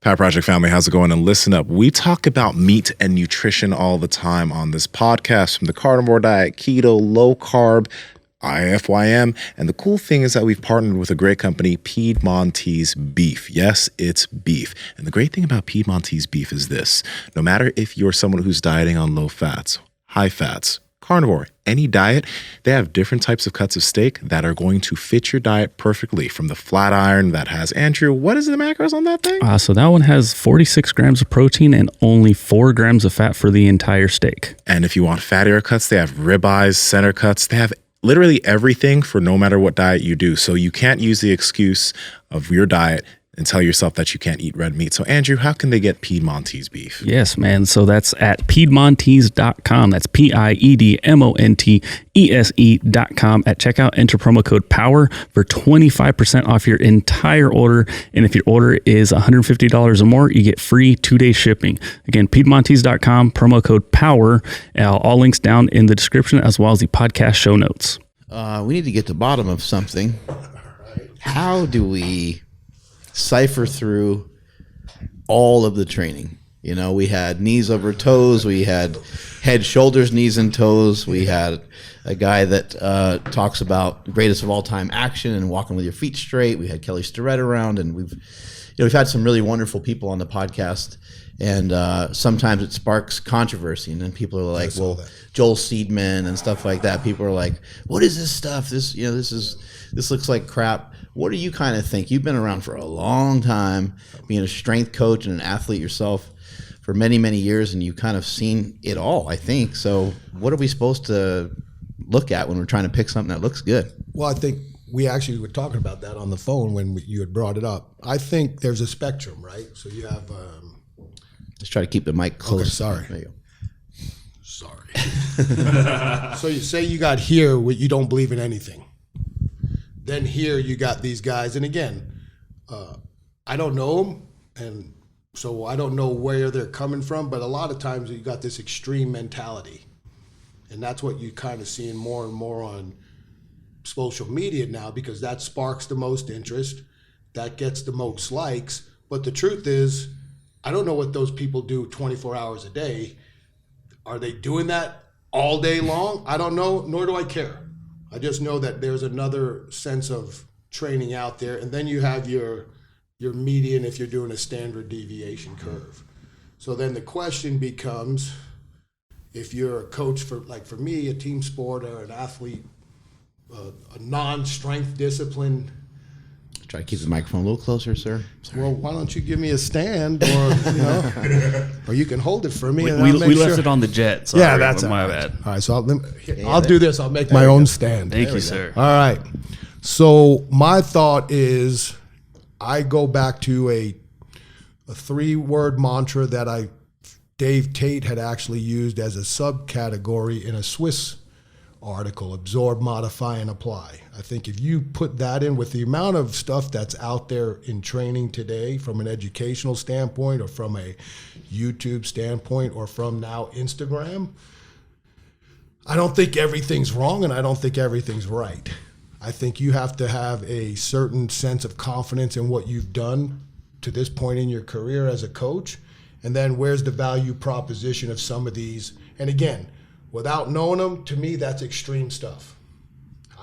Power Project family, how's it going? And listen up. We talk about meat and nutrition all the time on this podcast, from the carnivore diet, keto, low carb, IFYM. And the cool thing is that we've partnered with a great company, Piedmontese Beef. Yes, it's beef. And the great thing about Piedmontese Beef is this: no matter if you're someone who's dieting on low fats, high fats, carnivore, any diet, they have different types of cuts of steak that are going to fit your diet perfectly. From the flat iron that has, Andrew, what is the macros on that thing? So that one has 46 grams of protein and only 4 grams of fat for the entire steak. And if you want fattier cuts, they have ribeyes, center cuts. They have literally everything for no matter what diet you do. So you can't use the excuse of your diet and tell yourself that you can't eat red meat. So Andrew, how can they get Piedmontese beef? Yes, man. So that's at Piedmontese.com. That's Piedmontese.com. At checkout, enter promo code POWER for 25% off your entire order. And if your order is $150 or more, you get free 2-day shipping. Again, Piedmontese.com, promo code POWER. All links down in the description, as well as the podcast show notes. We need to get to the bottom of something. How do we cipher through all of the training? You know, we had knees over toes, we had head, shoulders, knees, and toes. We had a guy that talks about greatest of all time action and walking with your feet straight. We had Kelly Starrett around, and we've had some really wonderful people on the podcast. And sometimes it sparks controversy, and then people are like, "Well, Joel Seidman and stuff like that." People are like, "What is this stuff? This looks like crap." What do you kind of think? You've been around for a long time, being a strength coach and an athlete yourself for many, many years, and you've kind of seen it all, I think. So what are we supposed to look at when we're trying to pick something that looks good? Well, I think we actually were talking about that on the phone when you had brought it up. I think there's a spectrum, right? So you have... Let's try to keep the mic close. Okay, sorry. There you go. Sorry. So you say you got here what you don't believe in anything. Then here you got these guys, and again, I don't know them, and so I don't know where they're coming from, but a lot of times you got this extreme mentality, and that's what you kind of seeing more and more on social media now, because that sparks the most interest, that gets the most likes, but the truth is, I don't know what those people do 24 hours a day. Are they doing that all day long? I don't know, nor do I care. I just know that there's another sense of training out there. And then you have your median if you're doing a standard deviation curve. So then the question becomes, if you're a coach for me, a team sport or an athlete, a non-strength discipline. Try to keep the microphone a little closer, sir. Sorry. Well, why don't you give me a stand, or or you can hold it for me. We left it on the jet. Sorry, yeah, that's my bad. All right, so I'll do this. I'll make my own stand. Thank you, sir. All right. So my thought is, I go back to a 3-word mantra that Dave Tate had actually used as a subcategory in a Swiss article: absorb, modify, and apply. I think if you put that in with the amount of stuff that's out there in training today, from an educational standpoint or from a YouTube standpoint or from now Instagram, I don't think everything's wrong and I don't think everything's right. I think you have to have a certain sense of confidence in what you've done to this point in your career as a coach, and then where's the value proposition of some of these. And again, without knowing them, to me, that's extreme stuff.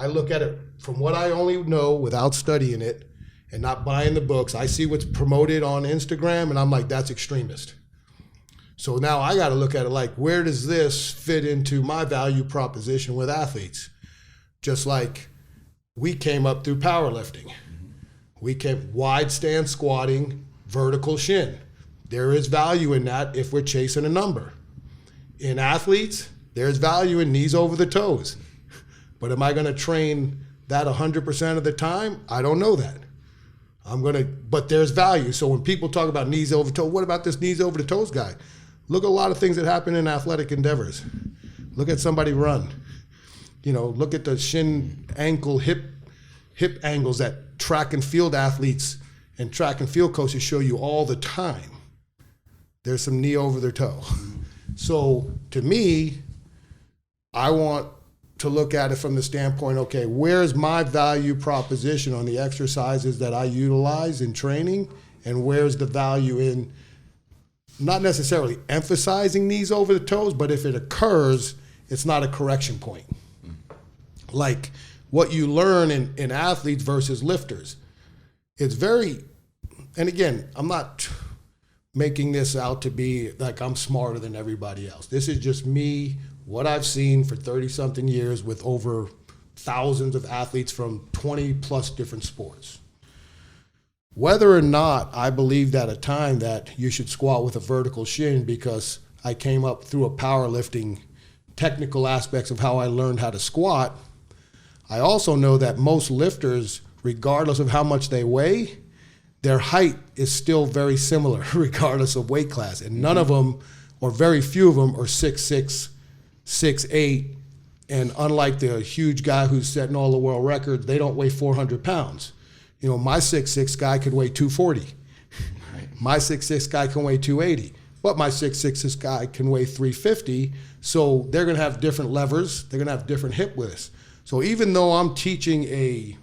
I look at it from what I only know without studying it and not buying the books. I see what's promoted on Instagram, and I'm like, that's extremist. So now I got to look at it like, where does this fit into my value proposition with athletes? Just like we came up through powerlifting. We came wide stance squatting, vertical shin. There is value in that if we're chasing a number. In athletes, there's value in knees over the toes. But am I going to train that 100% of the time? I don't know that. But there's value. So when people talk about knees over toes, what about this knees over the toes guy? Look at a lot of things that happen in athletic endeavors. Look at somebody run. Look at the shin, ankle, hip angles that track and field athletes and track and field coaches show you all the time. There's some knee over their toe. So to me, I want to look at it from the standpoint, okay, where's my value proposition on the exercises that I utilize in training, and where's the value in not necessarily emphasizing knees over the toes, but if it occurs, it's not a correction point. Like what you learn in athletes versus lifters. It's very, and again, I'm not making this out to be like I'm smarter than everybody else. This is just me, what I've seen for 30-something years with over thousands of athletes from 20 plus different sports. Whether or not I believed at a time that you should squat with a vertical shin because I came up through a powerlifting technical aspects of how I learned how to squat, I also know that most lifters, regardless of how much they weigh, their height is still very similar regardless of weight class. And none of them, or very few of them, are 6'6", 6'8", and unlike the huge guy who's setting all the world records, they don't weigh 400 pounds. You know, my 6'6" guy could weigh 240. Right. My 6'6" guy can weigh 280. But my 6'6" guy can weigh 350. So they're going to have different levers. They're going to have different hip widths. So even though I'm teaching a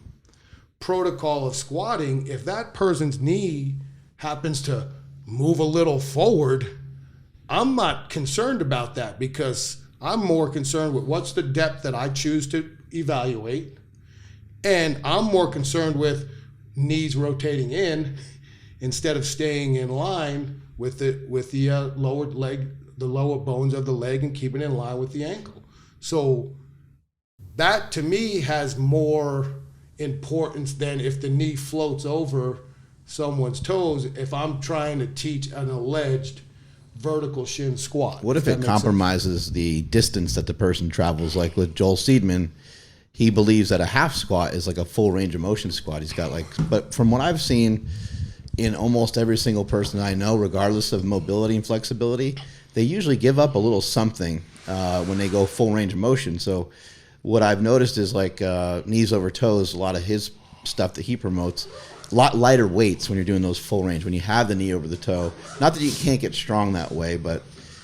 protocol of squatting, if that person's knee happens to move a little forward, I'm not concerned about that because I'm more concerned with what's the depth that I choose to evaluate. And I'm more concerned with knees rotating in instead of staying in line with the lower leg, the lower bones of the leg, and keeping in line with the ankle. So that to me has more importance than if the knee floats over someone's toes if I'm trying to teach an alleged vertical shin squat. What if it compromises the distance that the person travels? Like with Joel Seidman, he believes that a half squat is like a full range of motion squat. He's got but from what I've seen in almost every single person I know, regardless of mobility and flexibility, they usually give up a little something when they go full range of motion. So what I've noticed is like knees over toes, a lot of his stuff that he promotes, a lot lighter weights when you're doing those full range, when you have the knee over the toe. Not that you can't get strong that way, but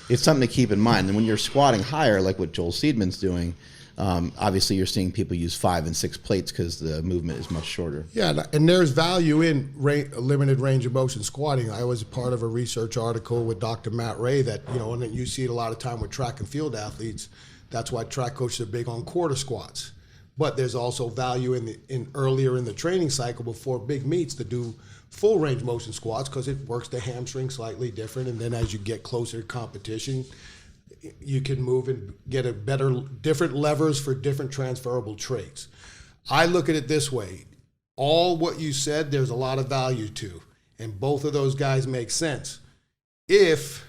it's something to keep in mind. And when you're squatting higher, like what Joel Seidman's doing, obviously you're seeing people use 5 and 6 plates because the movement is much shorter. Yeah, and there's value in limited range of motion squatting. I was part of a research article with Dr. Matt Ray that, and you see it a lot of time with track and field athletes. That's why track coaches are big on quarter squats. But there's also value in earlier in the training cycle before big meets to do full range motion squats because it works the hamstring slightly different. And then as you get closer to competition, you can move and get different levers for different transferable traits. I look at it this way. All what you said, there's a lot of value to. And both of those guys make sense. If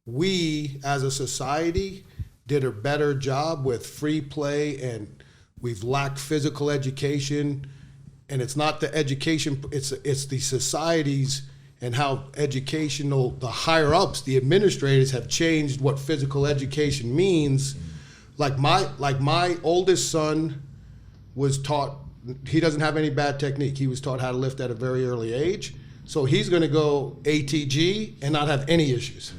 we as a society did a better job with free play, and we've lacked physical education, and it's not the education, it's the societies and how educational, the higher ups, the administrators have changed what physical education means. Like my oldest son was taught, he doesn't have any bad technique. He was taught how to lift at a very early age. So he's gonna go ATG and not have any issues.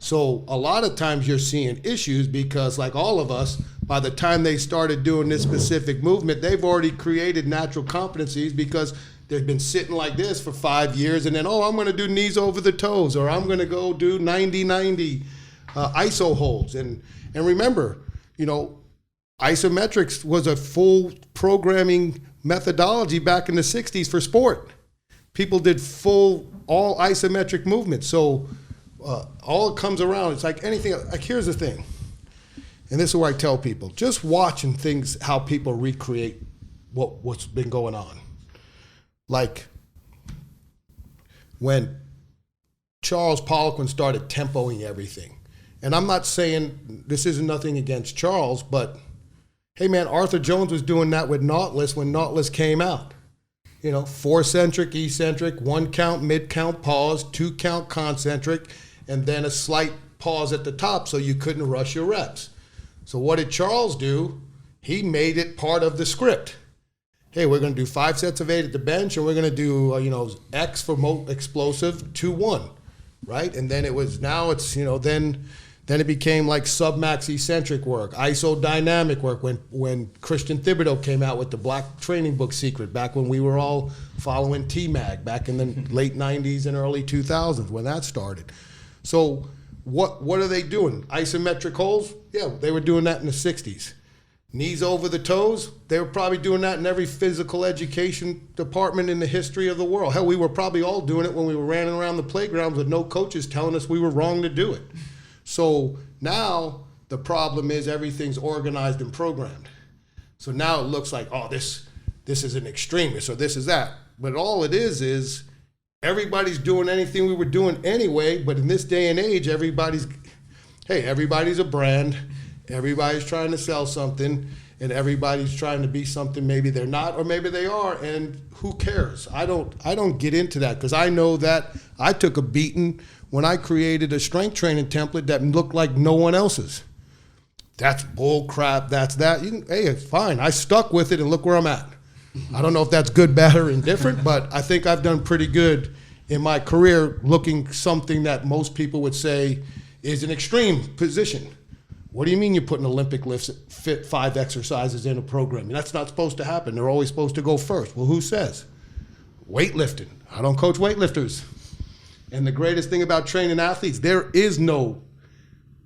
So a lot of times you're seeing issues because, like all of us, by the time they started doing this specific movement, they've already created natural competencies because they've been sitting like this for 5 years, and then, I'm going to do knees over the toes, or I'm going to go do 90-90 iso holds. And remember, isometrics was a full programming methodology back in the 60s for sport. People did all isometric movements. So all it comes around, it's like anything. Like here's the thing, and this is where I tell people, just watching things, how people recreate what's been going on. Like when Charles Poliquin started tempoing everything, and I'm not saying this isn't nothing against Charles, but hey man, Arthur Jones was doing that with Nautilus when Nautilus came out. 4-centric, eccentric, 1 count, mid count, pause, 2 count, concentric, and then a slight pause at the top so you couldn't rush your reps. So what did Charles do? He made it part of the script. Hey, we're going to do 5 sets of 8 at the bench, and we're going to do, X for explosive, 2-1, right? And then then Then it became like submax eccentric work, isodynamic work. When Christian Thibodeau came out with the Black Training Book Secret, back when we were all following T-Mag, back in the late 90s and early 2000s when that started. So what are they doing? Isometric holds? Yeah, they were doing that in the 60s. Knees over the toes? They were probably doing that in every physical education department in the history of the world. Hell, we were probably all doing it when we were running around the playgrounds with no coaches telling us we were wrong to do it. So now the problem is everything's organized and programmed. So now it looks like, oh, this is an extremist or this is that. But all it is everybody's doing anything we were doing anyway. But in this day and age, everybody's a brand. Everybody's trying to sell something, and everybody's trying to be something maybe they're not, or maybe they are, and who cares? I don't get into that, because I know that I took a beating when I created a strength training template that looked like no one else's. That's bull crap. That's that. Hey, it's fine. I stuck with it, and look where I'm at. I don't know if that's good, bad, or indifferent, but I think I've done pretty good in my career looking something that most people would say is an extreme position. What do you mean you're putting Olympic lifts, fit 5 exercises in a program? That's not supposed to happen. They're always supposed to go first. Well, who says? Weightlifting. I don't coach weightlifters. And the greatest thing about training athletes, there's no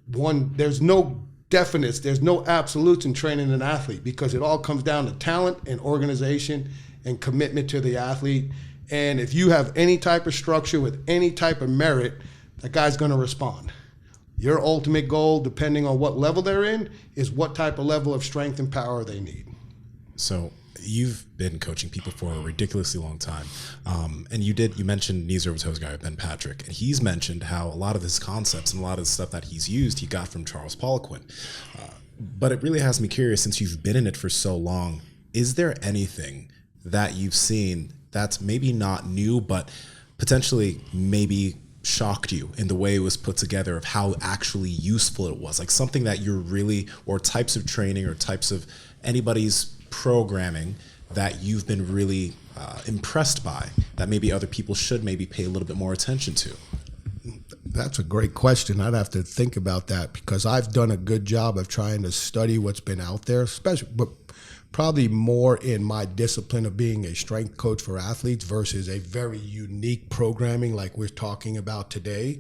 definites, there's no absolutes in training an athlete, because it all comes down to talent and organization and commitment to the athlete. And if you have any type of structure with any type of merit, that guy's going to respond. Your ultimate goal, depending on what level they're in, is what type of level of strength and power they need. So you've been coaching people for a ridiculously long time. And you mentioned Nsima Zaragoza's guy, Ben Patrick, and he's mentioned how a lot of his concepts and a lot of the stuff that he's used, he got from Charles Poliquin. But it really has me curious, since you've been in it for so long, is there anything that you've seen that's maybe not new, but potentially maybe shocked you in the way it was put together, of how actually useful it was? Like something that you're really, or types of training or types of anybody's programming that you've been really impressed by, that maybe other people should maybe pay a little bit more attention to? That's a great question. I'd have to think about that, because I've done a good job of trying to study what's been out there, especially, but probably more in my discipline of being a strength coach for athletes versus a very unique programming like we're talking about today.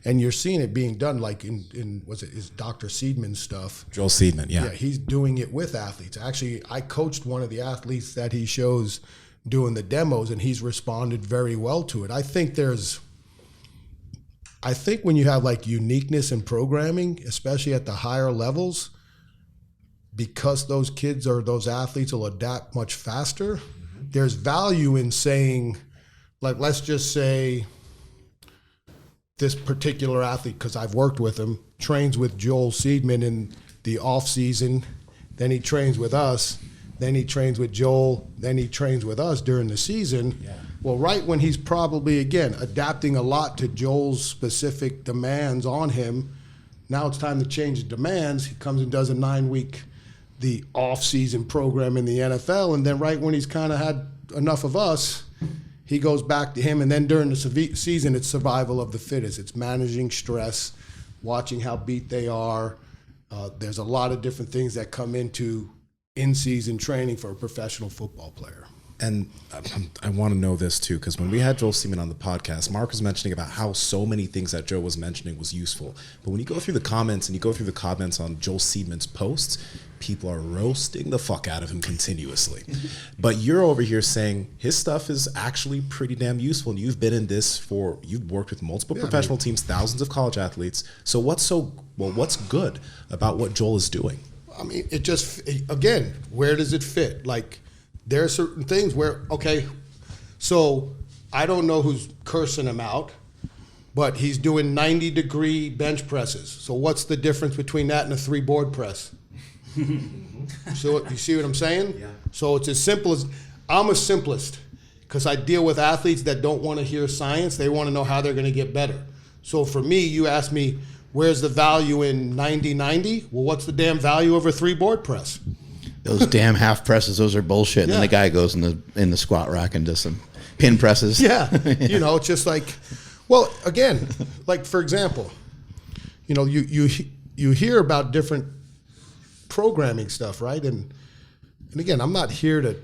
And you're seeing it being done like is Dr. Seidman stuff. Joel Seidman, yeah. Yeah, he's doing it with athletes. Actually, I coached one of the athletes that he shows doing the demos, and he's responded very well to it. I think when you have like uniqueness in programming, especially at the higher levels, because those kids or those athletes will adapt much faster, there's value in saying, like, let's just say this particular athlete, because I've worked with him, trains with Joel Seidman in the off season, then he trains with us, then he trains with Joel, then he trains with us during the season. Yeah. Well, right when he's probably, again, adapting a lot to Joel's specific demands on him, now it's time to change the demands. He comes and does a 9-week the off-season program in the NFL, and then right when he's kind of had enough of us, he goes back to him, and then during the season, it's survival of the fittest. It's managing stress, watching how beat they are. There's a lot of different things that come into in-season training for a professional football player. And I want to know this too, because when we had Joel Seidman on the podcast, Mark was mentioning about how so many things that Joe was mentioning was useful. But when you go through the comments on Joel Seidman's posts, people are roasting the fuck out of him continuously. But you're over here saying his stuff is actually pretty damn useful, and you've been in this you've worked with multiple professional teams, thousands of college athletes. So what's good about what Joel is doing? I mean, again, where does it fit? Like, there are certain things where, okay, so I don't know who's cursing him out, but he's doing 90-degree bench presses. So what's the difference between that and a 3-board press? So you see what I'm saying? Yeah. So it's as simple as, I'm a simplest, because I deal with athletes that don't want to hear science. They want to know how they're going to get better. So for me, you ask me, where's the value in 90-90? Well, what's the damn value of a 3-board press? Those damn half presses, those are bullshit. And then the guy goes in the squat rack and does some pin presses. Yeah. It's just like, well, again, like, for example, you hear about different programming stuff, right? And again, I'm not here to,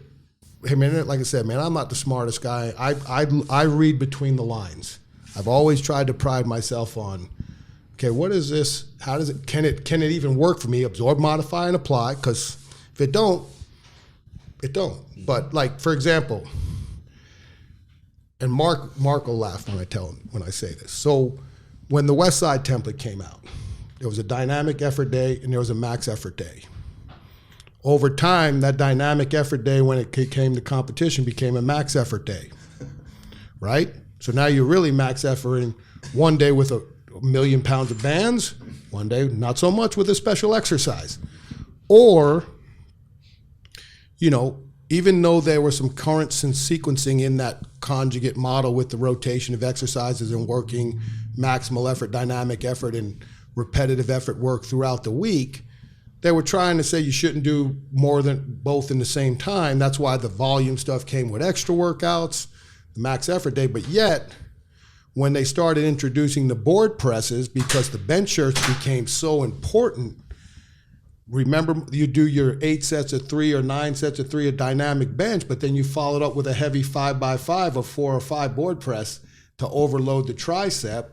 hey man, like I said, man, I'm not the smartest guy. I read between the lines. I've always tried to pride myself on, okay, what is this? How does it, can it even work for me? Absorb, modify, and apply, because if it don't, it don't. But like, for example, and Mark will laugh when I say this. So when the West Side template came out, there was a dynamic effort day and there was a max effort day. Over time, that dynamic effort day, when it came to competition, became a max effort day, right? So now you're really max efforting one day with a million pounds of bands, one day not so much with a special exercise. Or, even though there were some currents and sequencing in that conjugate model with the rotation of exercises and working maximal effort, dynamic effort, and repetitive effort work throughout the week, they were trying to say you shouldn't do more than both in the same time. That's why the volume stuff came with extra workouts, the max effort day. But yet, when they started introducing the board presses, because the bench shirts became so important, remember you do your 8 sets of 3 or 9 sets of 3 of dynamic bench, but then you followed up with a heavy 5x5 or 4 or 5 board press to overload the tricep,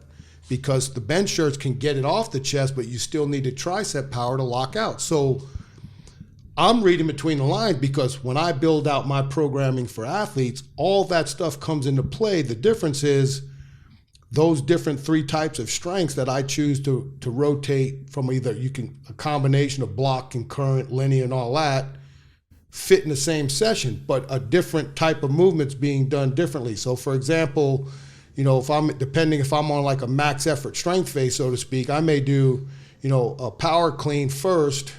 because the bench shirts can get it off the chest, but you still need the tricep power to lock out. So I'm reading between the lines, because when I build out my programming for athletes, all that stuff comes into play. The difference is those different 3 types of strengths that I choose to rotate from, either a combination of block, concurrent, linear, and all that, fit in the same session, but a different type of movements being done differently. So for example, if I'm on like a max effort strength phase, so to speak, I may do, a power clean first,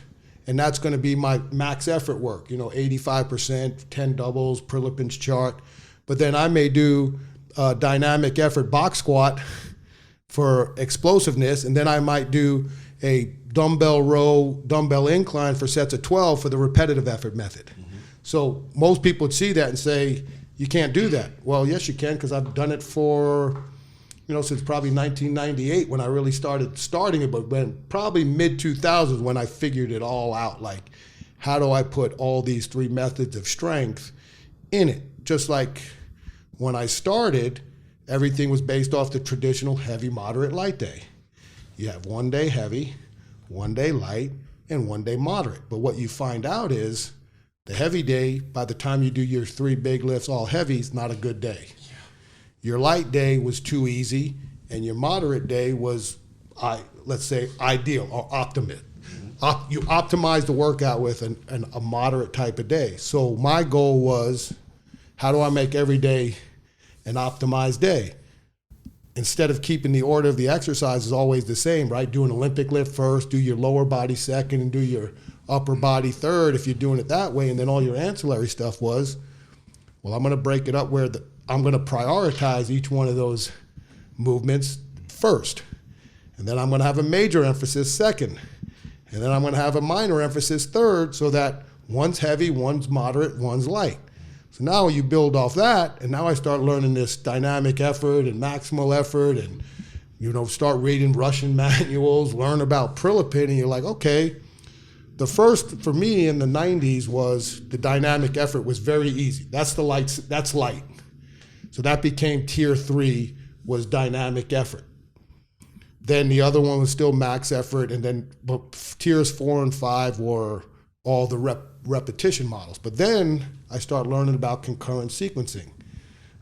and that's going to be my max effort work, 85%, 10 doubles, Prilipin's chart. But then I may do dynamic effort box squat for explosiveness, and then I might do a dumbbell row, dumbbell incline for sets of 12 for the repetitive effort method. Mm-hmm. So most people would see that and say, you can't do that. Well, yes, you can, because I've done it for, since probably 1998 when I really starting it, but when probably mid-2000s when I figured it all out, like, how do I put all these 3 methods of strength in it? Just like when I started, everything was based off the traditional heavy, moderate, light day. You have one day heavy, one day light, and one day moderate. But what you find out is the heavy day, by the time you do your 3 big lifts all heavy, is not a good day. Yeah. Your light day was too easy, and your moderate day was, let's say, ideal or optimate. Mm-hmm. You optimize the workout with a moderate type of day. So my goal was, how do I make every day an optimized day? Instead of keeping the order of the exercises always the same, right? Do an Olympic lift first, do your lower body second, and do your upper body third, if you're doing it that way, and then all your ancillary stuff was, well, I'm going to break it up where I'm going to prioritize each one of those movements first, and then I'm going to have a major emphasis second, and then I'm going to have a minor emphasis third, so that one's heavy, one's moderate, one's light. So now you build off that, and now I start learning this dynamic effort and maximal effort, and start reading Russian manuals, learn about Prilipin, and you're like, okay. The first for me in the 90s was the dynamic effort was very easy. That's light. So that became tier 3 was dynamic effort. Then the other one was still max effort, and then tiers 4 and 5 were all the repetition models. But then I started learning about concurrent sequencing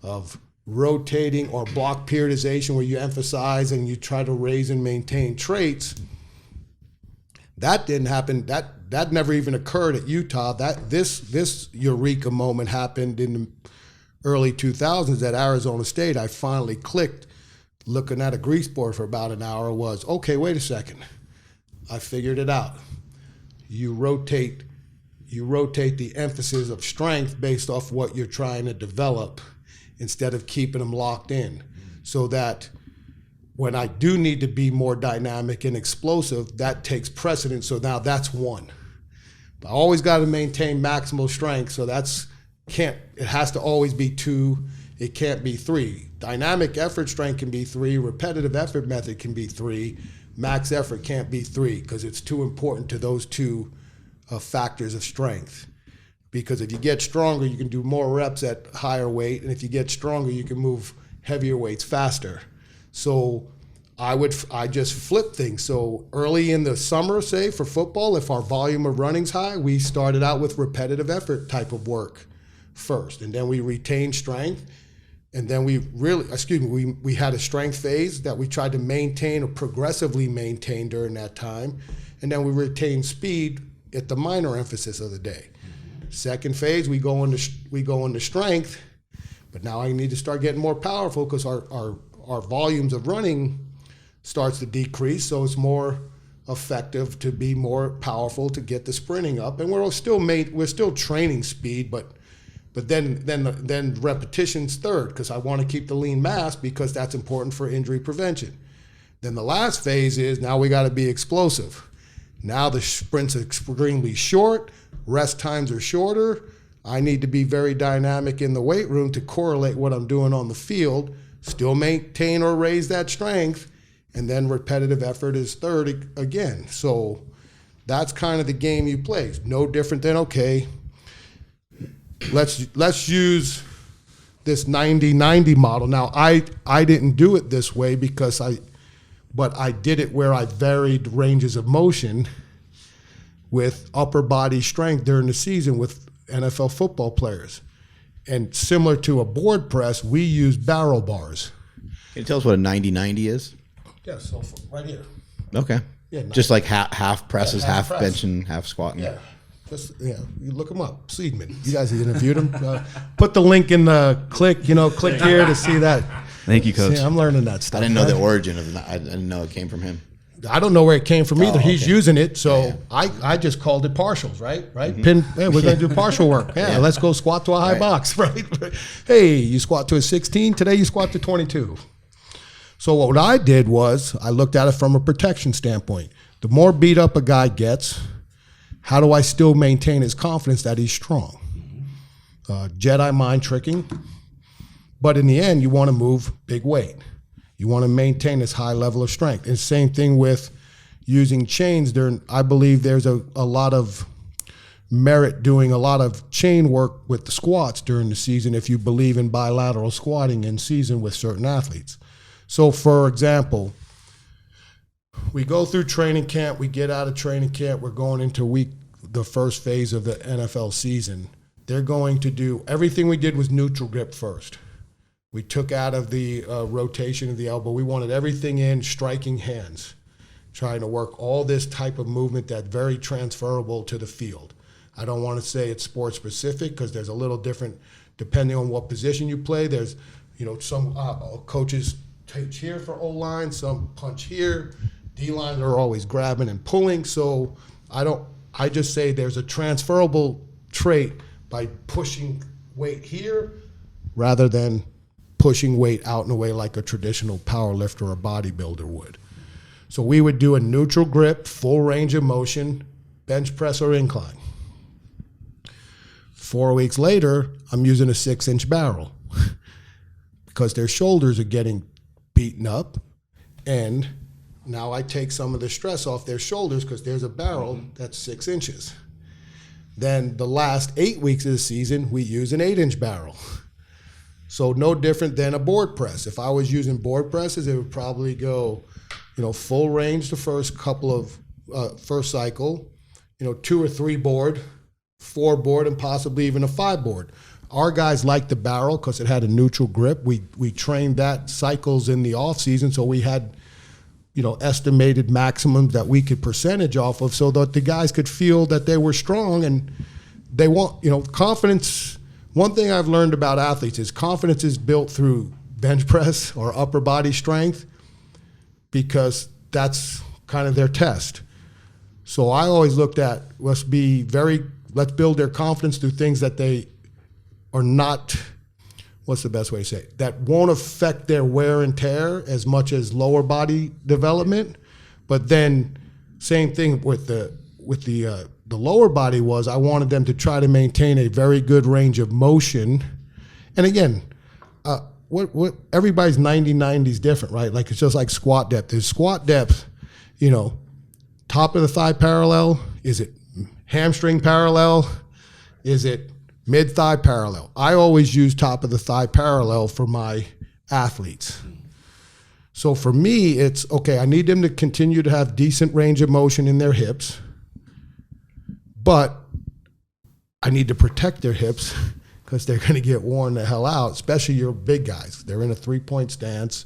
of rotating or block periodization, where you emphasize and you try to raise and maintain traits. That didn't happen. That never even occurred at Utah. This eureka moment happened in the early 2000s at Arizona State. I finally clicked, looking at a grease board for about an hour, was, okay, wait a second. I figured it out. You rotate the emphasis of strength based off what you're trying to develop, instead of keeping them locked in, so that when I do need to be more dynamic and explosive, that takes precedence. So now that's 1. But I always got to maintain maximal strength. So it has to always be 2. It can't be 3. Dynamic effort strength can be 3. Repetitive effort method can be 3. max effort can't be 3 because it's too important to those two factors of strength. Because if you get stronger, you can do more reps at higher weight, and if you get stronger, you can move heavier weights faster. So I just flip things. So early in the summer, say for football, if our volume of running's high, we started out with repetitive effort type of work first, and then we retained strength. And then we had a strength phase that we tried to maintain or progressively maintain during that time. And then we retained speed at the minor emphasis of the day. Second phase, we go into strength, but now I need to start getting more powerful because our volumes of running starts to decrease, so it's more effective to be more powerful to get the sprinting up. And we're still training speed, but then repetition's third because I want to keep the lean mass because that's important for injury prevention. Then the last phase is now we got to be explosive. Now the sprint's extremely short, rest times are shorter. I need to be very dynamic in the weight room to correlate what I'm doing on the field, still maintain or raise that strength, and then repetitive effort is third again. So that's kind of the game you play. No different than, okay, let's use this 90-90 model. Now, I didn't do it this way but I did it where I varied ranges of motion with upper body strength during the season with NFL football players. And similar to a board press, we use barrel bars. Can you tell us what a 90-90 is? Yeah, so right here. Okay. Yeah, just like half presses, Yeah, half half press. benching, half squatting. Yeah. You look him up, Seidman. You guys interviewed him. Put the link in the click here to see that. Thank you, Coach. See, I'm learning that stuff. I didn't know the origin of it. I didn't know it came from him. I don't know where it came from either. He's okay. using it, so Yeah. I just called it partials, right? We're going to do partial work. Yeah, let's go squat to a high box, right? Hey, you squat to a 16. Today you squat to 22. So what I did was I looked at it from a protection standpoint. The more beat up a guy gets, how do I still maintain his confidence that he's strong? Jedi mind tricking. But in the end, you want to move big weight. You want to maintain this high level of strength. And same thing with using chains. I believe there's a lot of merit doing a lot of chain work with the squats during the season if you believe in bilateral squatting in season with certain athletes. So for example, we go through training camp, we get out of training camp, we're going into the first phase of the NFL season. They're going to do, everything we did was neutral grip first. We took out of the rotation of the elbow. We wanted everything in striking hands, trying to work all this type of movement that's very transferable to the field. I don't want to say it's sport specific because there's a little different depending on what position you play. There's, some coaches take here for O-line, some punch here. D-line are always grabbing and pulling. So I just say there's a transferable trait by pushing weight here rather than pushing weight out in a way like a traditional power lifter or bodybuilder would. So we would do a neutral grip, full range of motion, bench press or incline. 4 weeks later, I'm using a 6-inch barrel because their shoulders are getting beaten up, and now I take some of the stress off their shoulders because there's a barrel that's 6 inches. Then the last 8 weeks of the season, we use an 8-inch barrel. So no different than a board press. If I was using board presses, it would probably go, full range the first couple of first cycle, 2 or 3 board, 4 board, and possibly even a 5 board. Our guys liked the barrel because it had a neutral grip. We trained that cycles in the off season, so we had estimated maximums that we could percentage off of, so that the guys could feel that they were strong and they want confidence. One thing I've learned about athletes is confidence is built through bench press or upper body strength because that's kind of their test. So I always looked at let's build their confidence through things that they are not, what's the best way to say it, that won't affect their wear and tear as much as lower body development. But then same thing with the lower body was I wanted them to try to maintain a very good range of motion. And again, what everybody's 90-90 is different, right? Like it's just like squat depth. There's squat depth top of the thigh parallel? Is it hamstring parallel? Is it mid-thigh parallel? I always use top of the thigh parallel for my athletes. So for me, it's, okay, I need them to continue to have decent range of motion in their hips, but I need to protect their hips because they're going to get worn the hell out, especially your big guys. They're in a 3-point stance.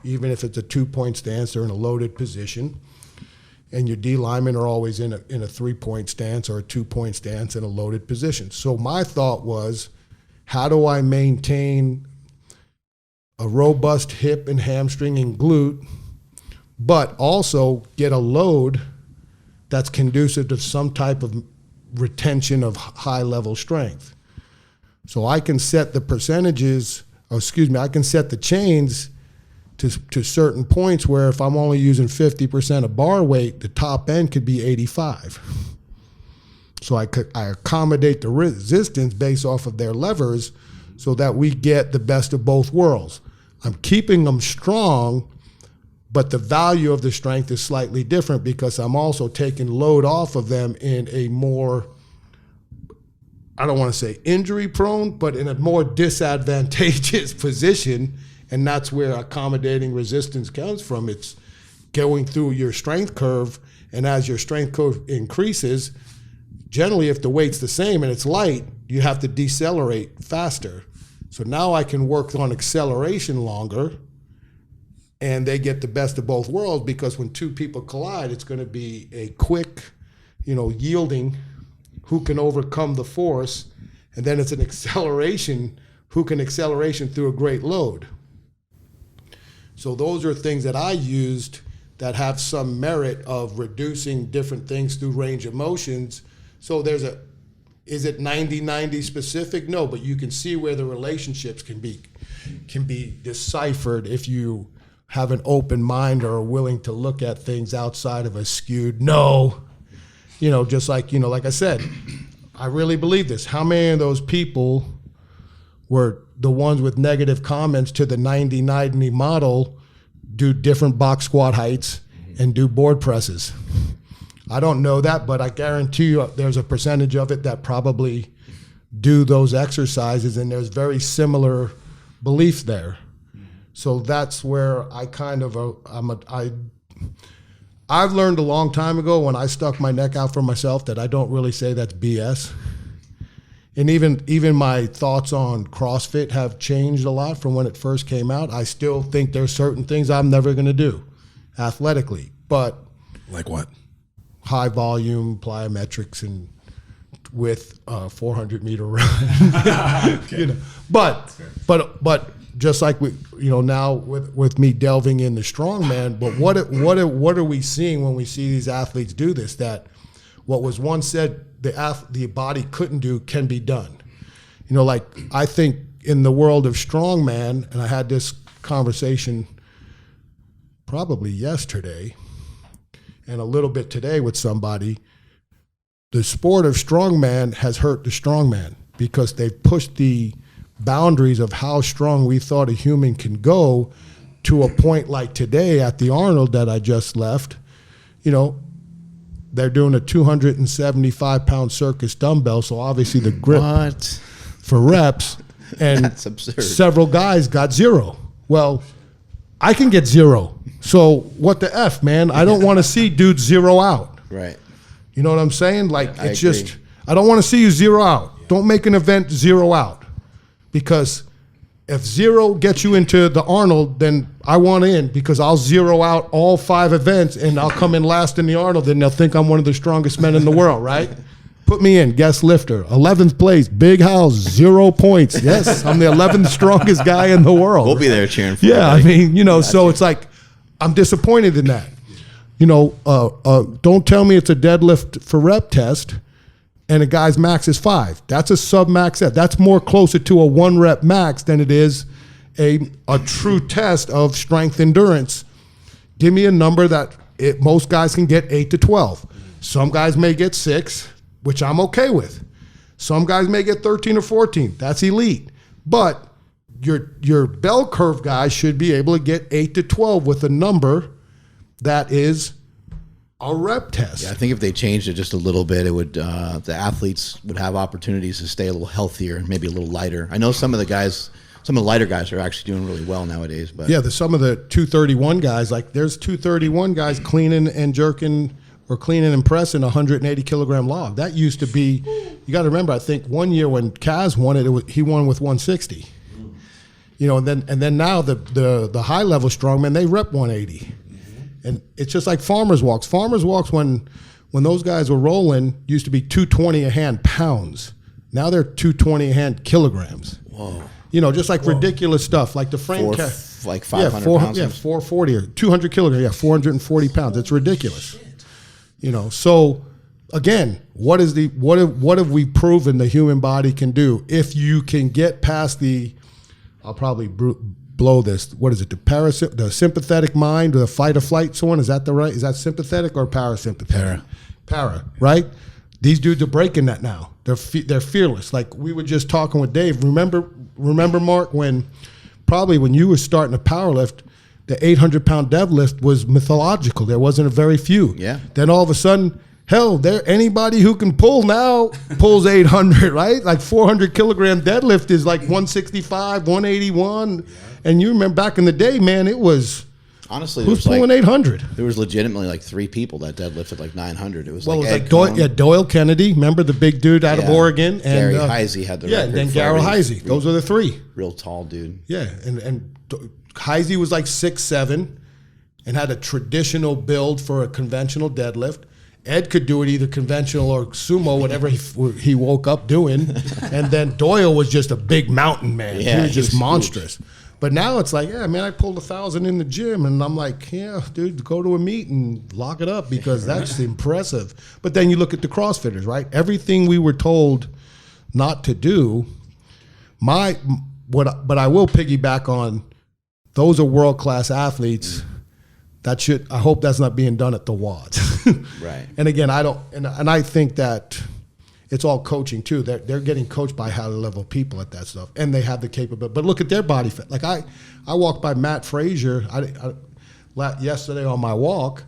Even if it's a 2-point stance, they're in a loaded position. And your D linemen are always in a 3-point stance or a 2-point stance in a loaded position. So my thought was, how do I maintain a robust hip and hamstring and glute, but also get a load that's conducive to some type of retention of high-level strength? So I can set the percentages, I can set the chains to certain points where if I'm only using 50% of bar weight, the top end could be 85. So I accommodate the resistance based off of their levers so that we get the best of both worlds. I'm keeping them strong, but the value of the strength is slightly different because I'm also taking load off of them in a more, I don't want to say injury prone, but in a more disadvantageous position. And that's where accommodating resistance comes from. It's going through your strength curve, and as your strength curve increases, generally if the weight's the same and it's light, you have to decelerate faster. So now I can work on acceleration longer, and they get the best of both worlds because when two people collide, it's going to be a quick, yielding, who can overcome the force, and then it's an acceleration, who can acceleration through a great load. So those are things that I used that have some merit of reducing different things through range of motions. So is it 90-90 specific? No, but you can see where the relationships can be deciphered if you have an open mind or are willing to look at things outside of a skewed no. Just like I said, I really believe this. How many of those people were the ones with negative comments to the 90-90 model do different box squat heights and do board presses? I don't know that, but I guarantee you there's a percentage of it that probably do those exercises, and there's very similar beliefs there. So that's where I kind of, I've learned a long time ago when I stuck my neck out for myself that I don't really say that's BS. And even my thoughts on CrossFit have changed a lot from when it first came out. I still think there's certain things I'm never going to do athletically, but like what? High volume plyometrics and with 400-meter run. Okay. But just like we, now with me delving into strongman, but what are we seeing when we see these athletes do this? That what was once said the body couldn't do can be done. I think in the world of strongman, and I had this conversation probably yesterday and a little bit today with somebody, the sport of strongman has hurt the strongman because they've pushed the boundaries of how strong we thought a human can go to a point like today at the Arnold that I just left. They're doing a 275-pound circus dumbbell, so obviously the grip for reps, and that's absurd. Several guys got 0. Well, I can get 0. So what the F, man? I don't want to see dudes 0 out. Right. You know what I'm saying? I don't want to see you 0 out. Don't make an event 0 out. Because if 0 gets you into the Arnold, then I want in because I'll 0 out all 5 events and I'll come in last in the Arnold and they'll think I'm one of the strongest men in the world, right? Put me in, guest lifter, 11th place, big house, 0 points. Yes, I'm the 11th strongest guy in the world. We'll be there cheering for you. Yeah, I mean, so it's like, I'm disappointed in that. Don't tell me it's a deadlift for rep test and a guy's max is 5. That's a sub-max set. That's more closer to a 1 rep max than it is a true test of strength endurance. Give me a number that most guys can get 8 to 12. Some guys may get 6, which I'm okay with. Some guys may get 13 or 14. That's elite. But your bell curve guy should be able to get 8 to 12 with a number that is a rep test. Yeah, I think if they changed it just a little bit, it would the athletes would have opportunities to stay a little healthier and maybe a little lighter. I know some of the lighter guys are actually doing really well nowadays. But yeah, some of the 231 guys, like there's 231 guys cleaning and jerking or cleaning and pressing 180 kilogram log. That used to be, you got to remember, I think one year when Kaz won it, he won with 160. You know, and then now the high level strongmen, they rep 180. And it's just like farmers walks. Farmers walks, when those guys were rolling, used to be 220 a hand pounds. Now they're 220 a hand kilograms. Whoa. You know, just like ridiculous stuff, like the frame like 500 pounds. Yeah, 440 or 200 kilograms. Yeah, 440 pounds. It's ridiculous. You know, so again, what have we proven the human body can do if you can get past the? I'll probably blow this. What is it? The sympathetic mind, or the fight or flight? So on, is that sympathetic or parasympathetic? Para, right? These dudes are breaking that now. They're fearless. Like we were just talking with Dave. Remember, Mark, when you were starting to powerlift, the 800-pound deadlift was mythological. There wasn't a very few. Yeah. Then all of a sudden, hell, anybody who can pull now pulls 800, right? Like 400 kilogram deadlift is like 165, 181. Yeah. And you remember back in the day, man, it was, honestly, who's pulling 800? There was legitimately like 3 people that deadlifted like 900. It was Doyle Kennedy, remember the big dude out of Oregon? And Gary Heisey had the record. Yeah, and then Gary Heisey. Those are the 3. Real tall dude. Yeah, and Heisey was like 6'7", and had a traditional build for a conventional deadlift. Ed could do it either conventional or sumo, whatever he woke up doing. And then Doyle was just a big mountain man. Yeah, he was just monstrous. Huge. But now it's like, yeah, man, I pulled 1,000 in the gym. And I'm like, yeah, dude, go to a meet and lock it up, because that's impressive. But then you look at the CrossFitters, right? Everything we were told not to do, but I will piggyback on, those are world-class athletes. I hope that's not being done at the WODs. Right. And again, I think that it's all coaching too. They're getting coached by high level people at that stuff, and they have the capability. But look at their body fat. Like I walked by Matt Frazier yesterday on my walk,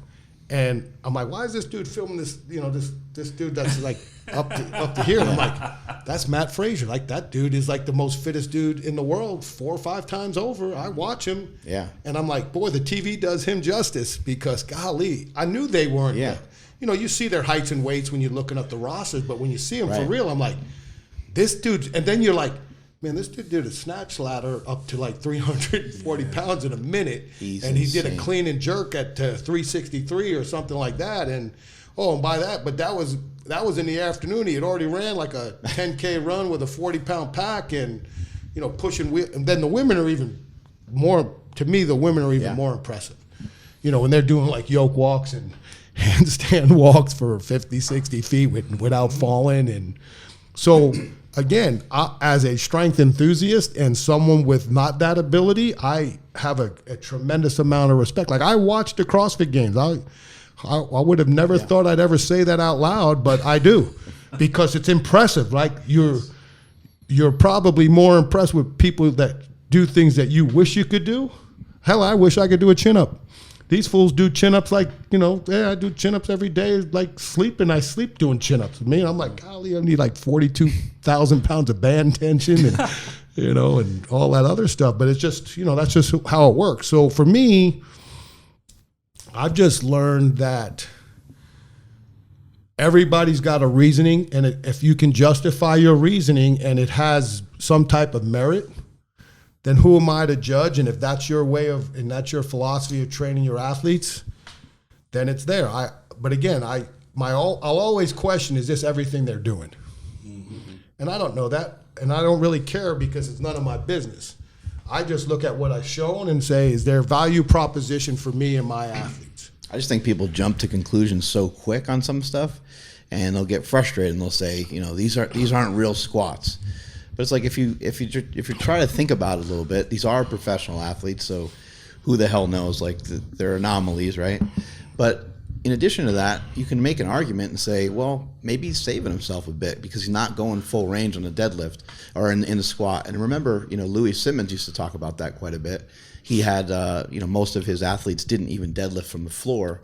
and I'm like, why is this dude filming this? You know, this dude that's like up to here. And I'm like, that's Matt Frazier. Like that dude is like the most fittest dude in the world 4 or 5 times over. I watch him. Yeah. And I'm like, boy, the TV does him justice, because golly, I knew they weren't. Yeah. You know, you see their heights and weights when you're looking up the rosters, but when you see them for Right. real, I'm like, this dude, and then you're like, man, this dude did a snatch ladder up to like 340 pounds in a minute. And he did a clean and jerk at 363 or something like that. And that was in the afternoon. He had already ran like a 10K run with a 40-pound pack, and, you know, pushing. And then the women are even more, to me, more impressive. You know, when they're doing like yoke walks and handstand walks for 50, 60 feet without falling. And so, again, as a strength enthusiast and someone with not that ability, I have a tremendous amount of respect. Like, I watched the CrossFit Games. I would have never thought I'd ever say that out loud, but I do, because it's impressive. Like, you're probably more impressed with people that do things that you wish you could do. Hell, I wish I could do a chin-up. These fools do chin-ups like, you know, I do chin-ups every day, like sleeping. I sleep doing chin-ups. Me, I'm like, golly, I need like 42,000 pounds of band tension and, you know, and all that other stuff. But it's just, you know, that's just how it works. So for me, I've just learned that everybody's got a reasoning, and if you can justify your reasoning and it has some type of merit, then who am I to judge? And if that's your way of, and that's your philosophy of training your athletes, then it's there. But again, I'll always question, is this everything they're doing? Mm-hmm. And I don't know that, and I don't really care, because it's none of my business. I just look at what I've shown and say, is there a value proposition for me and my athletes? I just think people jump to conclusions so quick on some stuff, and they'll get frustrated and they'll say, you know, these aren't real squats. But it's like, if you try to think about it a little bit, these are professional athletes, so who the hell knows? Like, they're anomalies, right? But in addition to that, you can make an argument and say, well, maybe he's saving himself a bit because he's not going full range on the deadlift or in the squat. And remember, you know, Louis Simmons used to talk about that quite a bit. He had, you know, most of his athletes didn't even deadlift from the floor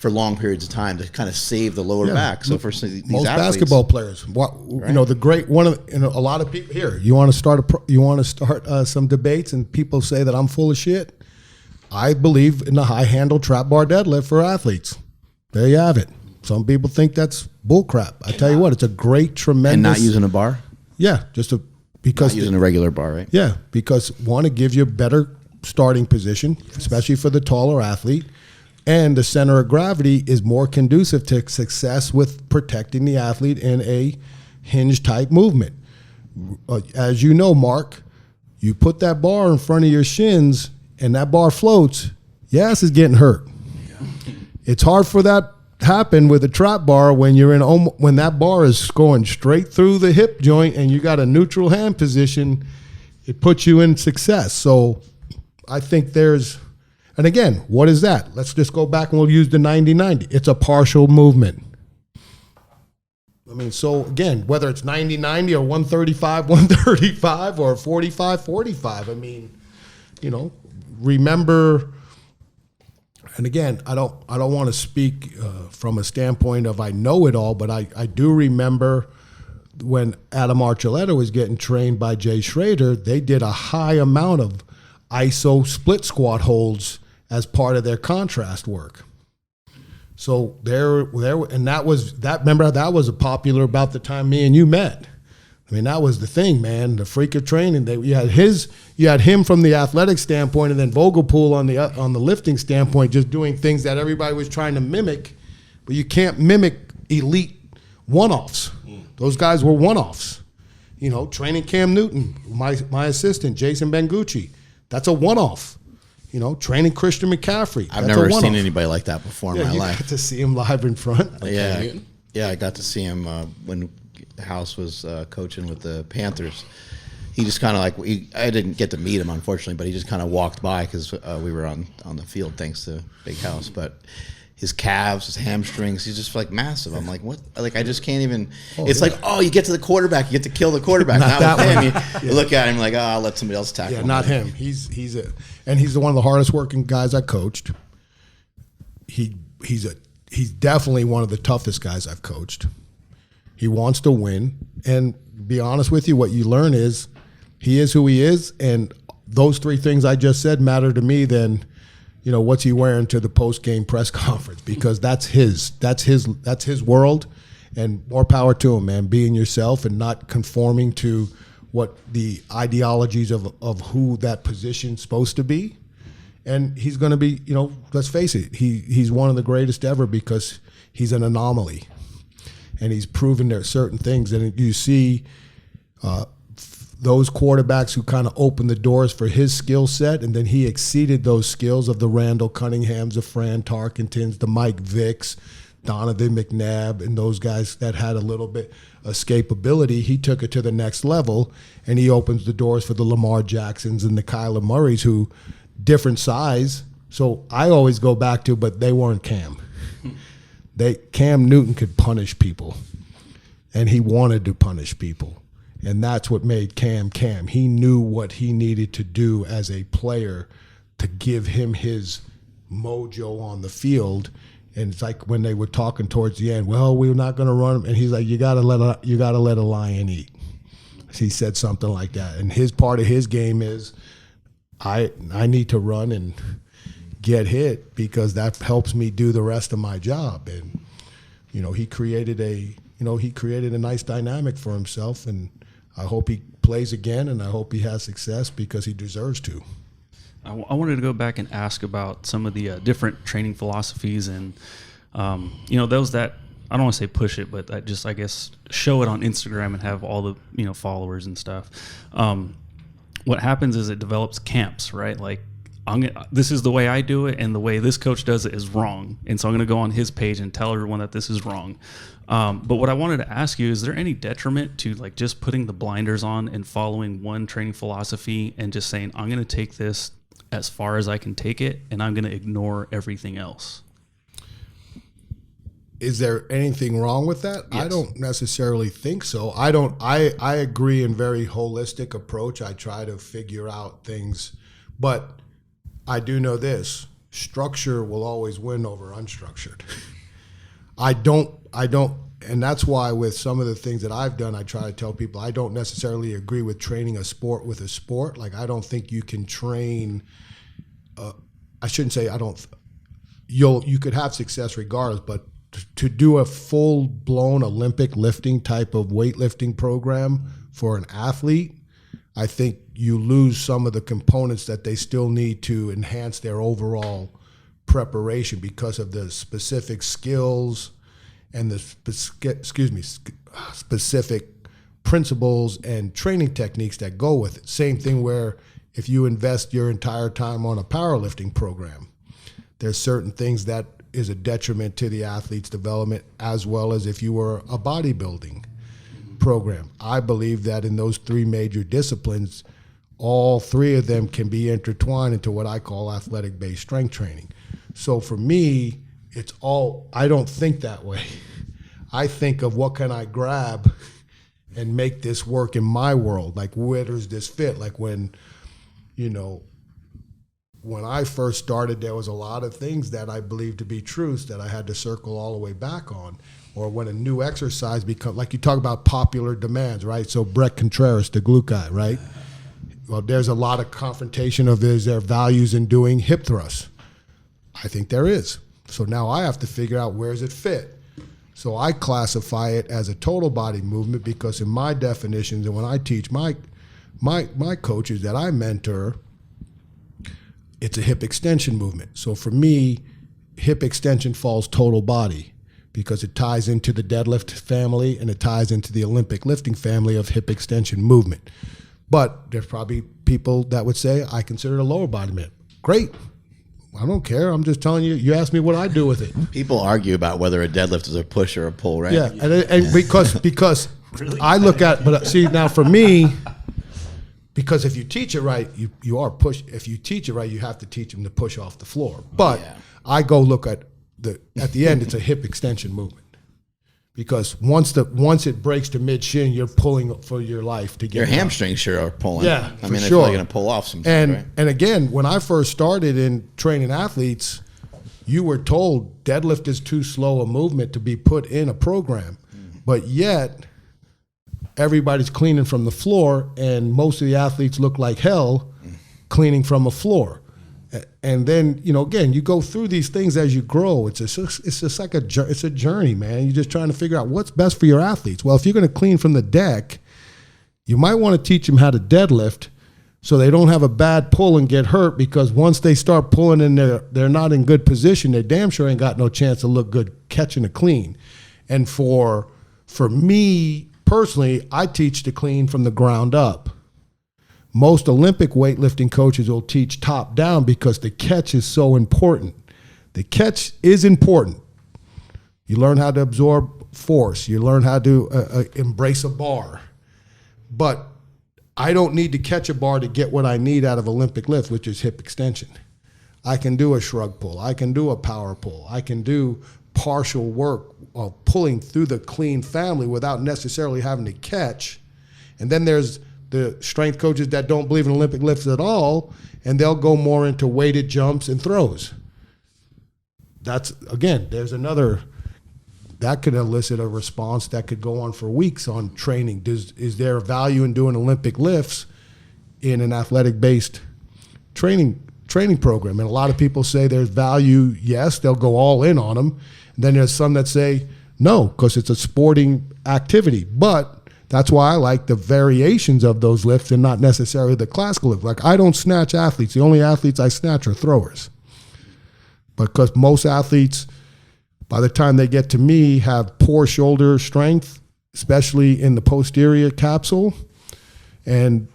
for long periods of time to kind of save the lower back. So for these most athletes, basketball players, the great one of a lot of people here. You want to start some debates, and people say that I'm full of shit. I believe in the high handle trap bar deadlift for athletes. There you have it. Some people think that's bullcrap. I tell you what, it's a great, tremendous. And not using a bar. Yeah, because not using a regular bar, right? Yeah, because one, it gives you a better starting position, especially for the taller athlete. And the center of gravity is more conducive to success with protecting the athlete in a hinge type movement. As you know, Mark, you put that bar in front of your shins and that bar floats, your ass is getting hurt. Yeah. It's hard for that to happen with a trap bar when when that bar is going straight through the hip joint and you got a neutral hand position. It puts you in success. So I think and again, what is that? Let's just go back and we'll use the 90-90. It's a partial movement. I mean, so again, whether it's 90-90 or 135-135 or 45-45, I mean, remember, and again, I don't want to speak from a standpoint of I know it all, but I do remember when Adam Archuleta was getting trained by Jay Schrader, they did a high amount of ISO split squat holds as part of their contrast work. So remember that was popular about the time me and you met. I mean, that was the thing, man. The freak of training. You had him from the athletic standpoint, and then Vogelpool on the lifting standpoint, just doing things that everybody was trying to mimic, but you can't mimic elite one-offs. Those guys were one-offs. Training Cam Newton, my assistant, Jason Bengucci. That's a one-off. Training Christian McCaffrey. I've never seen anybody like that before in my life. Got to see him live in front. Yeah, I got to see him when House was coaching with the Panthers. He just kind of I didn't get to meet him, unfortunately, but he just kind of walked by because we were on the field thanks to Big House. But his calves, his hamstrings, he's just massive. I'm like, what? I just can't even. You get to the quarterback, you get to kill the quarterback. Not with him. You look at him like, I'll let somebody else tackle him. Yeah, not him. He's one of the hardest working guys I coached. He's definitely one of the toughest guys I've coached. He wants to win, and be honest with you, what you learn is he is who he is, and those three things I just said matter to me than what's he wearing to the post-game press conference, because that's his world, and more power to him, man. Being yourself and not conforming to what the ideologies of who that position's supposed to be. And he's going to be, let's face it, he's one of the greatest ever because he's an anomaly. And he's proven there are certain things. And you see those quarterbacks who kind of opened the doors for his skill set, and then he exceeded those skills of the Randall Cunninghams, the Fran Tarkentons, the Mike Vicks, Donovan McNabb, and those guys that had a little bit escapability. He took it to the next level, and he opens the doors for the Lamar Jacksons and the Kyler Murrays, who different size. So I always go back to, but they weren't Cam. Cam Newton could punish people, and he wanted to punish people. And that's what made Cam. He knew what he needed to do as a player to give him his mojo on the field. And it's like when they were talking towards the end, well, we're not going to run him. And he's like, you got to let a lion eat. He said something like that. And his part of his game is, I need to run and get hit because that helps me do the rest of my job. And he created a nice dynamic for himself, and I hope he plays again, and I hope he has success because he deserves to. I wanted to go back and ask about some of the different training philosophies and those that, I don't want to say push it, but that just, I guess, show it on Instagram and have all the followers and stuff. What happens is it develops camps, right? Like, this is the way I do it, and the way this coach does it is wrong. And so I'm going to go on his page and tell everyone that this is wrong. But what I wanted to ask you, is there any detriment to just putting the blinders on and following one training philosophy and just saying, I'm going to take this as far as I can take it, and I'm going to ignore everything else? Is there anything wrong with that? Yes. I don't necessarily think so. I agree in very holistic approach. I try to figure out things, but I do know this. structure will always win over unstructured. I don't, and that's why with some of the things that I've done, I try to tell people I don't necessarily agree with training a sport with a sport. Like, I don't think you can train, I shouldn't say I don't, you could have success regardless, but to do a full-blown Olympic lifting type of weightlifting program for an athlete, I think you lose some of the components that they still need to enhance their overall preparation because of the specific skills and the specific principles and training techniques that go with it. Same thing where if you invest your entire time on a powerlifting program, there's certain things that is a detriment to the athlete's development, as well as if you were a bodybuilding program. I believe that in those three major disciplines, all three of them can be intertwined into what I call athletic-based strength training. So for me, I don't think that way. I think of what can I grab and make this work in my world? Like, where does this fit? Like when I first started, there was a lot of things that I believed to be truths that I had to circle all the way back on. Or when a new exercise becomes, like you talk about popular demands, right? So Brett Contreras, the glute guy, right? Well, there's a lot of confrontation of is there values in doing hip thrusts? I think there is. So now I have to figure out where does it fit. So I classify it as a total body movement because in my definitions and when I teach my coaches that I mentor, it's a hip extension movement. So for me, hip extension falls total body because it ties into the deadlift family and it ties into the Olympic lifting family of hip extension movement. But there's probably people that would say, I consider it a lower body movement. Great. I don't care. I'm just telling you, you asked me what I do with it. People argue about whether a deadlift is a push or a pull, right? Yeah, and because really? I look at, but see, now for me, because if you teach it right, you are push. If you teach it right, you have to teach them to push off the floor. But I go look at the end, it's a hip extension movement. Because once it breaks to mid shin, you're pulling for your life to get your hamstrings sure are pulling. Yeah, I mean, for it's sure. really going to pull off sometimes. Right? And again, when I first started in training athletes, you were told deadlift is too slow a movement to be put in a program, but yet everybody's cleaning from the floor, and most of the athletes look like hell cleaning from a floor. And then, again, you go through these things as you grow. It's just like it's a journey, man. You're just trying to figure out what's best for your athletes. Well, if you're going to clean from the deck, you might want to teach them how to deadlift so they don't have a bad pull and get hurt, because once they start pulling and they're not in good position, they damn sure ain't got no chance to look good catching a clean. And for me personally, I teach to clean from the ground up. Most Olympic weightlifting coaches will teach top down because the catch is so important. The catch is important. You learn how to absorb force. You learn how to embrace a bar. But I don't need to catch a bar to get what I need out of Olympic lift, which is hip extension. I can do a shrug pull. I can do a power pull. I can do partial work of pulling through the clean family without necessarily having to catch. And then there's the strength coaches that don't believe in Olympic lifts at all, and they'll go more into weighted jumps and throws. That's, again, there's another, that could elicit a response that could go on for weeks on training. Is there value in doing Olympic lifts in an athletic-based training program? And a lot of people say there's value, yes, they'll go all in on them. And then there's some that say no, because it's a sporting activity. But that's why I like the variations of those lifts and not necessarily the classical lift. Like, I don't snatch athletes. The only athletes I snatch are throwers. Because most athletes, by the time they get to me, have poor shoulder strength, especially in the posterior capsule, and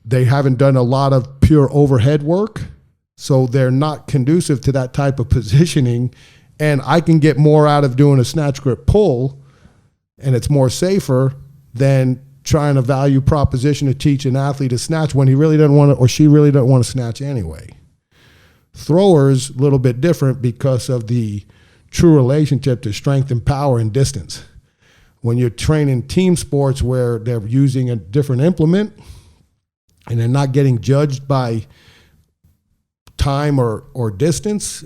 they haven't done a lot of pure overhead work, so they're not conducive to that type of positioning. And I can get more out of doing a snatch grip pull, and it's more safer than trying a value proposition to teach an athlete to snatch when he really doesn't want to, or she really doesn't want to snatch anyway. Throwers, a little bit different because of the true relationship to strength and power and distance. When you're training team sports where they're using a different implement and they're not getting judged by time or distance,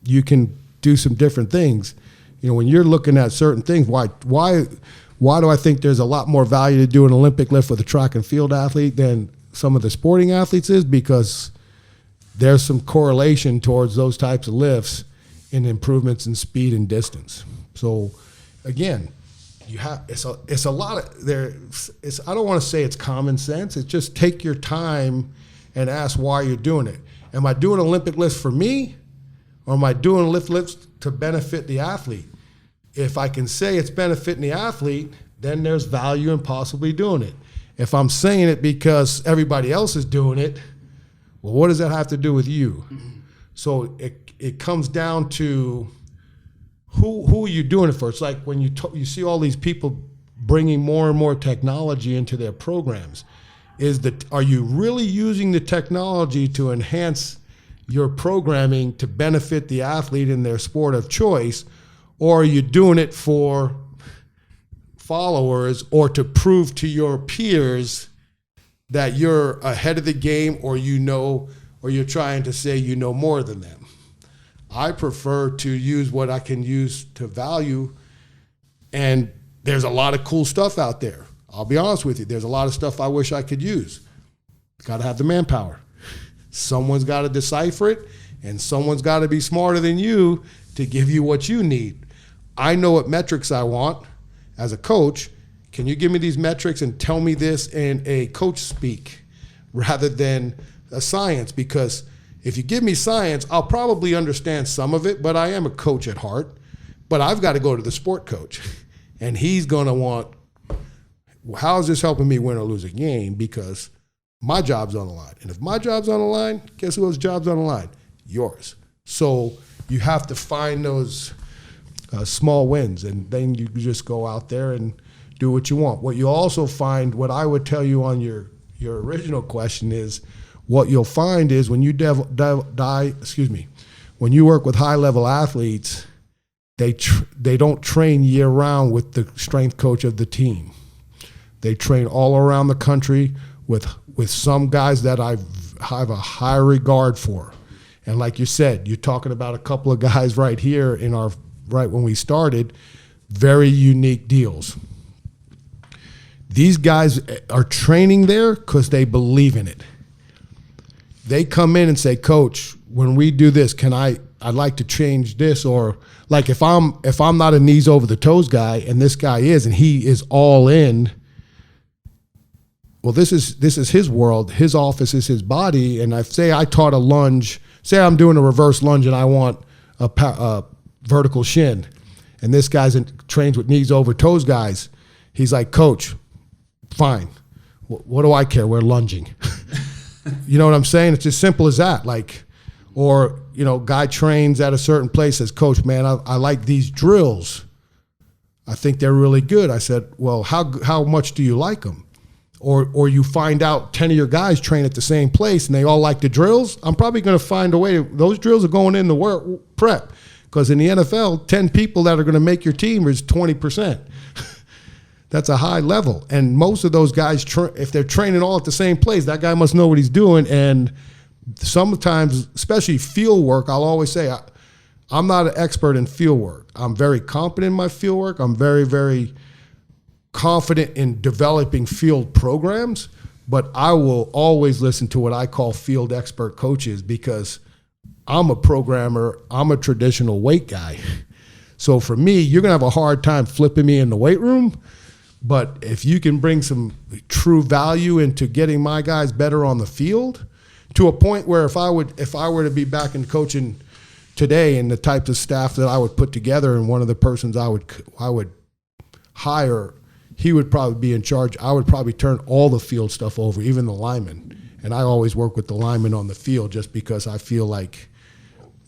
you can do some different things. You know, when you're looking at certain things, why do I think there's a lot more value to do an Olympic lift with a track and field athlete than some of the sporting athletes is? Because there's some correlation towards those types of lifts in improvements in speed and distance. So again, it's a lot of there. I don't want to say it's common sense. It's just take your time and ask why you're doing it. Am I doing Olympic lifts for me, or am I doing lifts to benefit the athlete? If I can say it's benefiting the athlete, then there's value in possibly doing it. If I'm saying it because everybody else is doing it, well, what does that have to do with you? So it comes down to who are you doing it for? It's like when you see all these people bringing more and more technology into their programs. Are you really using the technology to enhance your programming to benefit the athlete in their sport of choice, or are you doing it for followers or to prove to your peers that you're ahead of the game, or you're trying to say you know more than them? I prefer to use what I can use to value, and there's a lot of cool stuff out there. I'll be honest with you. There's a lot of stuff I wish I could use. Got to have the manpower. Someone's got to decipher it, and someone's got to be smarter than you to give you what you need. I know what metrics I want as a coach. Can you give me these metrics and tell me this in a coach speak rather than a science? Because if you give me science, I'll probably understand some of it, but I am a coach at heart. But I've got to go to the sport coach, and he's going to want, how is this helping me win or lose a game? Because my job's on the line. And if my job's on the line, guess who else's job's on the line? Yours. So you have to find those small wins, and then you just go out there and do what you want. What you also find, what I would tell you on your original question is, what you'll find is when you when you work with high-level athletes, they don't train year-round with the strength coach of the team. They train all around the country with some guys that I have a high regard for. And like you said, you're talking about a couple of guys right here right when we started, very unique deals. These guys are training there because they believe in it. They come in and say, Coach, when we do this, I'd like to change this, or like if I'm not a knees over the toes guy and this guy is, and he is all in, well, this is his world. His office is his body. And I taught a lunge. Say I'm doing a reverse lunge and I want a vertical shin, and this guy's trains with knees over toes guys. He's like, Coach, fine. What do I care? We're lunging. You know what I'm saying? It's as simple as that. Like, or, guy trains at a certain place, says, Coach, man, I like these drills. I think they're really good. I said, well, how much do you like them? Or you find out 10 of your guys train at the same place and they all like the drills. I'm probably going to find a way. Those drills are going in the work prep, because in the NFL, 10 people that are going to make your team is 20%. That's a high level. And most of those guys, if they're training all at the same place, that guy must know what he's doing. And sometimes, especially field work, I'll always say, I'm not an expert in field work. I'm very competent in my field work. I'm very, very confident in developing field programs, but I will always listen to what I call field expert coaches, because I'm a programmer. I'm a traditional weight guy. So for me, you're going to have a hard time flipping me in the weight room. But if you can bring some true value into getting my guys better on the field, to a point where if I were to be back in coaching today, and the types of staff that I would put together, and one of the persons I would hire, he would probably be in charge. I would probably turn all the field stuff over, even the linemen. And I always work with the linemen on the field, just because I feel like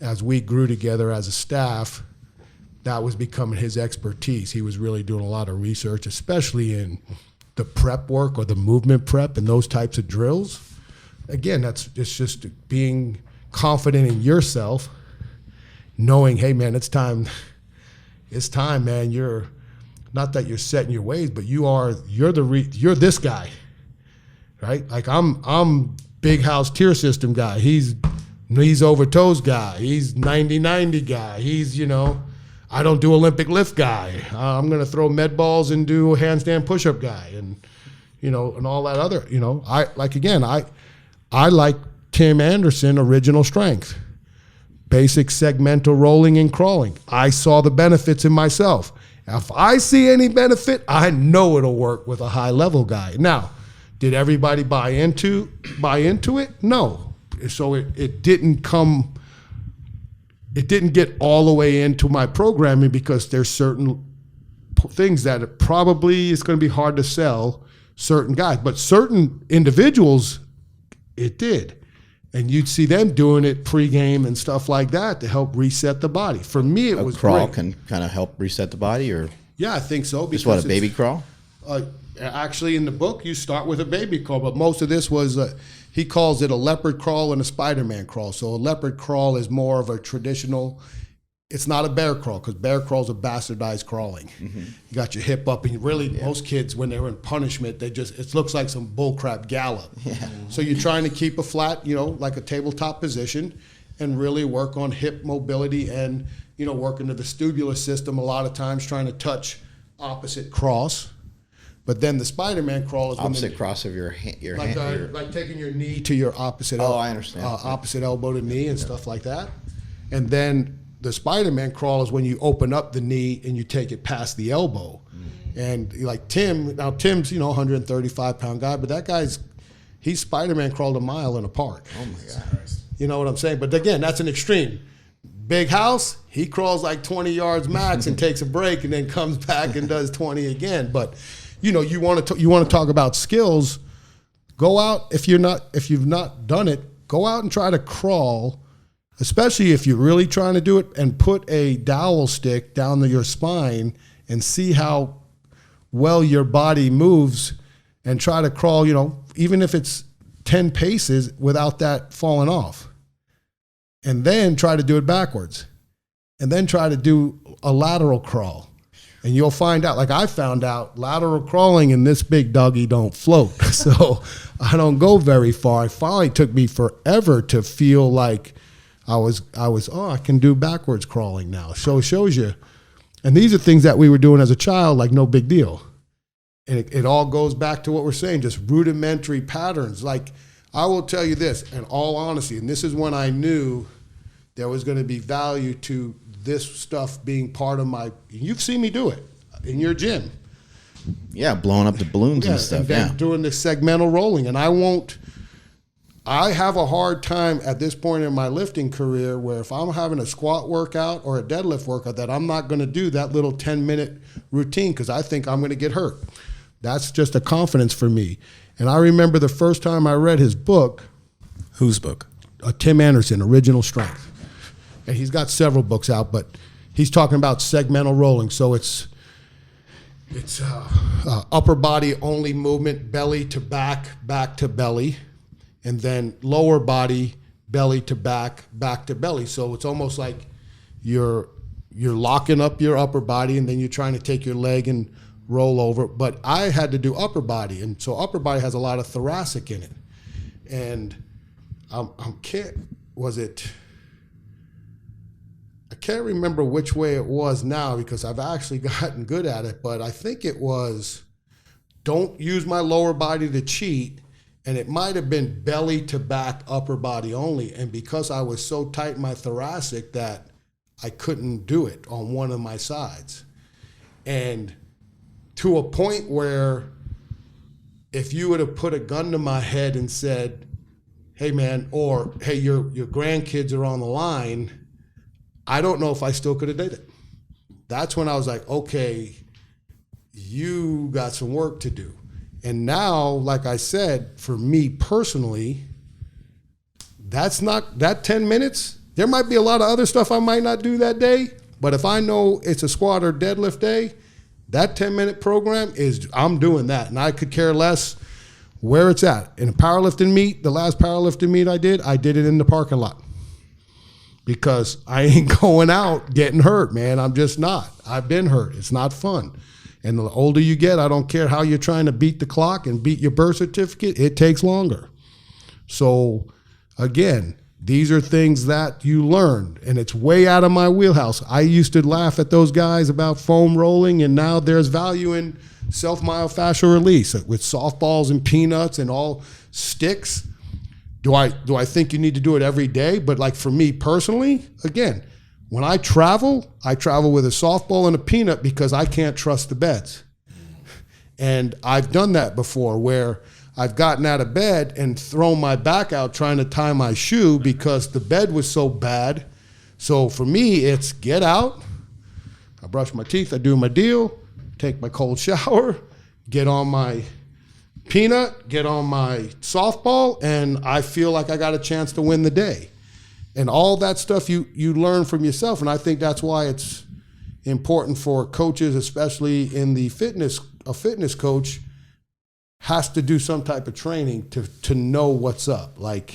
as we grew together as a staff, that was becoming his expertise. He was really doing a lot of research, especially in the prep work or the movement prep and those types of drills. Again, it's just being confident in yourself, knowing, hey man, it's time, man. You're not that you're set in your ways, but you're this guy, right? Like I'm big house tier system guy. He's knees over toes guy. He's 90-90 guy. He's, I don't do Olympic lift guy. I'm going to throw med balls and do handstand push-up guy, and and all that other. I like Tim Anderson original strength, basic segmental rolling and crawling. I saw the benefits in myself. If I see any benefit, I know it'll work with a high level guy. Now, did everybody buy into it? No. So it didn't get all the way into my programming, because there's certain things that it probably is going to be hard to sell certain guys, but certain individuals it did. And you'd see them doing it pregame and stuff like that to help reset the body. For me, it was crawl great. Can kind of help reset the body, or yeah, I think so. just what, a baby crawl? Actually, in the book, you start with a baby crawl, but most of this was he calls it a leopard crawl and a Spider-Man crawl. So a leopard crawl is more of a traditional. It's not a bear crawl, because bear crawls are bastardized crawling. Mm-hmm. You got your hip up, and most kids, when they're in punishment, it looks like some bullcrap gallop. Yeah. So you're trying to keep a flat, like a tabletop position, and really work on hip mobility and, work into the vestibular system a lot of times, trying to touch opposite cross. But then the Spider-Man crawl is opposite cross of your hand. Like taking your knee to your opposite I understand. Opposite elbow to knee and stuff like that. And then the Spider-Man crawl is when you open up the knee and you take it past the elbow. And like Tim's, 135-pound guy, but that he's Spider-Man crawled a mile in a park. Oh my God. You know what I'm saying? But again, that's an extreme. Big house, he crawls like 20 yards max and takes a break and then comes back and does 20 again. But you want to talk about skills, go out, if you've not done it, go out and try to crawl. Especially if you're really trying to do it, and put a dowel stick down your spine and see how well your body moves, and try to crawl, even if it's 10 paces without that falling off. And then try to do it backwards. And then try to do a lateral crawl. And you'll find out, like I found out, lateral crawling in this big doggy don't float. So I don't go very far. It finally took me forever to feel like I can do backwards crawling now. So it shows you. And these are things that we were doing as a child, like no big deal. And it all goes back to what we're saying, just rudimentary patterns. Like, I will tell you this, in all honesty, and this is when I knew there was going to be value to this stuff being part of you've seen me do it in your gym. Yeah, blowing up the balloons and stuff. And doing the segmental rolling. And I have a hard time at this point in my lifting career where if I'm having a squat workout or a deadlift workout, that I'm not going to do that little 10-minute routine, because I think I'm going to get hurt. That's just a confidence for me. And I remember the first time I read his book. Whose book? Tim Anderson, Original Strength. And he's got several books out, but he's talking about segmental rolling. So it's upper body only movement, belly to back, back to belly. And then lower body, belly to back, back to belly. So it's almost like you're locking up your upper body, and then you're trying to take your leg and roll over. But I had to do upper body, and so upper body has a lot of thoracic in it. And I can't remember which way it was now, because I've actually gotten good at it, but I think it was don't use my lower body to cheat. And it might have been belly to back, upper body only. And because I was so tight in my thoracic that I couldn't do it on one of my sides. And to a point where if you would have put a gun to my head and said, hey man, or hey, your grandkids are on the line, I don't know if I still could have did it. That's when I was like, okay, you got some work to do. And now, like I said, for me personally, that's not that 10 minutes. There might be a lot of other stuff I might not do that day, but if I know it's a squat or deadlift day, that 10-minute program I'm doing that. And I could care less where it's at. In a powerlifting meet, the last powerlifting meet I did it in the parking lot. Because I ain't going out getting hurt, man. I'm just not. I've been hurt. It's not fun. And the older you get, I don't care how you're trying to beat the clock and beat your birth certificate, it takes longer. So again, These are things that you learned, and it's way out of my wheelhouse. I used to laugh at those guys about foam rolling, and now there's value in self-myofascial release with softballs and peanuts and all sticks. Do I think you need to do it every day? But like for me personally, again, when I travel with a softball and a peanut because I can't trust the beds. And I've done that before where I've gotten out of bed and thrown my back out trying to tie my shoe because the bed was so bad. So for me, it's get out, I brush my teeth, I do my deal, take my cold shower, get on my peanut, get on my softball, and I feel like I got a chance to win the day. And all that stuff you learn from yourself. And I think that's why it's important for coaches, especially in the fitness, a fitness coach has to do some type of training to know what's up. Like,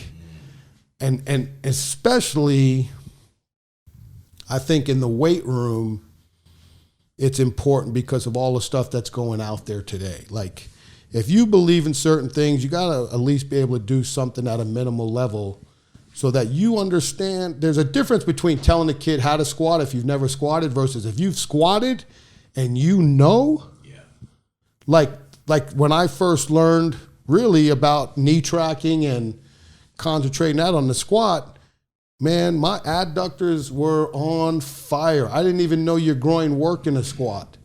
and especially, I think in the weight room, it's important because of all the stuff that's going out there today. Like, if you believe in certain things, you got to at least be able to do something at a minimal level so that you understand. There's a difference between telling a kid how to squat if you've never squatted versus if you've squatted and you know. Yeah. Like when I first learned really about knee tracking and concentrating that on the squat, man, my adductors were on fire. I didn't even know your groin worked in a squat.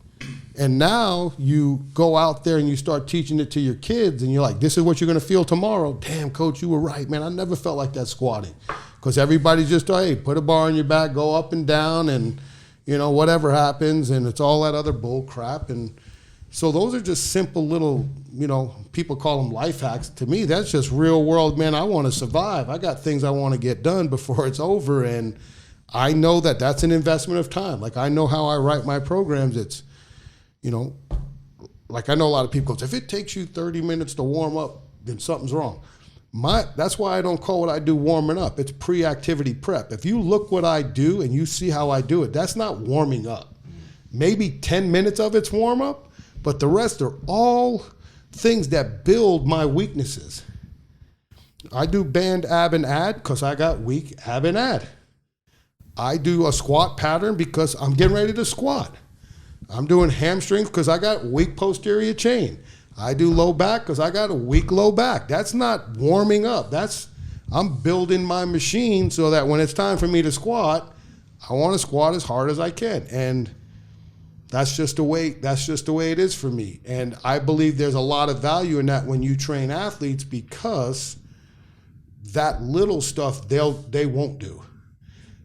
And now you go out there and you start teaching it to your kids and you're like, this is what you're going to feel tomorrow. Damn, coach, you were right, man. I never felt like that squatting. Because everybody's just, hey, put a bar on your back, go up and down, and, you know, whatever happens. And it's all that other bull crap. And so those are just simple little, you know, people call them life hacks. To me, that's just real world, man. I want to survive. I got things I want to get done before it's over. And I know that that's an investment of time. Like, I know how I write my programs. It's, you know, like I know a lot of people go, if it takes you 30 minutes to warm up, then something's wrong. That's why I don't call what I do warming up. It's pre-activity prep. If you look what I do and you see how I do it, that's not warming up. Maybe 10 minutes of it's warm up, but the rest are all things that build my weaknesses. I do band, ab, and ad because I got weak ab and ad. I do a squat pattern because I'm getting ready to squat. I'm doing hamstrings because I got weak posterior chain. I do low back because I got a weak low back. That's not warming up. I'm building my machine so that when it's time for me to squat, I want to squat as hard as I can. And that's just the way it is for me. And I believe there's a lot of value in that when you train athletes because that little stuff they won't do.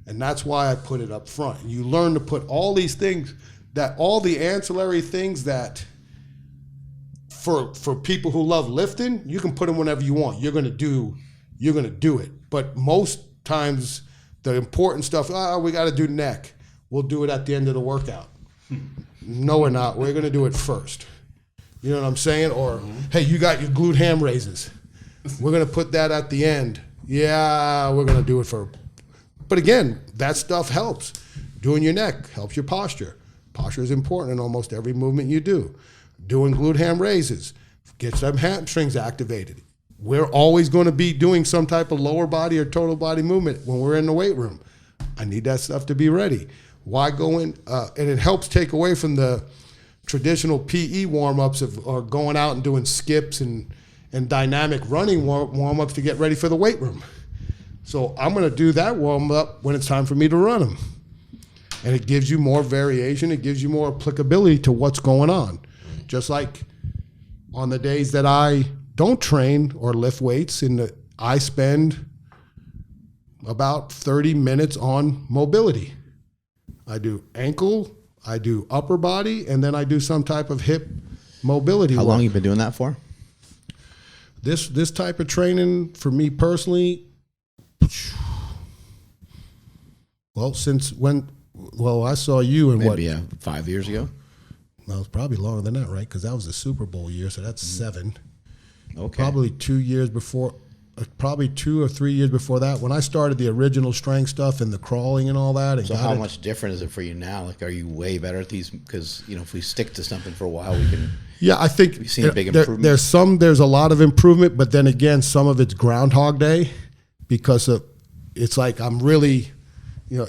And that's why I put it up front. You learn to put all these things, that all the ancillary things that for people who love lifting, you can put them whenever you want. You're gonna do it. But most times the important stuff, we gotta do neck. We'll do it at the end of the workout. No, we're not. We're gonna do it first. You know what I'm saying? Or, hey, you got your glute ham raises. We're gonna put that at the end. Yeah, we're gonna do it for, but again, that stuff helps. Doing your neck helps your posture. Posture is important in almost every movement you do. Doing glute ham raises gets them hamstrings activated. We're always going to be doing some type of lower body or total body movement when we're in the weight room. I need that stuff to be ready. Why go in? And it helps take away from the traditional PE warm-ups of going out and doing skips and dynamic running warm-ups to get ready for the weight room. So I'm going to do that warm-up when it's time for me to run them. And it gives you more variation. It gives you more applicability to what's going on. Just like on the days that I don't train or lift weights, I spend about 30 minutes on mobility. I do ankle, I do upper body, and then I do some type of hip mobility. How long have you been doing that for? This type of training for me personally, well, since when? Well, I saw you in maybe 5 years ago. Well, it's probably longer than that, right? Because that was the Super Bowl year, so that's 7. Okay. Probably 2 years before, probably 2 or 3 years before that, when I started the original strength stuff and the crawling and all that. And so how much different is it for you now? Like, are you way better at these? Because, you know, if we stick to something for a while, we can. Yeah, I think we've seen a big improvement. There's a lot of improvement, but then again, some of it's Groundhog Day because of it's like I'm really, I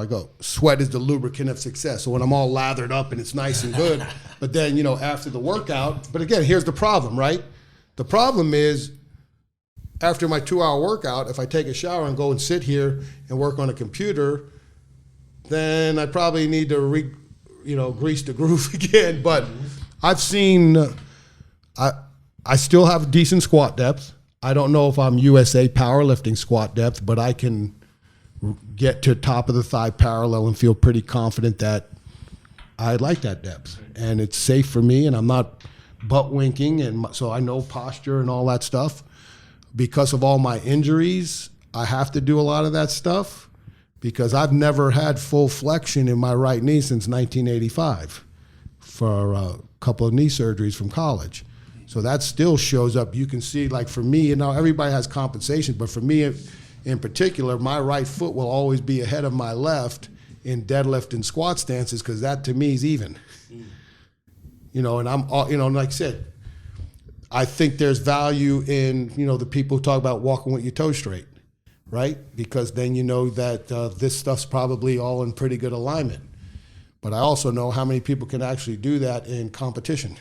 go, sweat is the lubricant of success. So when I'm all lathered up and it's nice and good, but then, after the workout, but again, here's the problem, right? The problem is after my 2-hour workout, if I take a shower and go and sit here and work on a computer, then I probably need to grease the groove again. But I've seen, I still have decent squat depth. I don't know if I'm USA powerlifting squat depth, but I can get to top of the thigh parallel and feel pretty confident that I like that depth. And it's safe for me, and I'm not butt winking, and so I know posture and all that stuff. Because of all my injuries, I have to do a lot of that stuff because I've never had full flexion in my right knee since 1985 for a couple of knee surgeries from college. So that still shows up. You can see, like for me, everybody has compensation, but for me in particular, my right foot will always be ahead of my left in deadlift and squat stances because that to me is even. And I'm, like I said, I think there's value in, the people who talk about walking with your toes straight, right? Because then you know that this stuff's probably all in pretty good alignment. But I also know how many people can actually do that in competition.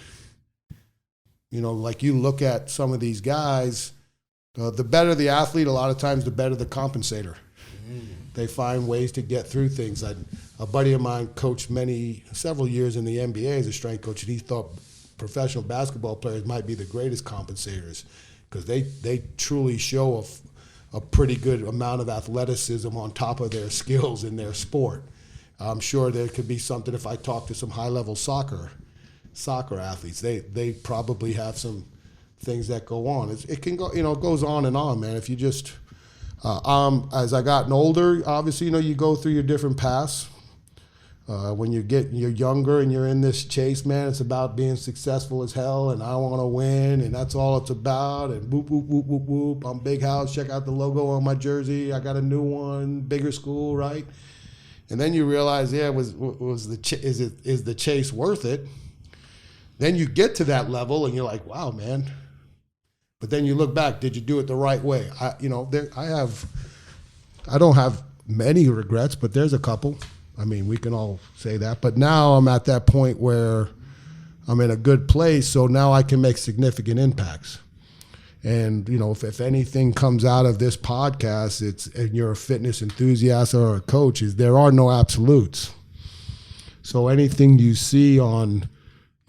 Like you look at some of these guys, the better the athlete, a lot of times the better the compensator. They find ways to get through things. A buddy of mine coached several years in the NBA as a strength coach, and he thought professional basketball players might be the greatest compensators because they truly show a pretty good amount of athleticism on top of their skills in their sport. I'm sure there could be something if I talk to some high-level soccer athletes. They probably have some things that go on. It can go, it goes on and on, man. If you just, as I gotten older, obviously, you go through your different paths. When you're younger and you're in this chase, man, it's about being successful as hell, and I want to win, and that's all it's about. And whoop, whoop, whoop, whoop, whoop. I'm Big House. Check out the logo on my jersey. I got a new one, bigger school, right? And then you realize, is the chase worth it? Then you get to that level, and you're like, wow, man. But then you look back, did you do it the right way? I don't have many regrets, but there's a couple. I mean, we can all say that. But now I'm at that point where I'm in a good place, so now I can make significant impacts. And, if anything comes out of this podcast, and you're a fitness enthusiast or a coach, there are no absolutes. So anything you see on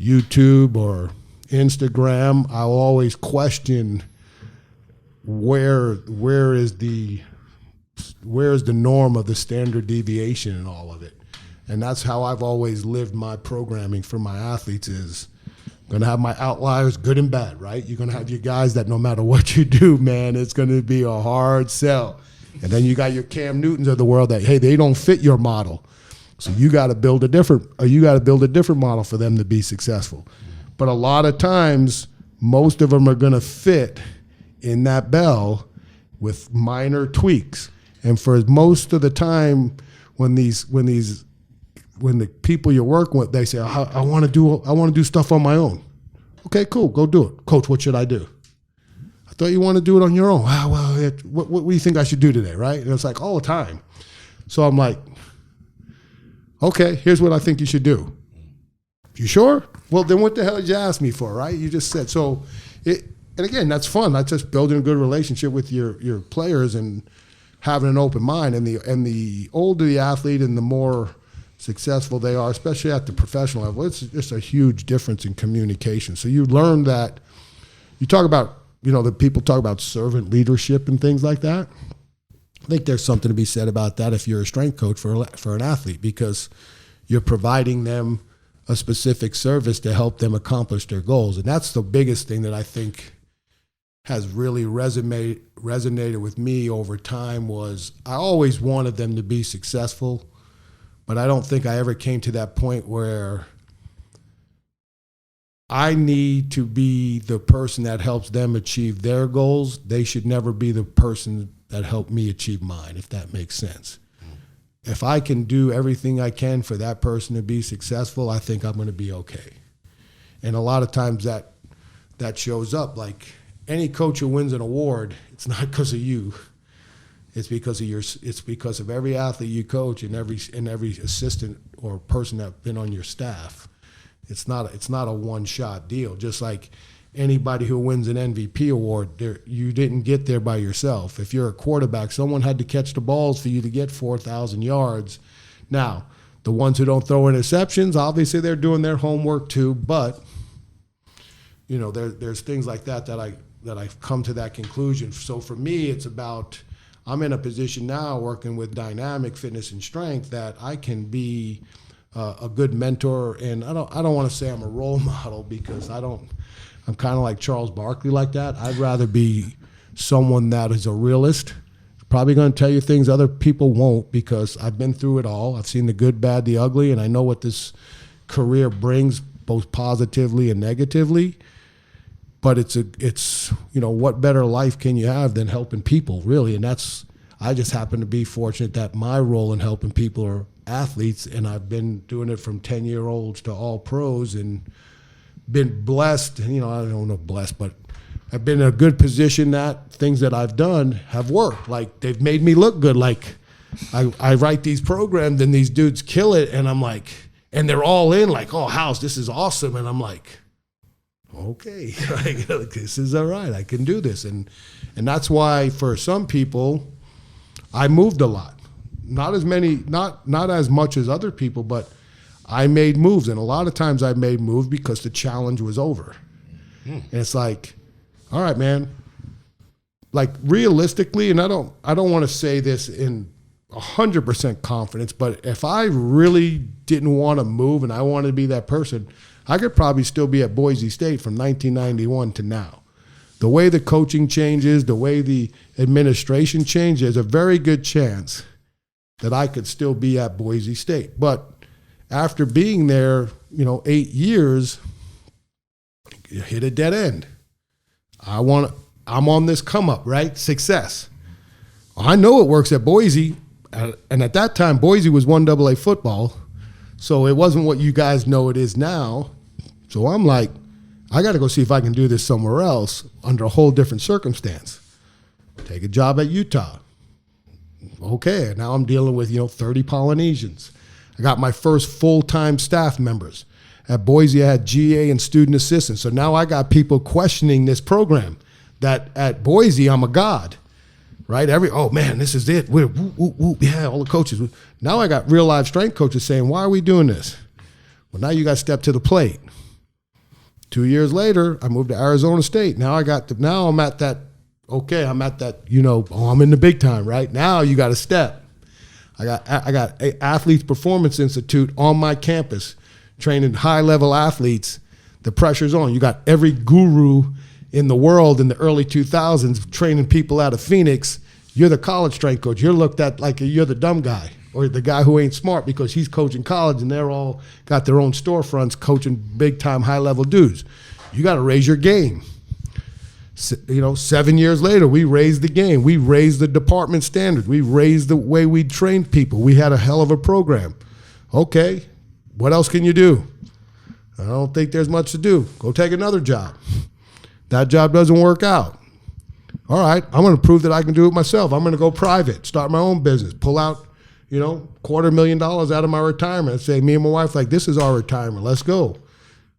YouTube or Instagram, I'll always question where is the norm of the standard deviation in all of it. And that's how I've always lived my programming for my athletes is going to have my outliers, good and bad, right? You're going to have your guys that no matter what you do, man, it's going to be a hard sell. And then you got your Cam Newtons of the world that, hey, they don't fit your model. So you got to build a different model for them to be successful. But a lot of times, most of them are going to fit in that bell with minor tweaks. And for most of the time, when the people you're working with, they say, I want to do stuff on my own. Okay, cool, go do it. Coach, what should I do? I thought you want to do it on your own. What do you think I should do today, right? And it's like all the time. So I'm like, okay, here's what I think you should do. You sure? Well, then what the hell did you ask me for, right? You just said. So, and again, that's fun. That's just building a good relationship with your players and having an open mind. And the older the athlete and the more successful they are, especially at the professional level, it's just a huge difference in communication. So you learn that. You talk about, the people talk about servant leadership and things like that. I think there's something to be said about that if you're a strength coach for an athlete, because you're providing them a specific service to help them accomplish their goals. And that's the biggest thing that I think has really resonated with me over time was I always wanted them to be successful, but I don't think I ever came to that point where I need to be the person that helps them achieve their goals. They should never be the person that helped me achieve mine, if that makes sense. If I can do everything I can for that person to be successful, I think I'm going to be okay. And a lot of times that shows up. Like any coach who wins an award, it's not because of you. It's because of it's because of every athlete you coach and every assistant or person that's been on your staff. It's not a one-shot deal. Just like anybody who wins an MVP award, you didn't get there by yourself. If you're a quarterback, someone had to catch the balls for you to get 4,000 yards. Now, the ones who don't throw interceptions, obviously they're doing their homework too. But there's things like that I've come to that conclusion. So for me, it's about, I'm in a position now working with dynamic fitness and strength that I can be a good mentor, and I don't want to say I'm a role model because I'm kind of like Charles Barkley like that. I'd rather be someone that is a realist, probably going to tell you things other people won't because I've been through it all. I've seen the good, bad, the ugly, and I know what this career brings both positively and negatively. But it's what better life can you have than helping people, really? And I just happen to be fortunate that my role in helping people are athletes, and I've been doing it from 10-year-olds to all pros and been blessed. I don't know blessed, but I've been in a good position that things that I've done have worked. Like, they've made me look good. Like, I write these programs and these dudes kill it, and I'm like, and they're all in like, oh, House, this is awesome. And I'm like, okay, this is all right. I can do this. And that's why for some people, I moved a lot. Not as much as other people, but I made moves. And a lot of times I made moves because the challenge was over. And it's like, all right, man, like realistically, and I don't want to say this in 100% confidence, but if I really didn't want to move and I wanted to be that person, I could probably still be at Boise State from 1991 to now. The way the coaching changes, the way the administration changes, there's a very good chance that I could still be at Boise State. But after being there, 8 years, you hit a dead end. I'm on this come up, right? Success. I know it works at Boise. And at that time, Boise was 1AA football. So it wasn't what you guys know it is now. So I'm like, I got to go see if I can do this somewhere else under a whole different circumstance. Take a job at Utah. Okay, now I'm dealing with, 30 Polynesians. I got my first full-time staff members. At Boise, I had GA and student assistants. So now I got people questioning this program that at Boise, I'm a god, right? Oh man, this is it. We're yeah, all the coaches. Now I got real live strength coaches saying, why are we doing this? Well, now you got to step to the plate. 2 years later, I moved to Arizona State. Now I'm at that, okay, I'm at that, I'm in the big time, right? Now you got to step. I got Athletes Performance Institute on my campus, training high-level athletes. The pressure's on. You got every guru in the world in the early 2000s training people out of Phoenix. You're the college strength coach. You're looked at like you're the dumb guy or the guy who ain't smart because he's coaching college and they're all got their own storefronts coaching big-time high-level dudes. You got to raise your game. 7 years later, we raised the game. We raised the department standard. We raised the way we trained people. We had a hell of a program. Okay, what else can you do? I don't think there's much to do. Go take another job. That job doesn't work out. All right, I'm going to prove that I can do it myself. I'm going to go private, start my own business, pull out, $250,000 out of my retirement and say, me and my wife, like, this is our retirement. Let's go.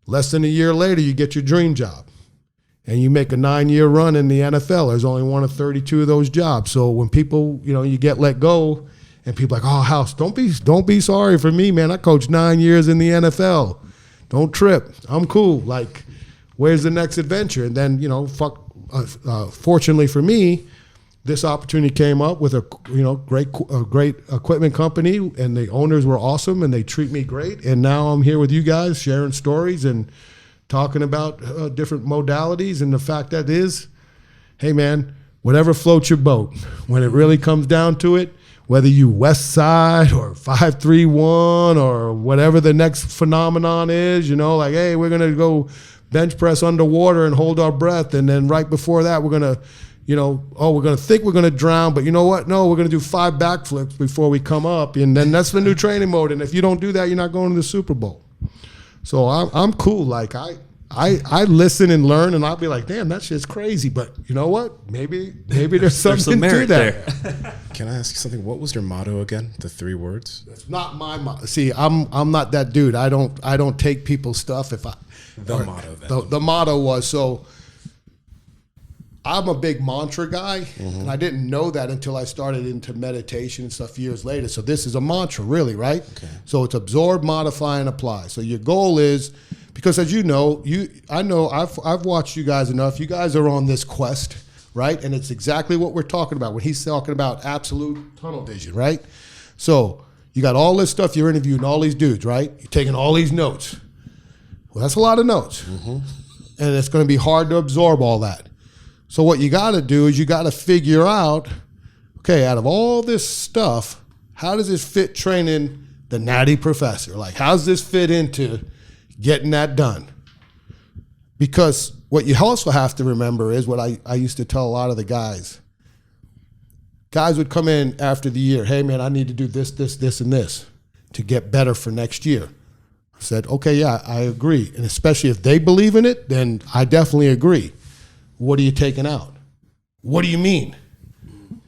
Less than a year later, you get your dream job. And you make a 9-year run in the NFL. There's only one of 32 of those jobs. So when people, you get let go and people are like, oh, House, don't be sorry for me, man. I coached 9 years in the NFL. Don't trip. I'm cool. Like, where's the next adventure? And then, fortunately for me, this opportunity came up with a great equipment company, and the owners were awesome, and they treat me great. And now I'm here with you guys sharing stories and talking about different modalities, and the fact that is, hey man, whatever floats your boat. When it really comes down to it, whether you West Side or 531 or whatever the next phenomenon is, like, hey, we're gonna go bench press underwater and hold our breath, and then right before that, we're gonna, we're gonna think we're gonna drown, but you know what? No, we're gonna do 5 backflips before we come up, and then that's the new training mode. And if you don't do that, you're not going to the Super Bowl. So I'm cool. Like I I listen and learn, and I'll be like, damn, that shit's crazy. But you know what? Maybe there's something some to merit that. there. Can I ask you something? What was your motto again? The 3 words? It's not my motto. See, I'm not that dude. I don't take people's stuff. Motto then. The motto was, so I'm a big mantra guy, and I didn't know that until I started into meditation and stuff years later. So this is a mantra, really, right? Okay. So it's absorb, modify, and apply. So your goal is, because as you know, I've watched you guys enough. You guys are on this quest, right? And it's exactly what we're talking about when he's talking about absolute tunnel vision, right? So you got all this stuff, you're interviewing all these dudes, right? You're taking all these notes. Well, that's a lot of notes. And it's going to be hard to absorb all that. So what you got to do is you got to figure out, okay, out of all this stuff, how does this fit training the natty professor? Like, how's this fit into getting that done? Because what you also have to remember is what I used to tell a lot of the guys. Guys would come in after the year, hey man, I need to do this, this, this, and this to get better for next year. I said, okay, yeah, I agree. And especially if they believe in it, then I definitely agree. What are you taking out? What do you mean?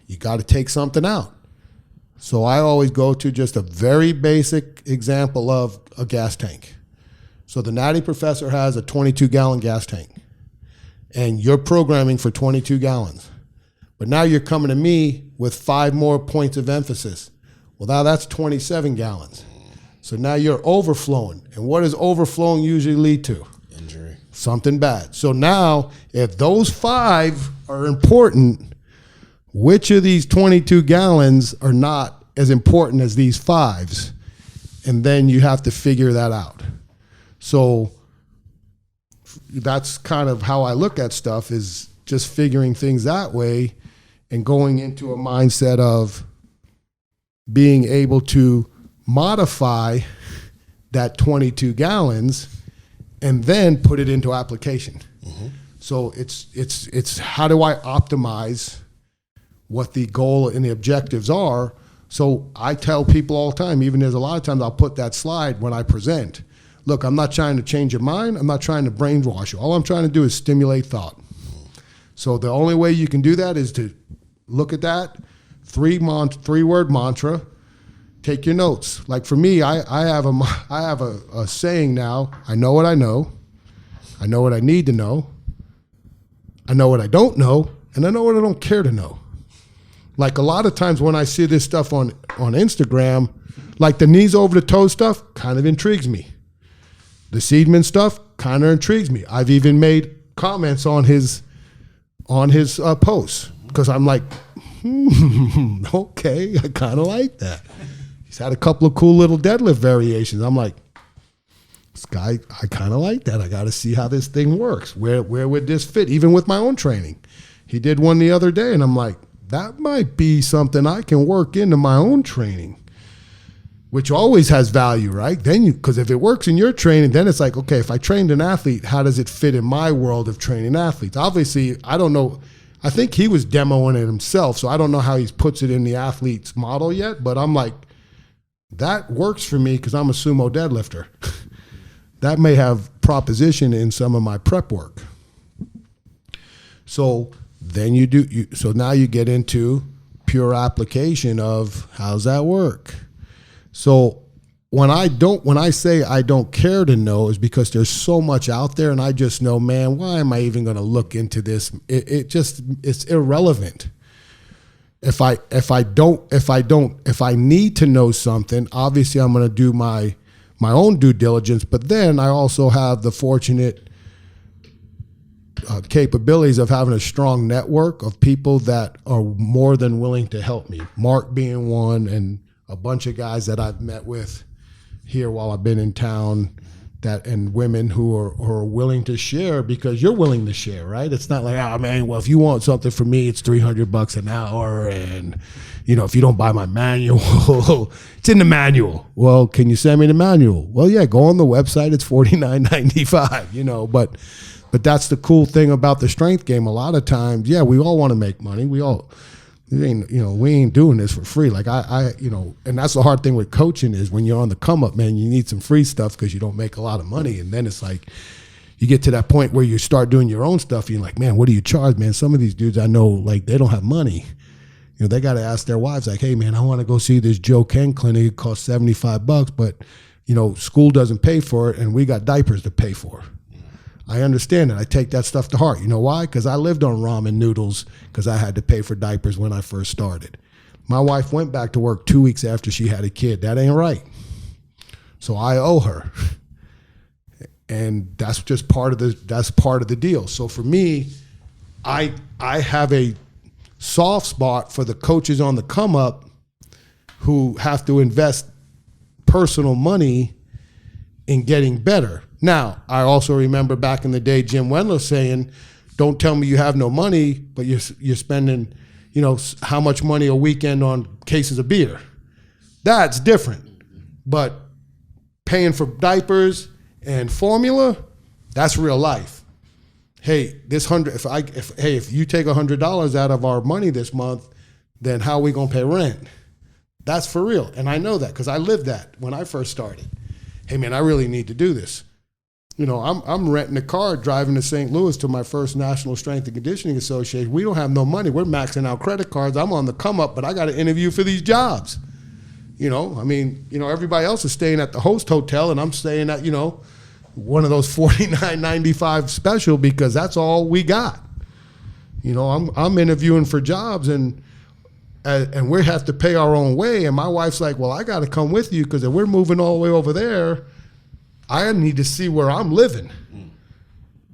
You got to take something out. So I always go to just a very basic example of a gas tank. So the natty professor has a 22-gallon gas tank, and you're programming for 22 gallons. But now you're coming to me with 5 more points of emphasis. Well, now that's 27 gallons. So now you're overflowing. And what does overflowing usually lead to? Injury. Something bad. So now, if those 5 are important, which of these 22 gallons are not as important as these 5s? And then you have to figure that out. So that's kind of how I look at stuff, is just figuring things that way and going into a mindset of being able to modify that 22 gallons and then put it into application. So it's how do I optimize what the goal and the objectives are? So I tell people all the time, even there's a lot of times I'll put that slide when I present. Look, I'm not trying to change your mind. I'm not trying to brainwash you. All I'm trying to do is stimulate thought. So the only way you can do that is to look at that 3-word mantra. Take your notes. Like for me, I have a saying now. I know what I know. I know what I need to know. I know what I don't know, and I know what I don't care to know. Like a lot of times when I see this stuff on Instagram, like the knees over the toe stuff kind of intrigues me. The Seidman stuff kind of intrigues me. I've even made comments on his posts because I'm like, okay, I kind of like that. He's had a couple of cool little deadlift variations. I'm like, this guy, I kind of like that. I got to see how this thing works. Where would this fit? Even with my own training. He did one the other day, and I'm like, that might be something I can work into my own training, which always has value, right? Then because if it works in your training, then it's like, okay, if I trained an athlete, how does it fit in my world of training athletes? Obviously, I don't know. I think he was demoing it himself, so I don't know how he puts it in the athlete's model yet, but I'm like, that works for me because I'm a sumo deadlifter. That may have proposition in some of my prep work. So then so now you get into pure application of how's that work. So when I say I don't care to know is because there's so much out there and I just know, man, why am I even going to look into this? It's irrelevant. If I need to know something, obviously I'm going to do my own due diligence, but then I also have the fortunate capabilities of having a strong network of people that are more than willing to help me. Mark being one, and a bunch of guys that I've met with here while I've been in town, and women who are willing to share because you're willing to share, right? It's not like, oh man, well, if you want something from me, it's $300 an hour, and if you don't buy my manual, it's in the manual. Well, can you send me the manual? Well, yeah, go on the website. It's $49.95. But that's the cool thing about the strength game. A lot of times, yeah, we all want to make money. We ain't doing this for free. Like and that's the hard thing with coaching is when you're on the come up, man, you need some free stuff because you don't make a lot of money. And then it's like, you get to that point where you start doing your own stuff. You're like, man, what do you charge, man? Some of these dudes I know, like, they don't have money. You know, they got to ask their wives, like, hey, man, I want to go see this Joe Kenn clinic. It costs $75, but, you know, school doesn't pay for it, and we got diapers to pay for. I understand it. I take that stuff to heart. You know why? Because I lived on ramen noodles because I had to pay for diapers when I first started. My wife went back to work 2 weeks after she had a kid. That ain't right. So I owe her. And that's just part of the deal. So for me, I have a soft spot for the coaches on the come up who have to invest personal money in getting better. Now, I also remember back in the day, Jim Wendler saying, don't tell me you have no money, but you're spending, you know, how much money a weekend on cases of beer. That's different. But paying for diapers and formula, that's real life. Hey, if you take $100 out of our money this month, then how are we gonna pay rent? That's for real. And I know that because I lived that when I first started. Hey man, I really need to do this. You know, I'm renting a car, driving to St. Louis to my first National Strength and Conditioning Association. We don't have no money. We're maxing out credit cards. I'm on the come up, but I got to interview for these jobs. You know, I mean, you know, everybody else is staying at the host hotel, and I'm staying at, you know, one of those $49.95 special because that's all we got. You know, I'm interviewing for jobs, and we have to pay our own way. And my wife's like, well, I got to come with you because if we're moving all the way over there, I need to see where I'm living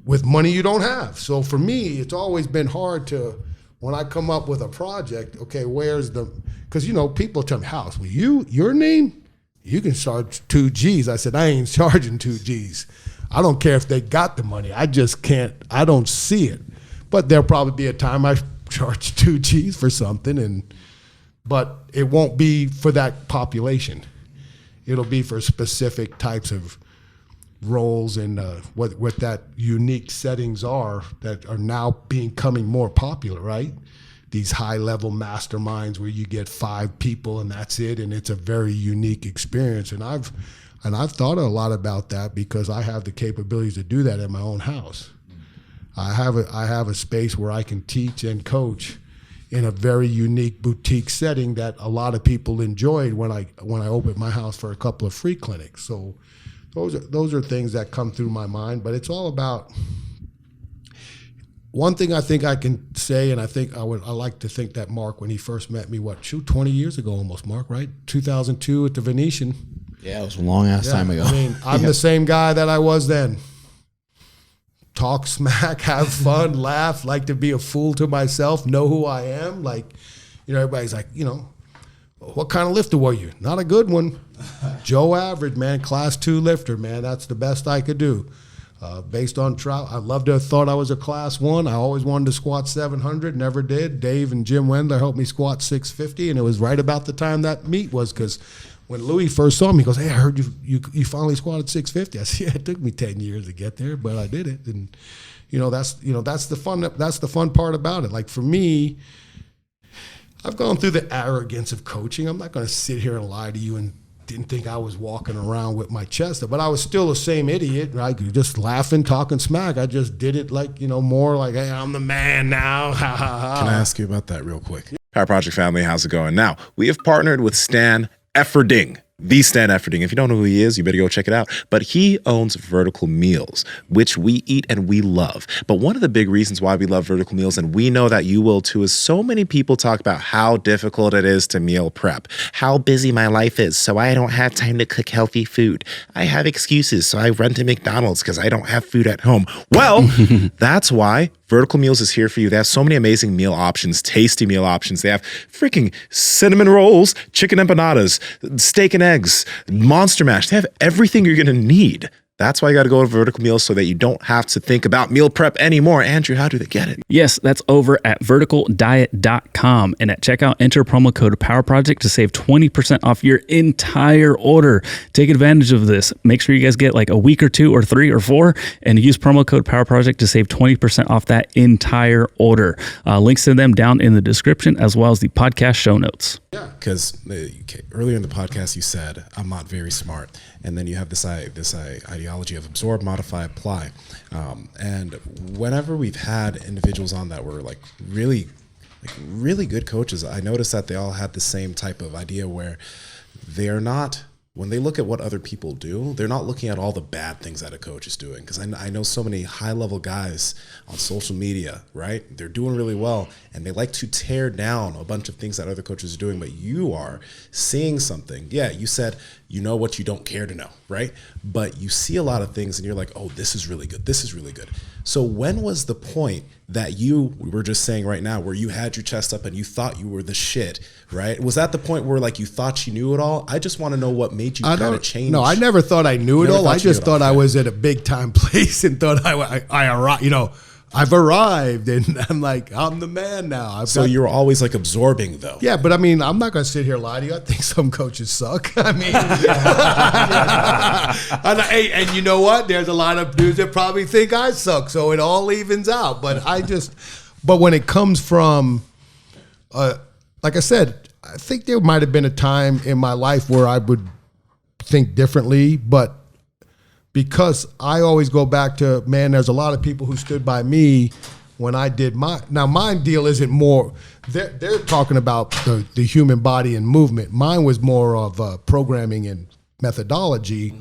with money you don't have. So for me, it's always been hard to, when I come up with a project, okay, because, you know, people tell me, House, well, your name, you can charge 2 G's. I said, I ain't charging 2 G's. I don't care if they got the money. I just can't, I don't see it. But there'll probably be a time I charge 2 G's for something, but it won't be for that population. It'll be for specific types of roles and what that unique settings are that are now becoming more popular, right? These high-level masterminds where you get 5 people and that's it, and it's a very unique experience. And I've thought a lot about that because I have the capabilities to do that at my own house. I have a space where I can teach and coach in a very unique boutique setting that a lot of people enjoyed when I opened my house for a couple of free clinics. So those are things that come through my mind, but it's all about one thing I think I can say, and I think I like to think that Mark, when he first met me, 20 years ago almost, Mark, right? 2002 at the Venetian. Yeah, it was a long ass time ago. I mean, I'm the same guy that I was then. Talk smack, have fun, laugh, like to be a fool to myself, know who I am. Like, you know, everybody's like, you know, what kind of lifter were you? Not a good one. Joe average, man, class 2 lifter, man. That's the best I could do. Based on trial, I loved to have thought I was a class 1. I always wanted to squat 700, never did. Dave and Jim Wendler helped me squat 650, and it was right about the time that meet was, because when Louis first saw me, he goes, hey, I heard you finally squatted 650. I said, yeah, it took me 10 years to get there, but I did it. And that's the fun part about it. Like for me, I've gone through the arrogance of coaching. I'm not going to sit here and lie to you and didn't think I was walking around with my chest up, but I was still the same idiot, right? Just laughing, talking smack. I just did it like, you know, more like, hey, I'm the man now. Ha ha ha. Can I ask you about that real quick? Power Project family, how's it going? Now, we have partnered with Stan Efferding. The Stan Efferding. If you don't know who he is, you better go check it out. But he owns Vertical Meals, which we eat and we love. But one of the big reasons why we love Vertical Meals, and we know that you will too, is so many people talk about how difficult it is to meal prep, how busy my life is, so I don't have time to cook healthy food. I have excuses, so I run to McDonald's because I don't have food at home. Well, that's why Vertical Meals is here for you. They have so many amazing meal options, tasty meal options. They have freaking cinnamon rolls, chicken empanadas, steak and eggs, monster mash. They have everything you're going to need. That's why you got to go to Vertical Meals so that you don't have to think about meal prep anymore. Andrew, how do they get it? Yes, that's over at verticaldiet.com. And at checkout, enter promo code POWERPROJECT to save 20% off your entire order. Take advantage of this. Make sure you guys get like a week or 2 or 3 or 4 and use promo code POWERPROJECT to save 20% off that entire order. Links to them down in the description as well as the podcast show notes. Yeah. Because earlier in the podcast you said I'm not very smart, and then you have this ideology of absorb, modify, apply. And whenever we've had individuals on that were really good coaches, I noticed that they all had the same type of idea where they're not. When they look at what other people do, they're not looking at all the bad things that a coach is doing. Because I know so many high-level guys on social media, right? They're doing really well, and they like to tear down a bunch of things that other coaches are doing, but you are seeing something. Yeah, you said you know what you don't care to know, right? But you see a lot of things, and you're like, oh, this is really good. This is really good. So when was the point that we were just saying right now, where you had your chest up and you thought you were the shit, right? Was that the point where you thought you knew it all? I just want to know what made you kind of change. No, I never thought I knew it all. I just thought I was at a big time place and thought I arrived, I've arrived and I'm I'm the man now. So you were always absorbing though. Yeah, but I'm not going to sit here and lie to you. I think some coaches suck. And you know what? There's a lot of dudes that probably think I suck. So it all evens out. But when it comes from, like I said, I think there might have been a time in my life where I would think differently, but because I always go back to, man, there's a lot of people who stood by me when I did my deal isn't more, they're talking about the human body and movement. Mine was more of programming and methodology,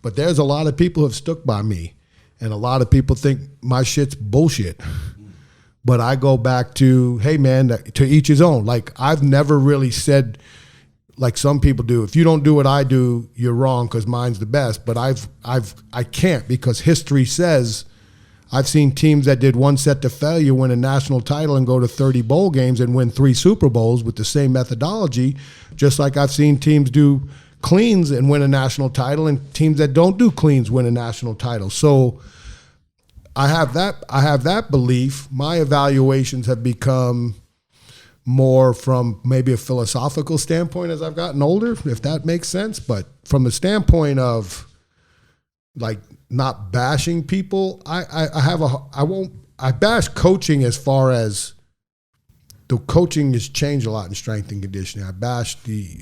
but there's a lot of people who have stuck by me, and a lot of people think my shit's bullshit. But I go back to, hey man, to each his own. I've never really said, like some people do, if you don't do what I do, you're wrong because mine's the best. But I can't, because history says I've seen teams that did one set to failure win a national title and go to 30 bowl games and win 3 Super Bowls with the same methodology, just like I've seen teams do cleans and win a national title and teams that don't do cleans win a national title. So I have that belief. My evaluations have become more from maybe a philosophical standpoint as I've gotten older, if that makes sense. But from the standpoint of not bashing people, I bash coaching as far as the coaching has changed a lot in strength and conditioning. I bash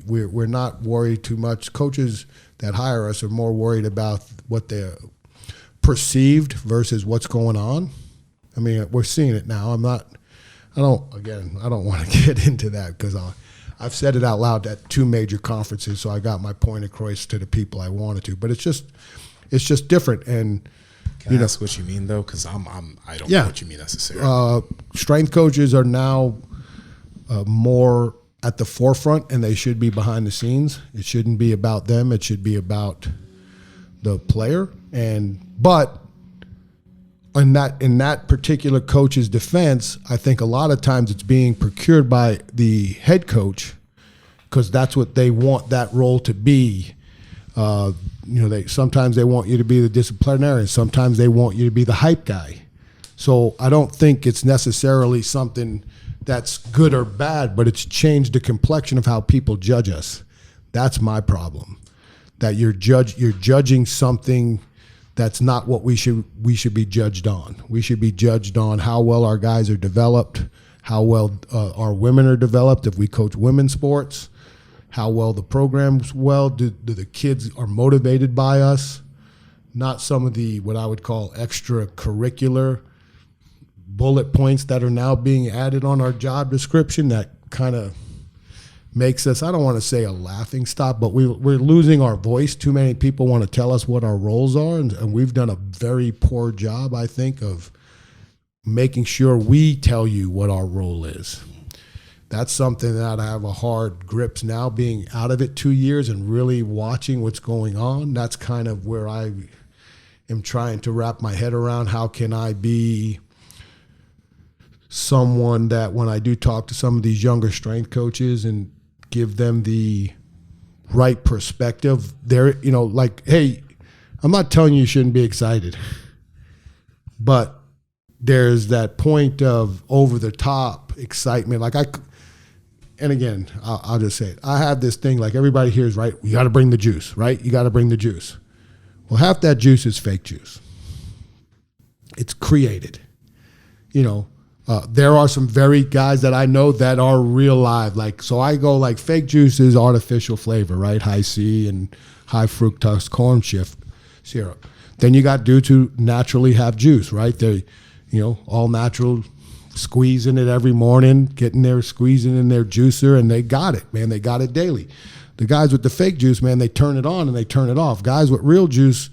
we're not worried too much. Coaches that hire us are more worried about what they're perceived versus what's going on. I mean, we're seeing it now. I don't want to get into that because I've said it out loud at 2 major conferences, so I got my point across to the people I wanted to. But it's just different. And can I ask what you mean though? Because I don't know what you mean necessarily. Strength coaches are now more at the forefront, and they should be behind the scenes. It shouldn't be about them. It should be about the player. But in that particular coach's defense, I think a lot of times it's being procured by the head coach because that's what they want that role to be. Sometimes they want you to be the disciplinarian. Sometimes they want you to be the hype guy. So I don't think it's necessarily something that's good or bad, but it's changed the complexion of how people judge us. That's my problem. That you're judging something that's not what we should be judged on. We should be judged on how well our guys are developed, how well our women are developed if we coach women's sports, how well the program's do the kids are motivated by us, not some of the what I would call extracurricular bullet points that are now being added on our job description that kind of makes us, I don't want to say a laughing stock, but we're losing our voice. Too many people want to tell us what our roles are, and we've done a very poor job, I think, of making sure we tell you what our role is. That's something that I have a hard grips now, being out of it 2 years and really watching what's going on. That's kind of where I am trying to wrap my head around. How can I be someone that when I do talk to some of these younger strength coaches and give them the right perspective, they're, hey, I'm not telling you shouldn't be excited, but there's that point of over the top excitement. And again, I'll just say it. I have this thing like everybody here is right. You got to bring the juice, right? You got to bring the juice. Well, half that juice is fake juice. It's created. There are some very guys that I know that are real live. Like, so I go like fake juice is artificial flavor, right? High C and high fructose corn syrup. Then you got dudes who naturally have juice, right? They, all natural, squeezing it every morning, getting there, squeezing in their juicer, and they got it, man. They got it daily. The guys with the fake juice, man, they turn it on and they turn it off. Guys with real juice,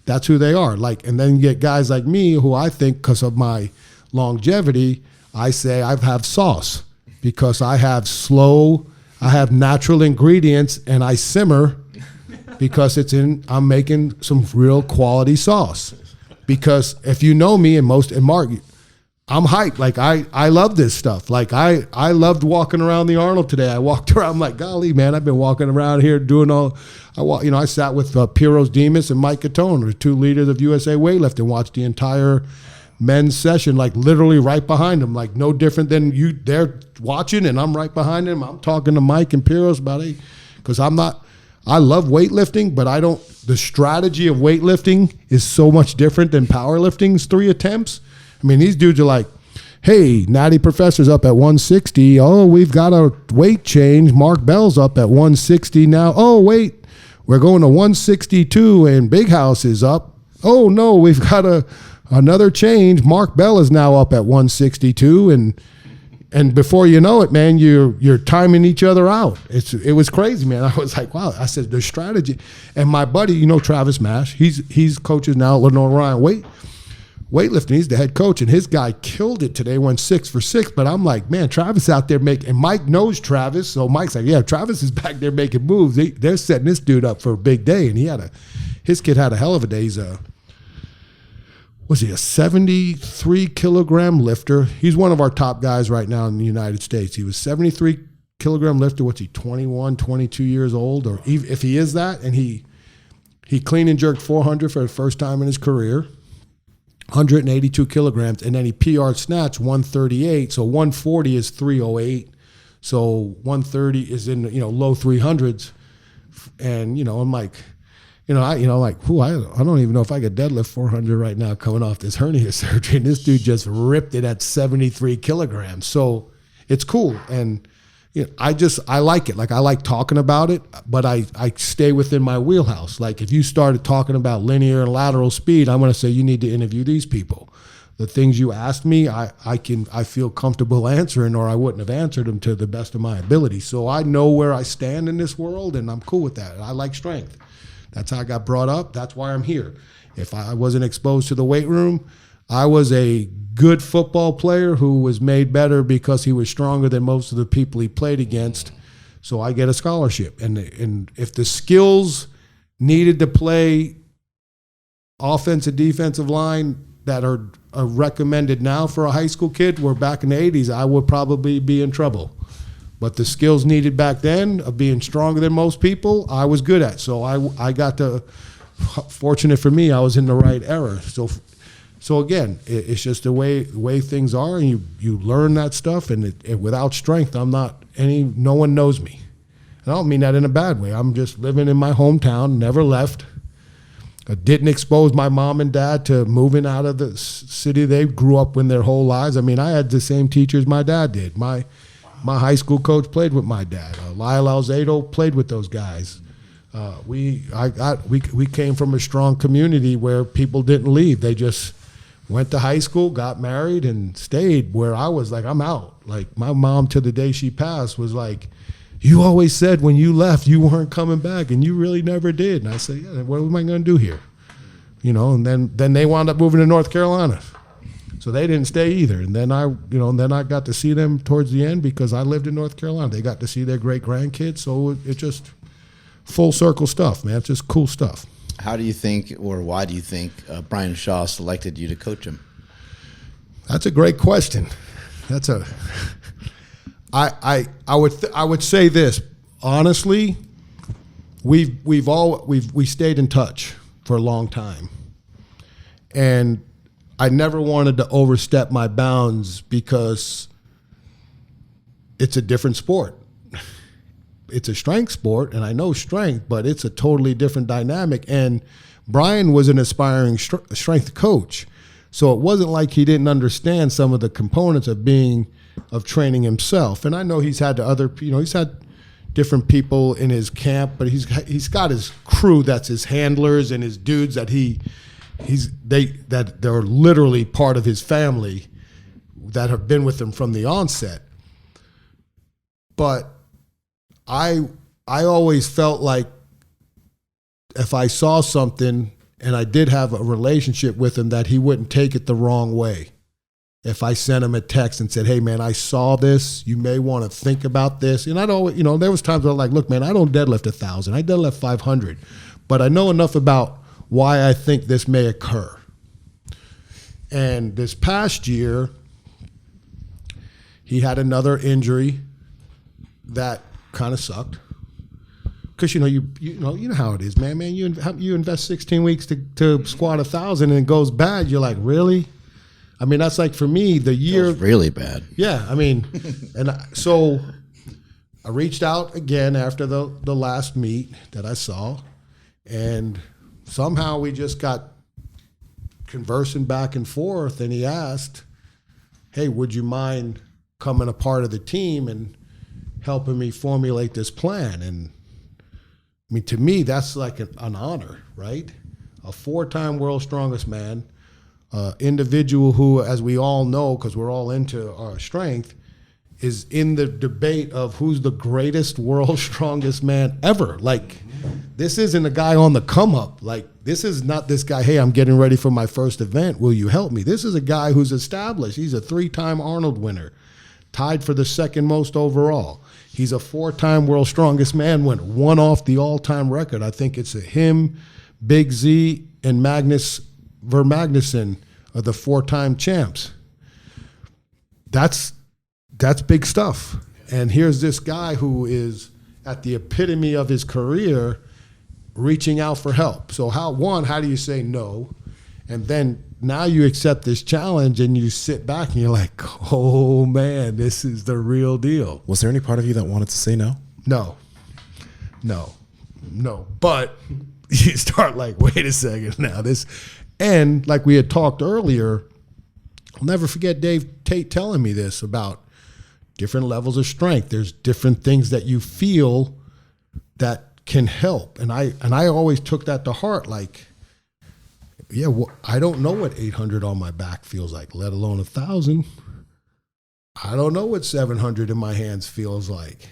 that's who they are. Like, and then you get guys like me who I think, because of my longevity, I say I have sauce because I have natural ingredients and I simmer because I'm making some real quality sauce. Because if you know me and Mark, I'm hyped. Like I love this stuff. Like I loved walking around the Arnold today. I walked around, I'm like, golly, man, I've been walking around here doing I sat with Piros Demas and Mike Catone, the 2 leaders of USA Weightlifting, watched the entire men's session, like literally right behind them, like no different than you. They're watching and I'm right behind them. I'm talking to Mike and Piros about it because I love weightlifting, but the strategy of weightlifting is so much different than powerlifting's 3 attempts. I mean, these dudes are like, hey, Natty Professor's up at 160. Oh, we've got a weight change. Mark Bell's up at 160 now. Oh, wait, we're going to 162 and Big House is up. Oh, no, we've got another change. Mark Bell is now up at 162. And before you know it, man, you're timing each other out. It was crazy, man. I was like, wow. I said, the strategy. And my buddy, Travis Mash, he's coaches now at Lenore Ryan weightlifting. He's the head coach, and his guy killed it today, went 6 for 6. But I'm like, man, Travis out there and Mike knows Travis. So Mike's like, yeah, Travis is back there making moves. They're setting this dude up for a big day. And his kid had a hell of a day. He's a 73 kilogram lifter? He's one of our top guys right now in the United States. He was 73 kilogram lifter. What's he, 21, 22 years old? Or if he is that, and he clean and jerked 400 for the first time in his career. 182 kilograms, and then he PR'd snatch 138. So 140 is 308. So 130 is in low 300s, and I'm like, I don't even know if I could deadlift 400 right now coming off this hernia surgery. And this dude just ripped it at 73 kilograms. So it's cool, and I like it. Like I like talking about it, but I stay within my wheelhouse. Like if you started talking about linear and lateral speed, I'm going to say you need to interview these people. The things you asked me, I feel comfortable answering, or I wouldn't have answered them to the best of my ability. So I know where I stand in this world, and I'm cool with that. I like strength. That's how I got brought up. That's why I'm here. If I wasn't exposed to the weight room, I was a good football player who was made better because he was stronger than most of the people he played against. So I get a scholarship. And if the skills needed to play offensive, defensive line that are recommended now for a high school kid were back in the 80s, I would probably be in trouble. But the skills needed back then of being stronger than most people, I was good at. So I got to, fortunate for me, I was in the right era. So again, it's just the way things are, and you learn that stuff. And without strength, no one knows me. And I don't mean that in a bad way. I'm just living in my hometown, never left. I didn't expose my mom and dad to moving out of the city they grew up in their whole lives. I mean, I had the same teachers my dad did. My high school coach played with my dad. Lyle Alzado played with those guys. We came from a strong community where people didn't leave. They just went to high school, got married, and stayed. Where I was like, I'm out. Like my mom, to the day she passed, was like, you always said when you left you weren't coming back, and you really never did. And I said, yeah, what am I going to do here? And then they wound up moving to North Carolina. So they didn't stay either. And then I got to see them towards the end because I lived in North Carolina. They got to see their great grandkids. So it just full circle stuff, man. It's just cool stuff. How do you think, or why do you think Brian Shaw selected you to coach him? That's a great question. I would say this honestly. We stayed in touch for a long time, and I never wanted to overstep my bounds because it's a different sport. It's a strength sport, and I know strength, but it's a totally different dynamic. And Brian was an aspiring strength coach. So it wasn't like he didn't understand some of the components of training himself. And I know he's had he's had different people in his camp, but he's got his crew that's his handlers and his dudes that they're literally part of his family that have been with him from the onset. But I always felt like if I saw something and I did have a relationship with him, that he wouldn't take it the wrong way. If I sent him a text and said, hey man, I saw this, you may want to think about this. And I'd always, there was times where I was like, look man, I don't deadlift 1,000, I deadlift 500, but I know enough about why I think this may occur. And this past year, he had another injury that kind of sucked. Because you know how it is, man. You invest 16 weeks to squat 1,000 and it goes bad. You're like, really? I mean, that's like for me the year. It was really bad. Yeah, I mean, so I reached out again after the last meet that I saw, and somehow we just got conversing back and forth. And he asked, "Hey, would you mind coming a part of the team and helping me formulate this plan?" And I mean, to me, that's like an honor, right? A 4-time world's strongest man, individual who, as we all know, because we're all into our strength, is in the debate of who's the greatest world's strongest man ever. Like, this isn't a guy on the come up. Like, this is not this guy, hey, I'm getting ready for my first event, will you help me? This is a guy who's established. He's a 3-time Arnold winner, tied for the second most overall. He's a 4-time world's strongest man winner, one off the all-time record. I think it's him, Big Z, and Magnus Vermagnuson are the 4-time champs. That's big stuff. And here's this guy who is at the epitome of his career reaching out for help. So how do you say no? And then now you accept this challenge and you sit back and you're like, oh man, this is the real deal. Was there any part of you that wanted to say no? No. But you start like, wait a second now. And like we had talked earlier, I'll never forget Dave Tate telling me this about different levels of strength. There's different things that you feel that can help. And I always took that to heart, like, yeah, well, I don't know what 800 on my back feels like, let alone 1,000. I don't know what 700 in my hands feels like,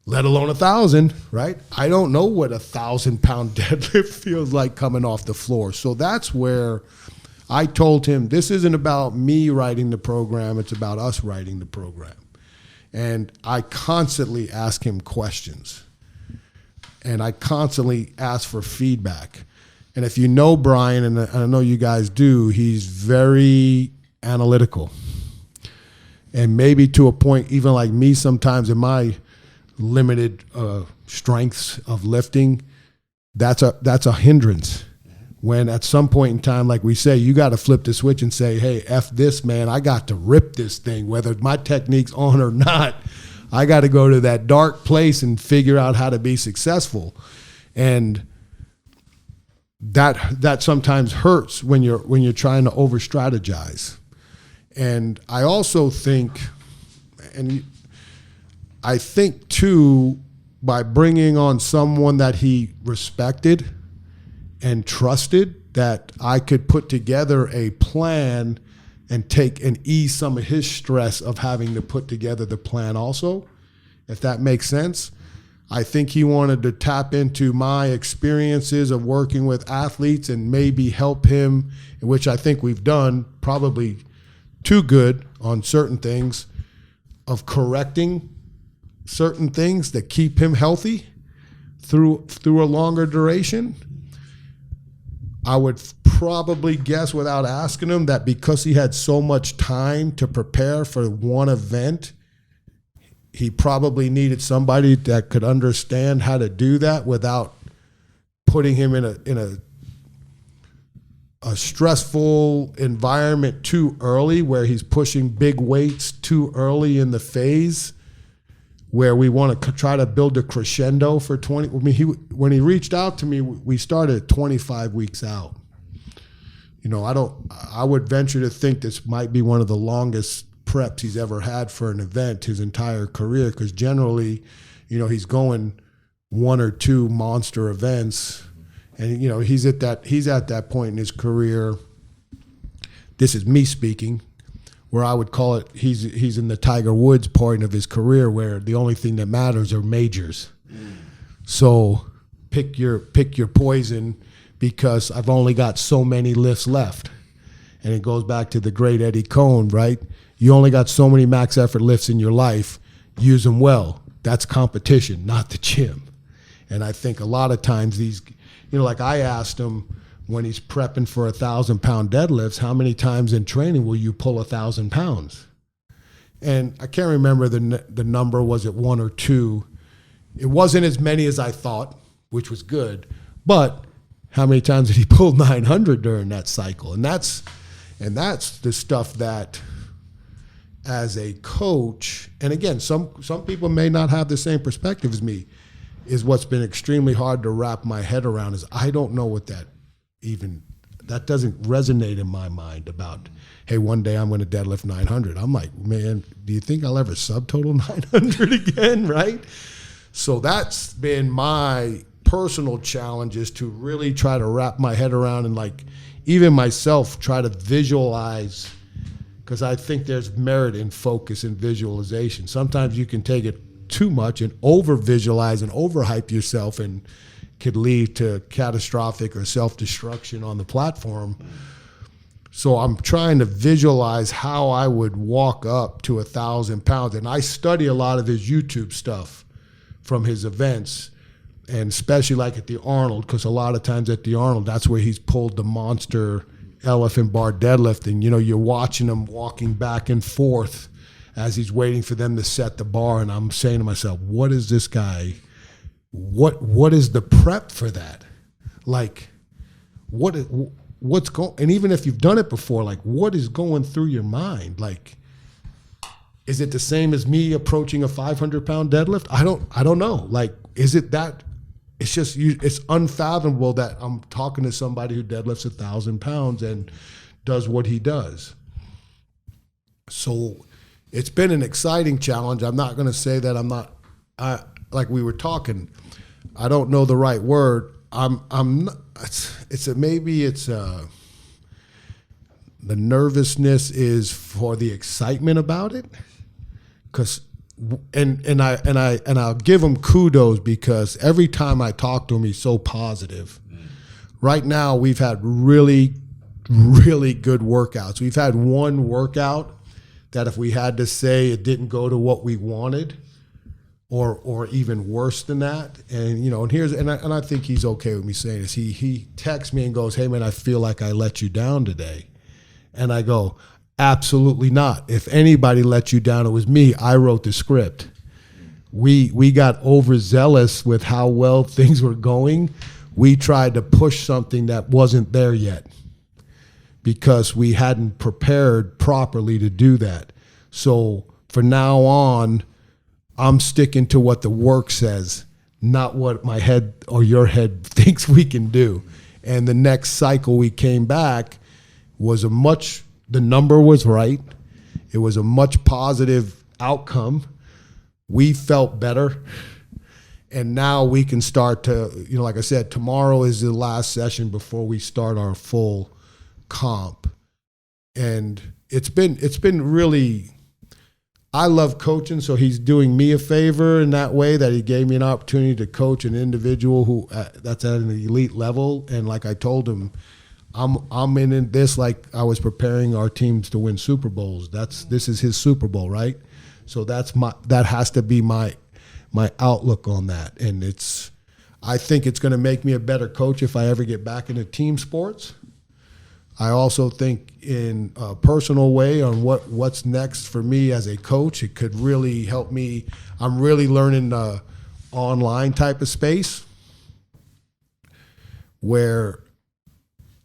let alone 1,000, right? I don't know what 1,000-pound deadlift feels like coming off the floor. So that's where I told him, this isn't about me writing the program, it's about us writing the program. And I constantly ask him questions. And I constantly ask for feedback. And if you know Brian, and I know you guys do, he's very analytical. And maybe to a point, even like me sometimes in my limited strengths of lifting, that's a hindrance. When at some point in time, like we say, you got to flip the switch and say, hey, F this, man, I got to rip this thing, whether my technique's on or not. I got to go to that dark place and figure out how to be successful. And that sometimes hurts when you're trying to over strategize. And I also think, too, by bringing on someone that he respected and trusted, that I could put together a plan and ease some of his stress of having to put together the plan also, if that makes sense. I think he wanted to tap into my experiences of working with athletes and maybe help him, which I think we've done probably too good on certain things, of correcting certain things that keep him healthy through a longer duration. I would probably guess without asking him that because he had so much time to prepare for one event, he probably needed somebody that could understand how to do that without putting him in a stressful environment too early, where he's pushing big weights too early in the phase, where we want to try to build a crescendo for 20. I mean, when he reached out to me, we started 25 weeks out. I would venture to think this might be one of the longest preps he's ever had for an event his entire career, because generally, he's going one or two monster events, and he's at that point in his career. This is me speaking, where I would call it he's in the Tiger Woods point of his career, where the only thing that matters are majors. So pick your poison, because I've only got so many lifts left. And it goes back to the great Eddie Cohn, right? You only got so many max effort lifts in your life. Use them well. That's competition, not the gym. And I think a lot of times these, like I asked him when he's prepping for 1,000-pound deadlifts, how many times in training will you pull 1,000 pounds? And I can't remember the number, was it one or two? It wasn't as many as I thought, which was good, but how many times did he pull 900 during that cycle? And that's the stuff that, as a coach, and again, some people may not have the same perspective as me, is what's been extremely hard to wrap my head around. Is I don't know what that doesn't resonate in my mind about, hey, one day I'm going to deadlift 900. I'm like, man, do you think I'll ever subtotal 900 again, right? So that's been my personal challenge, is to really try to wrap my head around, and like even myself try to visualize, because I think there's merit in focus and visualization. Sometimes you can take it too much and over visualize and overhype yourself, and could lead to catastrophic or self-destruction on the platform. So I'm trying to visualize how I would walk up to 1,000 pounds. And I study a lot of his YouTube stuff from his events, and especially like at the Arnold, because a lot of times at the Arnold, that's where he's pulled the monster elephant bar deadlift. And, you're watching him walking back and forth as he's waiting for them to set the bar. And I'm saying to myself, what is this guy? What is the prep for that? Like, what's going, and even if you've done it before, like what is going through your mind? Like, is it the same as me approaching a 500-pound deadlift? I don't know. Like, is it that? It's just it's unfathomable that I'm talking to somebody who deadlifts 1,000 pounds and does what he does. So it's been an exciting challenge. I'm not going to say that I'm not. Like we were talking, I don't know the right word. I'm not, the nervousness is for the excitement about it, because and I'll give him kudos, because every time I talk to him, he's so positive. Right now, we've had really, really good workouts. We've had one workout that if we had to say it didn't go to what we wanted, or even worse than that, and I think he's okay with me saying this. He texts me and goes, "Hey man, I feel like I let you down today," and I go, "Absolutely not. If anybody let you down, it was me. I wrote the script. We got overzealous with how well things were going. We tried to push something that wasn't there yet, because we hadn't prepared properly to do that. So for now on, I'm sticking to what the work says, not what my head or your head thinks we can do." And the next cycle we came back was the number was right. It was a much positive outcome. We felt better. And now we can start to, like I said, tomorrow is the last session before we start our full comp. And it's been really, I love coaching, so he's doing me a favor in that way, that he gave me an opportunity to coach an individual who that's at an elite level. And like I told him, I'm in this like I was preparing our teams to win Super Bowls. This is his Super Bowl, right? So that has to be my outlook on that. And I think it's going to make me a better coach if I ever get back into team sports. I also think in a personal way on what's next for me as a coach, it could really help me. I'm really learning the online type of space where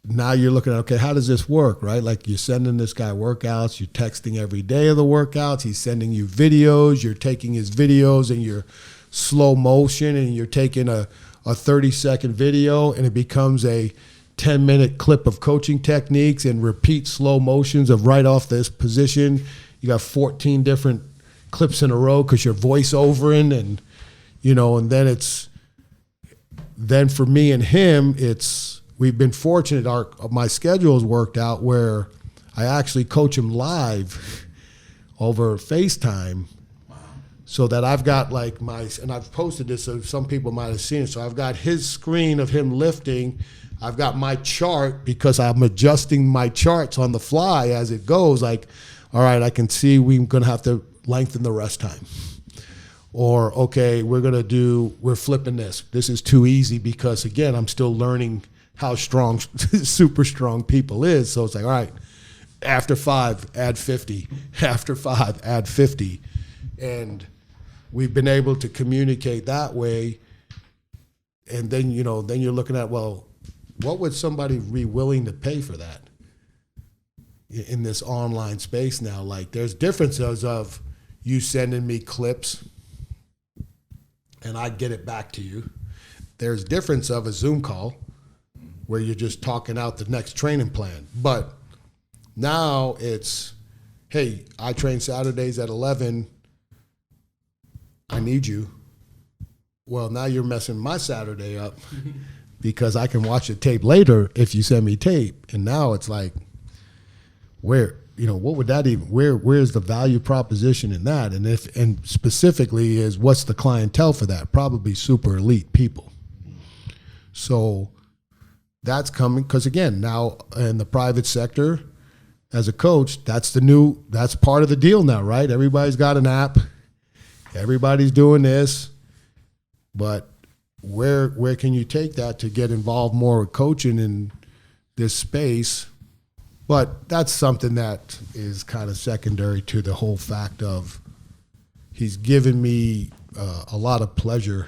now you're looking at, okay, how does this work, right? Like you're sending this guy workouts, you're texting every day of the workouts, he's sending you videos, you're taking his videos and you're slow motion and you're taking a 30-second video, and it becomes a 10-minute clip of coaching techniques and repeat slow motions of right off this position. You got 14 different clips in a row because you're voiceovering, and and then for me and him, we've been fortunate. My schedule's worked out where I actually coach him live over FaceTime. So that I've got like and I've posted this so some people might have seen it. So I've got his screen of him lifting. I've got my chart because I'm adjusting my charts on the fly as it goes. Like, all right, I can see we're going to have to lengthen the rest time. Or, okay, we're flipping this. This is too easy because, again, I'm still learning how strong super strong people is. So it's like, all right, after 5, add 50. After 5, add 50. And we've been able to communicate that way. And then, then you're looking at, well, what would somebody be willing to pay for that in this online space now? Like, there's differences of you sending me clips and I get it back to you. There's difference of a Zoom call where you're just talking out the next training plan. But now it's, hey, I train Saturdays at 11. I need you. Well, now you're messing my Saturday up because I can watch the tape later if you send me tape. And now it's like, what would that even, where's the value proposition in that? And specifically is what's the clientele for that? Probably super elite people. So that's coming, because again, now in the private sector as a coach, that's part of the deal now, right? Everybody's got an app. Everybody's doing this, but where can you take that to get involved more with coaching in this space? But that's something that is kind of secondary to the whole fact of he's given me a lot of pleasure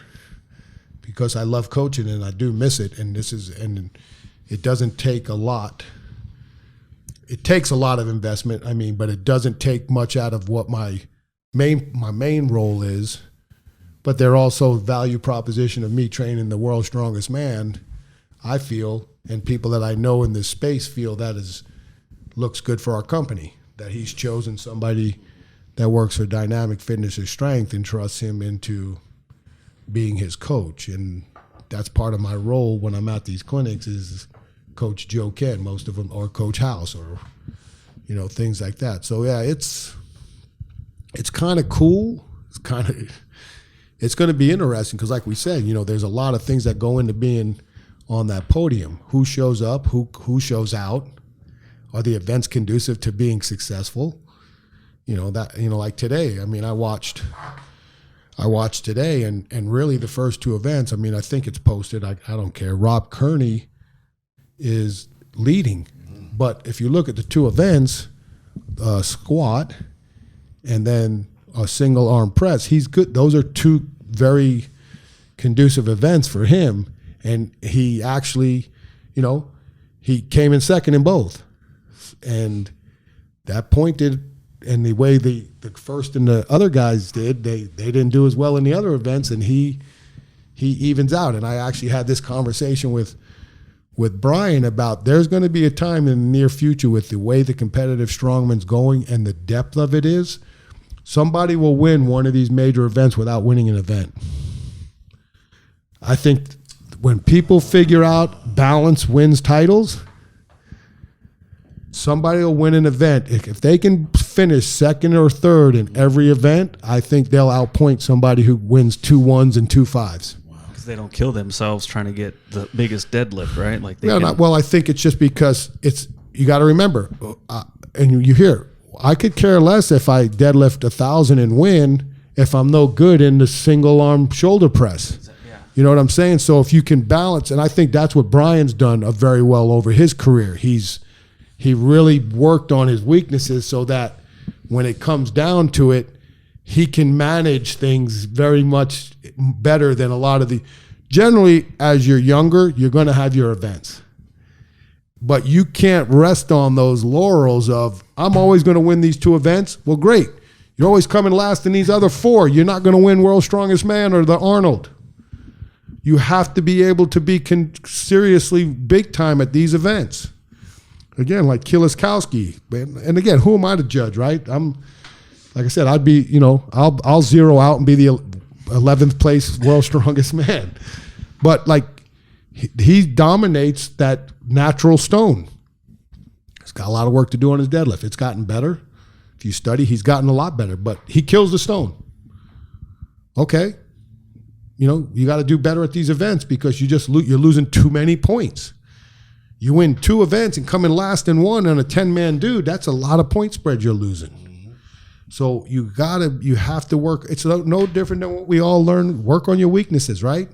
because I love coaching and I do miss it. And it doesn't take a lot. It takes a lot of investment, but it doesn't take much out of what my main role is. But they're also value proposition of me training the world's strongest man, I feel, and people that I know in this space feel that looks good for our company, that he's chosen somebody that works for Dynamic Fitness or Strength and trusts him into being his coach. And that's part of my role when I'm at these clinics is Coach Joe Kenn, most of them, or Coach House, or things like that. So yeah, it's kind of cool. It's going to be interesting because, like we said, there's a lot of things that go into being on that podium. Who shows up? Who shows out? Are the events conducive to being successful? Like today. I watched today, and really the first 2 events. I think it's posted. I don't care. Rob Kearney is leading, but if you look at the 2 events, squat, and then a single arm press, he's good. Those are 2 very conducive events for him. And he actually, he came in second in both. And that pointed, and the way the first and the other guys did, they didn't do as well in the other events, and he evens out. And I actually had this conversation with Brian about there's going to be a time in the near future with the way the competitive strongman's going and the depth of it is, somebody will win one of these major events without winning an event. I think when people figure out balance wins titles, somebody will win an event. If they can finish second or third in every event, I think they'll outpoint somebody who wins 2 1s and 2 5s. Because they don't kill themselves trying to get the biggest deadlift, right? Like I think it's just because you got to remember, and you hear, I could care less if I deadlift 1,000 and win if I'm no good in the single arm shoulder press. Yeah. You know what I'm saying? So if you can balance, and I think that's what Brian's done very well over his career. He really worked on his weaknesses so that when it comes down to it, he can manage things very much better than a lot of generally, as you're younger, you're going to have your events. But you can't rest on those laurels of, I'm always going to win these 2 events. Well, great. You're always coming last in these other 4. You're not going to win World's Strongest Man or the Arnold. You have to be able to be seriously big time at these events. Again, like Kieliskowski. And again, who am I to judge, right? Like I said, I'd be, I'll zero out and be the 11th place world's strongest man. But like, he dominates that natural stone. He's got a lot of work to do on his deadlift. It's gotten better. If you study, he's gotten a lot better, but he kills the stone. Okay. You got to do better at these events because you're losing too many points. You win 2 events and come in last in 1 on a 10-man dude. That's a lot of point spread you're losing. So you have to work. It's no different than what we all learn. Work on your weaknesses, right?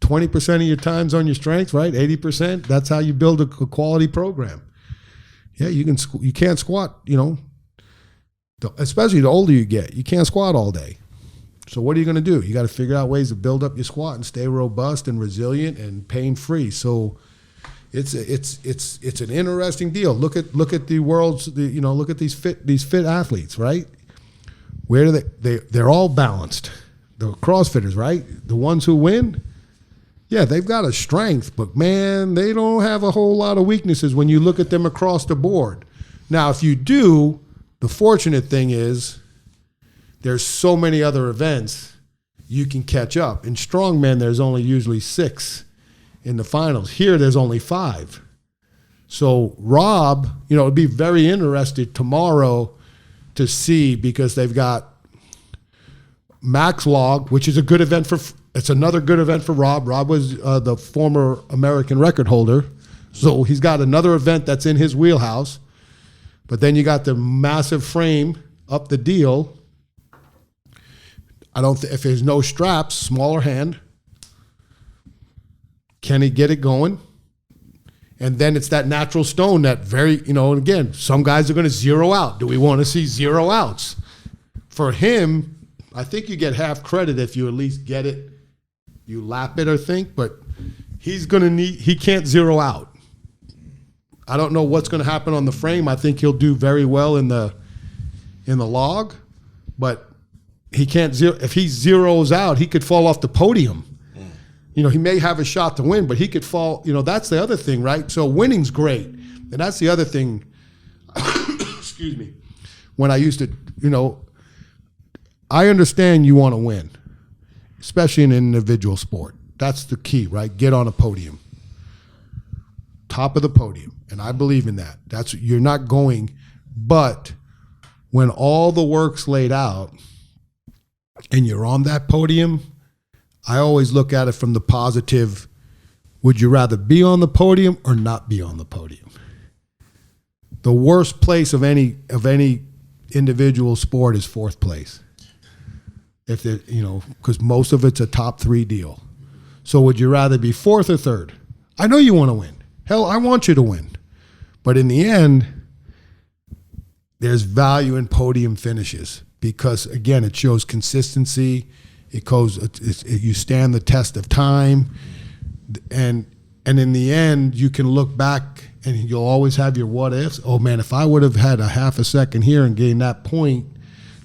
20% of your time's on your strengths, right? 80%. That's how you build a quality program. Yeah, you can't squat, especially the older you get. You can't squat all day. So what are you going to do? You got to figure out ways to build up your squat and stay robust and resilient and pain-free. So it's an interesting deal. Look at the world's, look at these fit athletes, right? Where do they're all balanced. The CrossFitters, right? The ones who win, yeah, they've got a strength, but man, they don't have a whole lot of weaknesses when you look at them across the board. Now, if you do, the fortunate thing is there's so many other events you can catch up. In strongman, there's only usually 6 in the finals. Here, there's only 5. So Rob, it'd be very interesting tomorrow to see because they've got Max Log, which is a good event it's another good event for Rob. Rob was the former American record holder. So he's got another event that's in his wheelhouse. But then you got the massive frame up the deal. If there's no straps, smaller hand. Can he get it going? And then it's that natural stone that and again, some guys are going to zero out. Do we want to see 0 outs? For him, I think you get half credit if you at least get it. You lap it or think, but he can't 0 out. I don't know what's going to happen on the frame. I think he'll do very well in the log, but he can't if he zeroes out, he could fall off the podium. He may have a shot to win, but he could fall. That's the other thing, right? So winning's great. And that's the other thing, excuse me, when I used to, I understand you want to win, especially in an individual sport. That's the key, right? Get on a podium. Top of the podium. And I believe in that. You're not going, but when all the work's laid out and you're on that podium, I always look at it from the positive. Would you rather be on the podium or not be on the podium? The worst place of any individual sport is 4th place. If because most of it's a top 3 deal. So would you rather be 4th or 3rd? I know you want to win. Hell, I want you to win. But in the end, there's value in podium finishes because, again, it shows consistency. You stand the test of time. And in the end, you can look back and you'll always have your what ifs. Oh, man, if I would have had a half a second here and gained that point,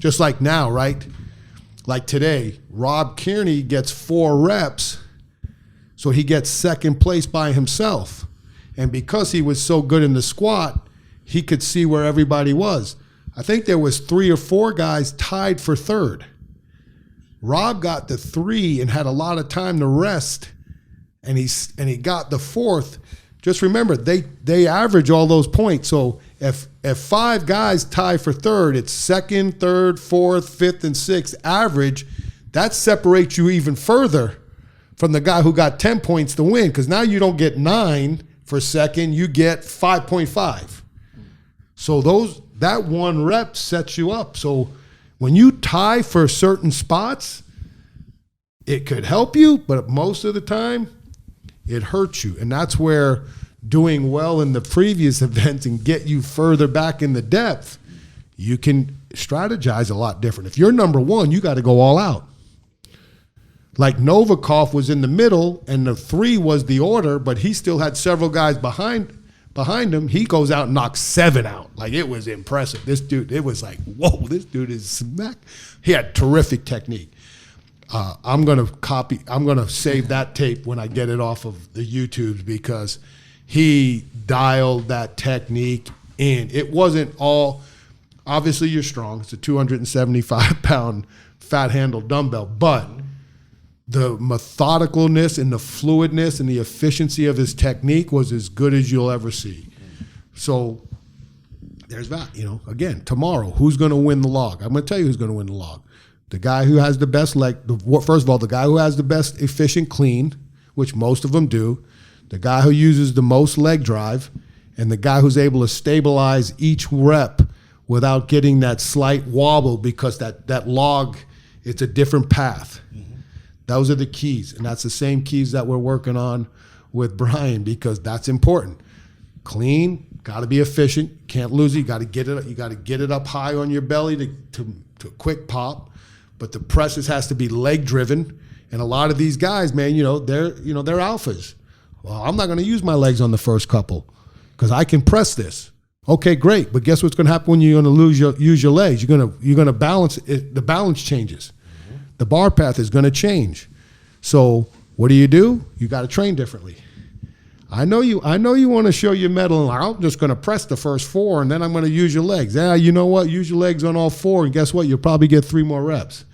just like now, right? Like today, Rob Kearney gets 4 reps, so he gets 2nd place by himself. And because he was so good in the squat, he could see where everybody was. I think there was 3 or 4 guys tied for 3rd. Rob got the 3 and had a lot of time to rest, and he got the 4th. Just remember, they average all those points. So if 5 guys tie for 3rd, it's 2nd, 3rd, 4th, 5th, and 6th average. That separates you even further from the guy who got 10 points to win, because now you don't get 9 for 2nd, you get 5.5. So that 1 rep sets you up. So when you tie for certain spots, it could help you, but most of the time, it hurts you. And that's where doing well in the previous events and get you further back in the depth, you can strategize a lot different. If you're number 1, you got to go all out. Like Novikov was in the middle and the 3 was the order, but he still had several guys behind him. He goes out and knocks 7 out. Like, it was impressive. This dude, it was like, whoa, this dude is smack. He had terrific technique. I'm gonna save that tape when I get it off of the YouTubes, because he dialed that technique in. It wasn't all, obviously you're strong. It's a 275 pound fat handle dumbbell, but the methodicalness and the fluidness and the efficiency of his technique was as good as you'll ever see. So there's that, again, tomorrow, who's going to win the log? I'm going to tell you who's going to win the log. The guy who has the best first of all, the guy who has the best efficient clean, which most of them do, the guy who uses the most leg drive, and the guy who's able to stabilize each rep without getting that slight wobble, because that log, it's a different path. Mm-hmm. Those are the keys, and that's the same keys that we're working on with Brian, because that's important. Clean, got to be efficient, can't lose it. You got to get it. You got to get it up high on your belly to quick pop. But the presses has to be leg driven, and a lot of these guys, man, they're alphas. Well, I'm not going to use my legs on the first couple because I can press this. Okay, great, but guess what's going to happen when you're going to use your legs? You're going to balance it. The balance changes. Mm-hmm. The bar path is going to change. So what do? You got to train differently. I know you want to show your mettle, and I'm just going to press the first 4, and then I'm going to use your legs. Yeah, you know what? Use your legs on all 4, and guess what? You'll probably get 3 more reps.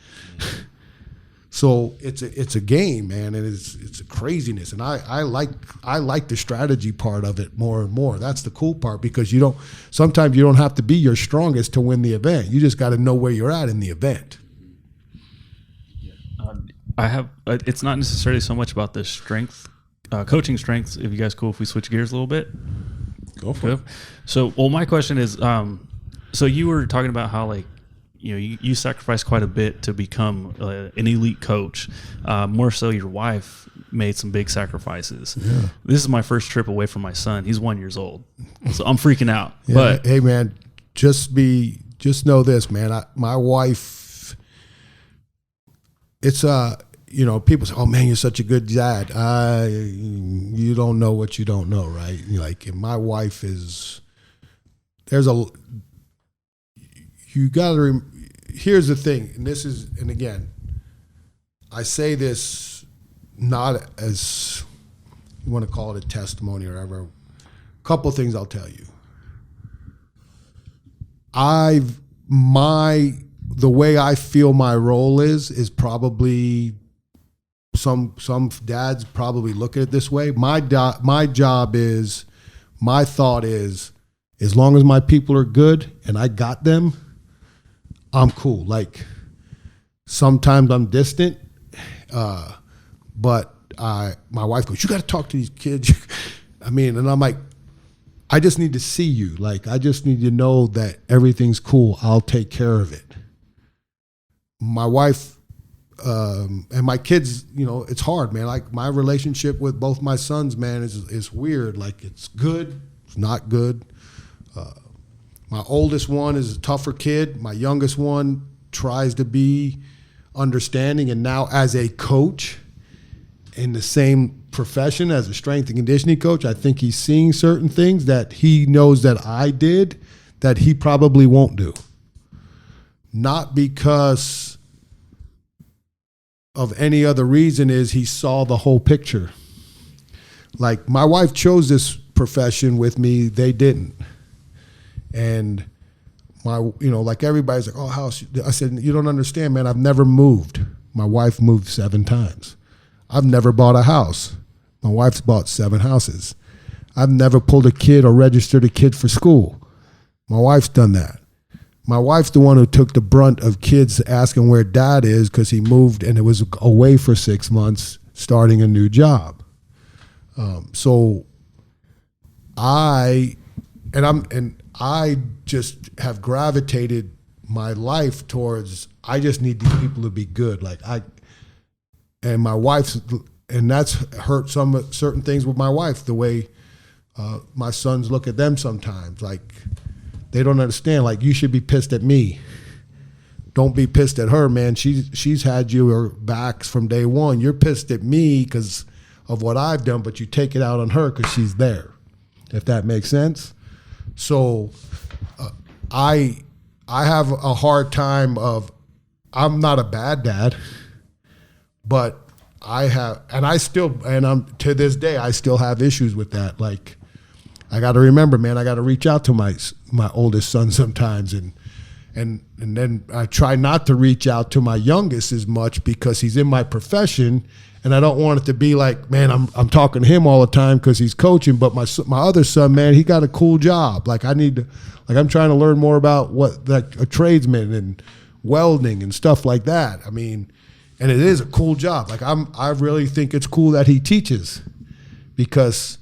So it's a game, man, and it's a craziness, and I like the strategy part of it more and more. That's the cool part, because sometimes you don't have to be your strongest to win the event. You just got to know where you're at in the event. It's not necessarily so much about the strength, coaching strengths. If you guys cool, if we switch gears a little bit, go for it. So, my question is, so you were talking about how you sacrificed quite a bit to become an elite coach. More so, your wife made some big sacrifices. Yeah. This is my first trip away from my son. He's 1 year old, so I'm freaking out. Yeah, but hey, man, just know this, man. My wife, it's people say, "Oh man, you're such a good dad." You don't know what you don't know, right? And my wife is. You got to. Here's the thing, and again, I say this not as you want to call it a testimony or whatever. A couple of things I'll tell you. The way I feel my role is probably some dads probably look at it this way. My job is, my thought is, as long as my people are good and I got them, I'm cool. Sometimes I'm distant, but my wife goes, "You got to talk to these kids." And I'm like, I just need to see you. I just need to know that everything's cool. I'll take care of it. My wife and my kids, it's hard, man. My relationship with both my sons, man, is weird. It's good, it's not good. My oldest one is a tougher kid. My youngest one tries to be understanding. And now as a coach in the same profession as a strength and conditioning coach, I think he's seeing certain things that he knows that I did that he probably won't do. Not because of any other reason, is he saw the whole picture. My wife chose this profession with me, they didn't. And everybody's like, "Oh, house." I said, "You don't understand, man. I've never moved. My wife moved 7 times. I've never bought a house. My wife's bought 7 houses. I've never pulled a kid or registered a kid for school. My wife's done that. My wife's the one who took the brunt of kids asking where dad is because he moved and it was away for 6 months starting a new job. So I just have gravitated my life towards, I just need these people to be good. And my wife's, and that's hurt some certain things with my wife, the way my sons look at them sometimes. They don't understand, you should be pissed at me. Don't be pissed at her, man. She's had your backs from day one. You're pissed at me because of what I've done, but you take it out on her because she's there, if that makes sense. So I have a hard time I'm not a bad dad. But I have, and I'm to this day, I still have issues with that. Like, I got to remember, man, I got to reach out to my oldest son sometimes, and then I try not to reach out to my youngest as much because he's in my profession, and I don't want it to be like, man, I'm talking to him all the time because he's coaching. But my other son, man, he got a cool job. Like, I'm trying to learn more about what, like, a tradesman and welding and stuff like that. I mean, and it is a cool job. Like, I really think it's cool that he teaches, because,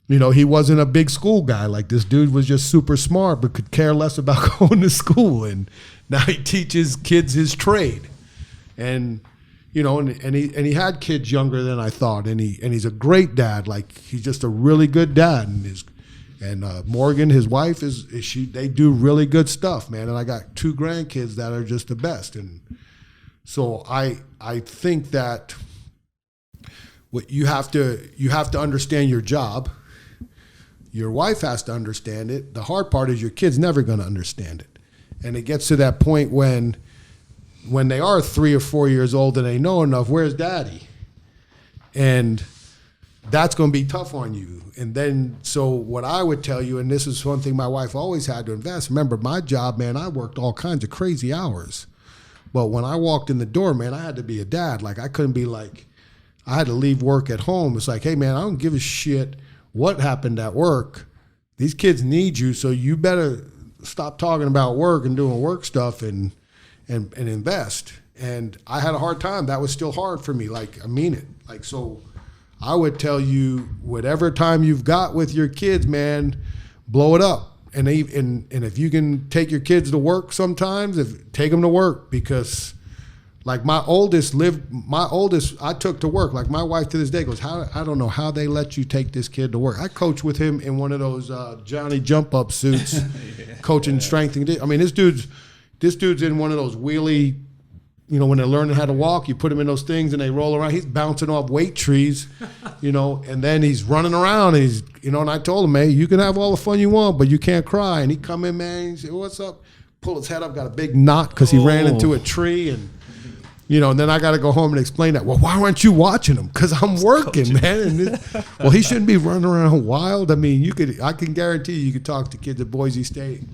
you know, he wasn't a big school guy. Like, this dude was just super smart but could care less about going to school, and now he teaches kids his trade. And, you know, and he had kids younger than I thought, and he's a great dad. Like, he's just a really good dad. And Morgan, his wife, they do really good stuff, man. And I got 2 grandkids that are just the best. And so I think that what you have to understand your job. Your wife has to understand it. The hard part is your kid's never going to understand it. And it gets to that point when they are 3 or 4 years old and they know enough, where's daddy? And that's going to be tough on you. And then, so what I would tell you, and this is one thing my wife always had to invest. Remember, my job, man, I worked all kinds of crazy hours. But when I walked in the door, man, I had to be a dad. Like, I couldn't be like, I had to leave work at home. It's like, hey, man, I don't give a shit what happened at work. These kids need you, so you better stop talking about work and doing work stuff and invest. And I had a hard time. That was still hard for me. Like, I mean it. Like, so I would tell you, whatever time you've got with your kids, man, blow it up. And if you can take your kids to work sometimes, take them to work, because like my oldest, I took to work. Like, my wife to this day goes, I don't know how they let you take this kid to work. I coach with him in one of those Johnny jump up suits, coaching strength. I mean, this dude's in one of those wheelie, you know, when they're learning how to walk, you put them in those things and they roll around. He's bouncing off weight trees, you know, and then he's running around. And and I told him, hey, you can have all the fun you want, but you can't cry. And he come in, man, he said, what's up? Pull his head up, got a big knot because he ran into a tree. And, you know, and then I got to go home and explain that. Well, why aren't you watching him? Because I'm working, man. And well, he shouldn't be running around wild. I mean, I can guarantee you could talk to kids at Boise State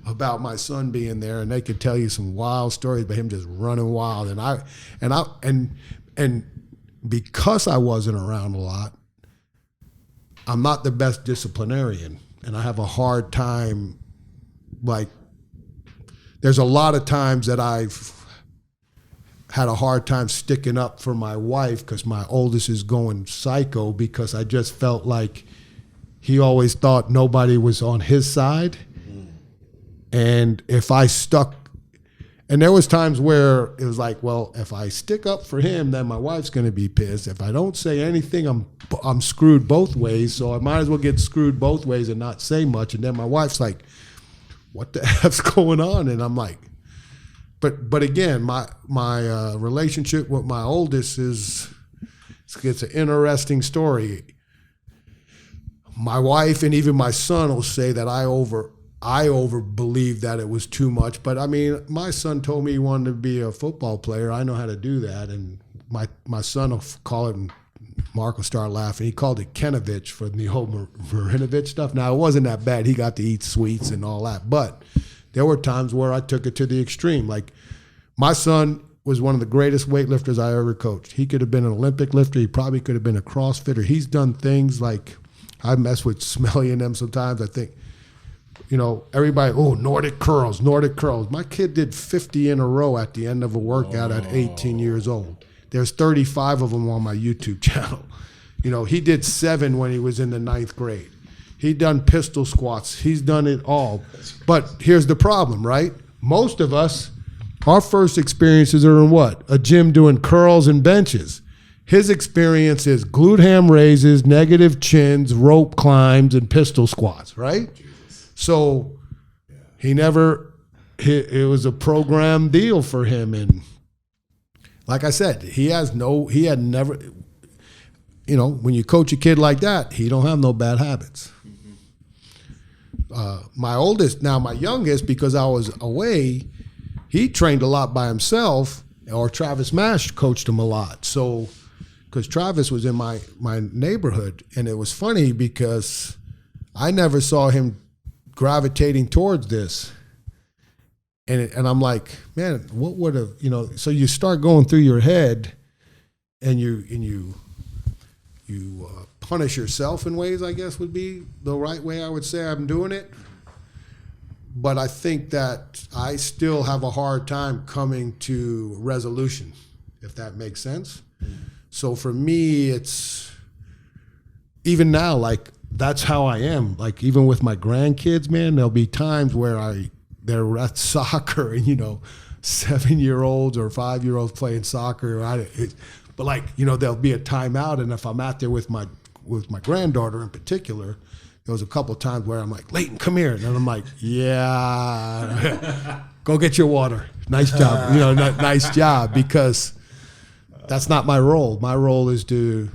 about my son being there, and they could tell you some wild stories about him just running wild. And because I wasn't around a lot, I'm not the best disciplinarian, and I have a hard time. Like, there's a lot of times that I've had a hard time sticking up for my wife because my oldest is going psycho, because I just felt like he always thought nobody was on his side. And if I stuck, and there was times where it was like, well, if I stick up for him, then my wife's going to be pissed. If I don't say anything, I'm screwed both ways. So I might as well get screwed both ways and not say much. And then my wife's like, what the F's going on? And I'm like, but again, my relationship with my oldest it's an interesting story. My wife and even my son will say that I over believed that it was too much. But I mean, my son told me he wanted to be a football player. I know how to do that. And my son will call it, and Mark will start laughing. He called it Kenovich for the whole Marinovich stuff. Now, it wasn't that bad. He got to eat sweets and all that. But there were times where I took it to the extreme. Like, my son was one of the greatest weightlifters I ever coached. He could have been an Olympic lifter. He probably could have been a CrossFitter. He's done things like, I mess with Smelly and them sometimes. I think, you know, everybody, Nordic curls. My kid did 50 in a row at the end of a workout at 18 years old. There's 35 of them on my YouTube channel. You know, he did 7 when he was in the 9th grade. He done pistol squats. He's done it all. But here's the problem, right? Most of us, our first experiences are in what? A gym doing curls and benches. His experience is glute ham raises, negative chins, rope climbs, and pistol squats, right? So it was a program deal for him. And like I said, he had never, you know, when you coach a kid like that, he don't have no bad habits. My youngest, because I was away, he trained a lot by himself, or Travis Mash coached him a lot. So, because Travis was in my neighborhood, and it was funny because I never saw him gravitating towards this. And I'm like, man, what would have, so you start going through your head and you punish yourself in ways, I guess would be the right way I would say I'm doing it. But I think that I still have a hard time coming to resolution, if that makes sense. So for me, it's even now, like, that's how I am. Like, even with my grandkids, man, there'll be times where they're at soccer and, 7-year-olds or 5-year-olds playing soccer. But like, there'll be a timeout. And if I'm out there with my granddaughter in particular, there was a couple of times where I'm like, Leighton, come here. And I'm like, yeah, go get your water. Nice job. Nice job, because that's not my role. My role is to,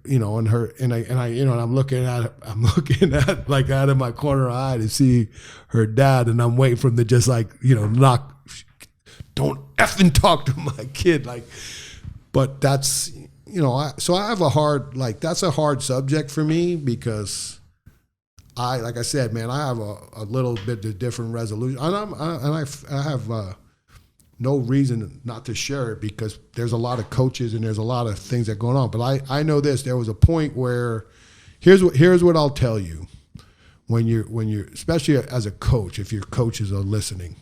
I'm looking at like out of my corner eye to see her dad, and I'm waiting for him to just don't effing talk to my kid. Like, but that's, so I have that's a hard subject for me, because like I said, man, I have a little bit of different resolution, and I have no reason not to share it, because there's a lot of coaches and there's a lot of things that are going on. But I know this. There was a point where, here's what I'll tell you, when you're especially as a coach, if your coaches are listening,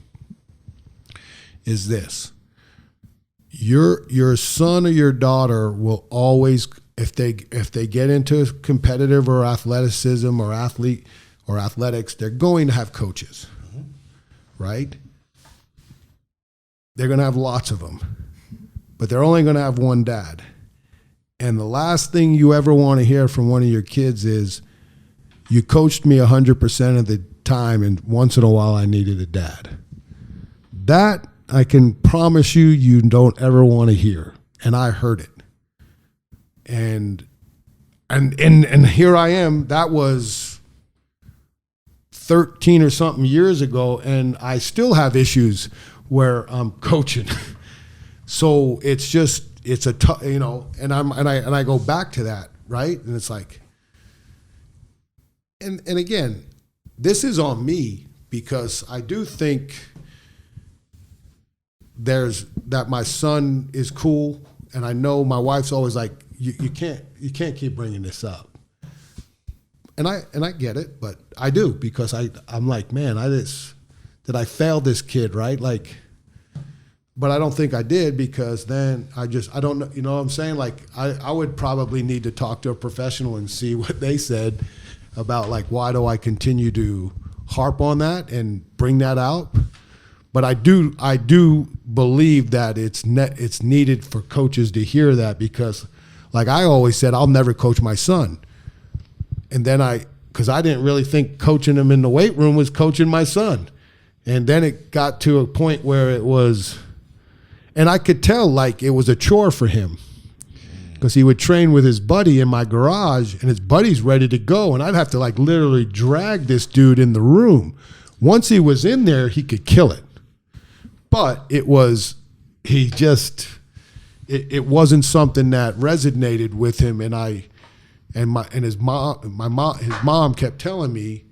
is this: your son or your daughter will always, if they get into competitive or athleticism or athletics, they're going to have coaches, right? They're going to have lots of them, but they're only going to have one dad. And the last thing you ever want to hear from one of your kids is, you coached me 100% of the time, and once in a while I needed a dad. That I can promise you don't ever want to hear. And I heard it. And here I am. That was 13 or something years ago, and I still have issues where I'm coaching. So it's a tough, and I go back to that, right? And it's like, and again, this is on me, because I do think that my son is cool, and I know my wife's always like, you can't keep bringing this up. And I get it, but I do, because I'm like, man, did I fail this kid, right? Like, but I don't think I did, because then I don't know, you know what I'm saying? Like, I would probably need to talk to a professional and see what they said about, like, why do I continue to harp on that and bring that out? But I do believe that it's needed for coaches to hear that, because, like I always said, I'll never coach my son. And then because I didn't really think coaching him in the weight room was coaching my son. And then it got to a point where it was, and I could tell, like, it was a chore for him, because he would train with his buddy in my garage, and his buddy's ready to go, and I'd have to, like, literally drag this dude in the room. Once he was in there, he could kill it. But it wasn't something that resonated with him, and his mom kept telling me.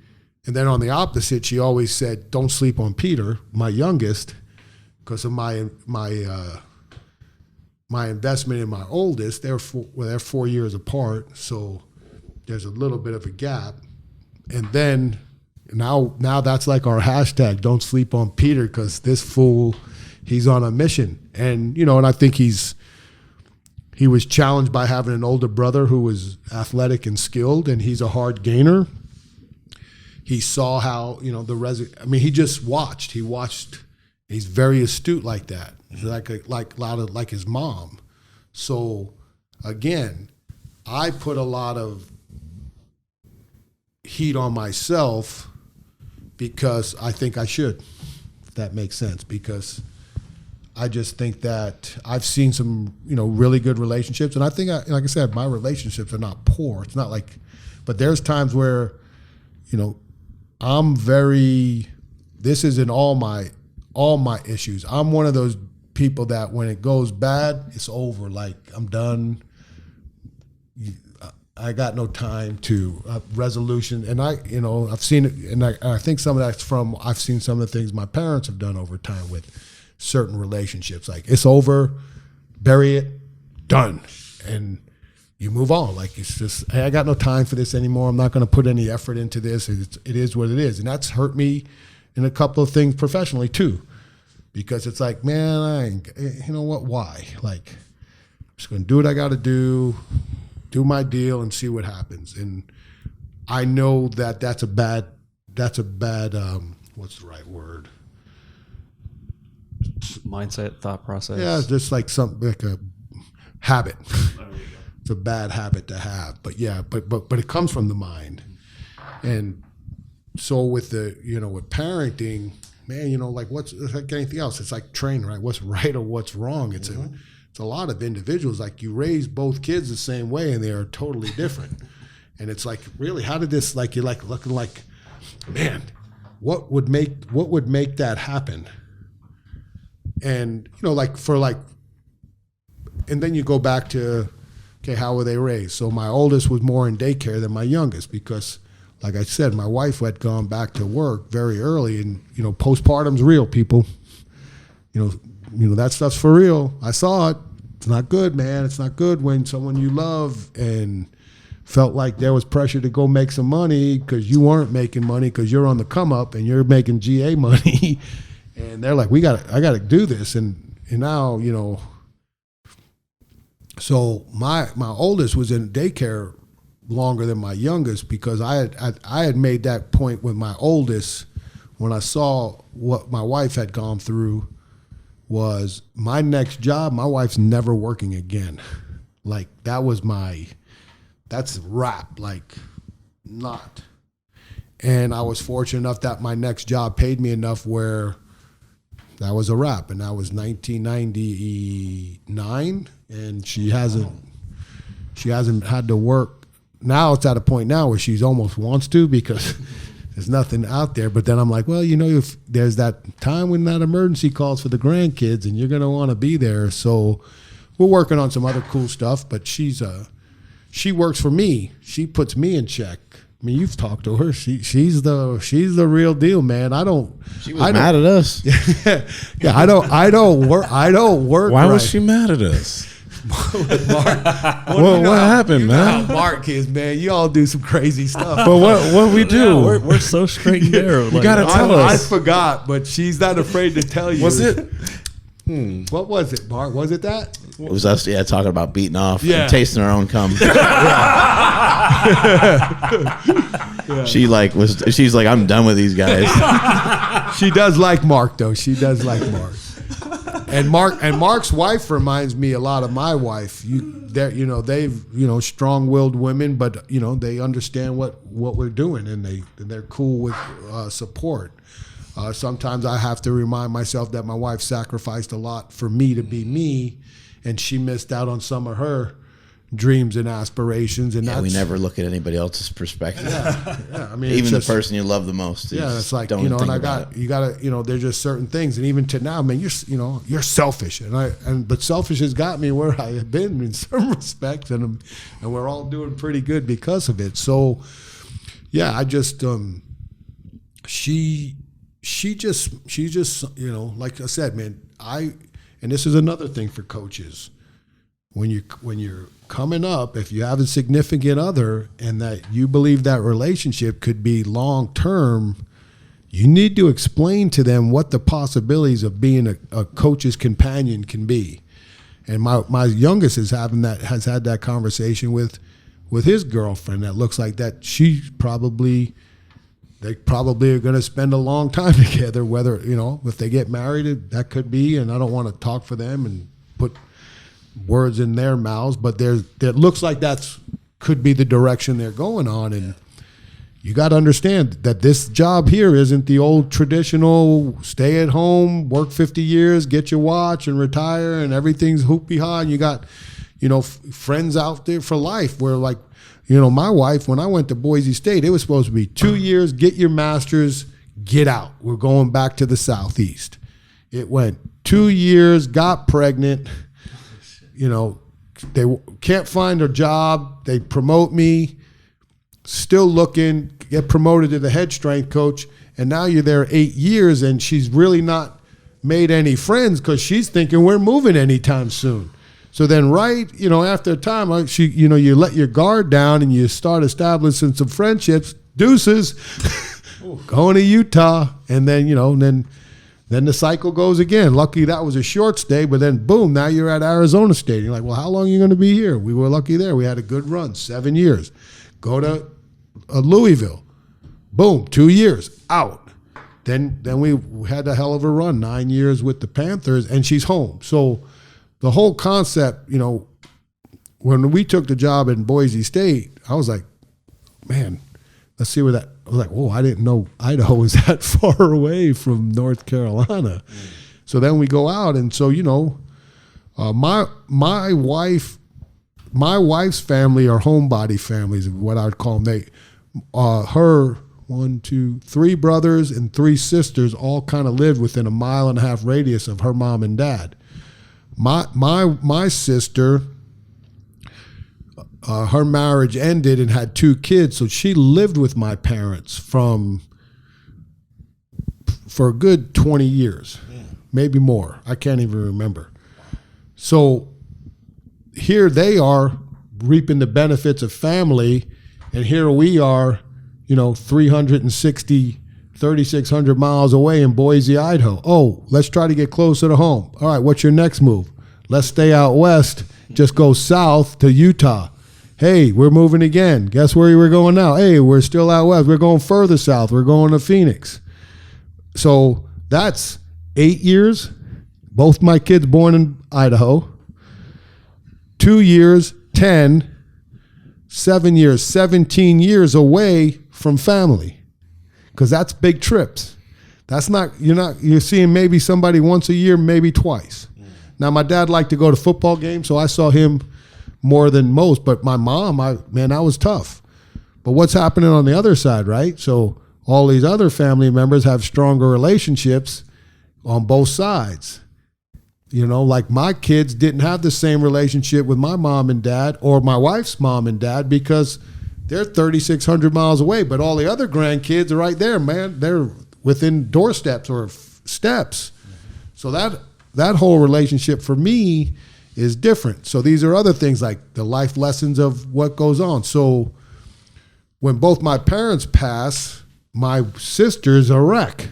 And then on the opposite, she always said, don't sleep on Peter, my youngest, because of my investment in my oldest. They're 4 years apart, so there's a little bit of a gap. And then now that's like our hashtag, don't sleep on Peter, because this fool, he's on a mission. And, and I think he was challenged by having an older brother who was athletic and skilled, and he's a hard gainer. He saw how, he just watched. He watched. He's very astute like that, like his mom. So, again, I put a lot of heat on myself, because I think I should, if that makes sense, because I just think that I've seen some, really good relationships. And I think, like I said, my relationships are not poor. It's not like, but there's times where, this is in all my issues. I'm one of those people that when it goes bad, it's over. Like, I'm done. I got no time to resolution. And I've seen it, and I think some of that's from, I've seen some of the things my parents have done over time with certain relationships. Like, it's over, bury it, done. And you move on. Like, it's just, hey, I got no time for this anymore. I'm not going to put any effort into this. It is what it is. And that's hurt me in a couple of things professionally too, because it's like, man, you know what? Why? Like, I'm just going to do what I got to do my deal and see what happens. And I know that that's a bad, what's the right word? Mindset, thought process. Yeah, it's just like something like a habit. It's a bad habit to have, but yeah, but it comes from the mind. And so with with parenting, man, like it's like anything else. It's like training, right? What's right or what's wrong. It's a lot of individuals. Like, you raise both kids the same way, and they are totally different. And it's like, really, how did this? Like, you're like looking like, man, what would make that happen? And and then you go back to, okay, how were they raised? So my oldest was more in daycare than my youngest because, like I said, my wife had gone back to work very early, and postpartum's real, people. That stuff's for real. I saw it. It's not good, man. It's not good when someone you love and felt like there was pressure to go make some money because you weren't making money because you're on the come up and you're making GA money, and they're like, I got to do this, and now So my oldest was in daycare longer than my youngest because I had made that point with my oldest when I saw what my wife had gone through. Was my next job, my wife's never working again. Like, that's wrap, like, not. And I was fortunate enough that my next job paid me enough where that was a wrap. And that was 1999, and she hasn't had to work. Now it's at a point now where she's almost wants to because there's nothing out there. But then I'm like, well, if there's that time when that emergency calls for the grandkids and you're going to want to be there. So we're working on some other cool stuff, but she works for me. She puts me in check. I mean, you've talked to her. She's the real deal, man. She was mad at us. Yeah, I don't work. Why right. was she mad at us? Mark, what happened, man? How Mark is, man. You all do some crazy stuff. But what we do? Yeah, we're so straight and narrow. You gotta tell I us. forgot, but she's not afraid to tell you. Was it? What was it, Mark? Was it that? It was us, talking about beating off Yeah. and tasting our own cum. She's like, I'm done with these guys. She does like Mark, though. She does like Mark. And Mark's wife reminds me a lot of my wife. They've strong-willed women, but they understand what we're doing, and they're cool with support. Sometimes I have to remind myself that my wife sacrificed a lot for me to be me, and she missed out on some of her dreams and aspirations. And we never look at anybody else's perspective. Yeah, I mean, even the person you love the most. Yeah, it's like, and you gotta, there's just certain things, and even to now, man, you're selfish, but selfish has got me where I have been in some respects, and we're all doing pretty good because of it. So, yeah, I just, she just, like I said, man, and this is another thing for coaches. When you're coming up, if you have a significant other and that you believe that relationship could be long term, you need to explain to them what the possibilities of being a coach's companion can be. And my youngest has had that conversation with his girlfriend. That looks like that they probably are going to spend a long time together. Whether if they get married, that could be. And I don't want to talk for them and put words in their mouths, but it looks like that's could be the direction they're going on. And you got to understand that this job here isn't the old traditional stay at home, work 50 years, get your watch and retire, and everything's hoopy-ha. And you got, friends out there for life where, like, my wife, when I went to Boise State, it was supposed to be 2 years, get your master's, get out. We're going back to the Southeast. It went 2 years, got pregnant. You know, they can't find a job. They promote me, still looking, get promoted to the head strength coach. And now you're there 8 years and she's really not made any friends because she's thinking we're moving anytime soon. So then after a time, you let your guard down and you start establishing some friendships. Deuces, going to Utah. And then, then the cycle goes again. Lucky that was a short stay, but then boom, now you're at Arizona State. You're like, well, how long are you going to be here? We were lucky there. We had a good run, 7 years. Go to Louisville. Boom, 2 years, out. Then we had a hell of a run, 9 years with the Panthers, and she's home. So the whole concept, when we took the job in Boise State, I was like, man, let's see where that. I was like, whoa, I didn't know Idaho was that far away from North Carolina. So then we go out, and so my wife's family are homebody families, what I'd call them. Her 3 brothers and 3 sisters all kind of lived within a 1.5 mile radius of her mom and dad. My sister. Her marriage ended and had 2 kids, so she lived with my parents for a good 20 years, maybe more. I can't even remember. So here they are reaping the benefits of family, and here we are, 3,600 miles away in Boise, Idaho. Oh, let's try to get closer to home. All right, what's your next move? Let's stay out west, just go south to Utah. Hey, we're moving again. Guess where we're going now? Hey, we're still out west. We're going further south. We're going to Phoenix. So that's 8 years. Both my kids born in Idaho. 2 years, 10, 7 years, 17 years away from family. Because that's big trips. That's not, you're seeing maybe somebody once a year, maybe twice. Now, my dad liked to go to football games, so I saw him more than most, but my mom, that was tough. But what's happening on the other side, right? So all these other family members have stronger relationships on both sides. Like my kids didn't have the same relationship with my mom and dad or my wife's mom and dad because they're 3,600 miles away, but all the other grandkids are right there, man. They're within doorsteps or steps. So that whole relationship for me is different. So these are other things like the life lessons of what goes on. So when both my parents pass, my sister's a wreck.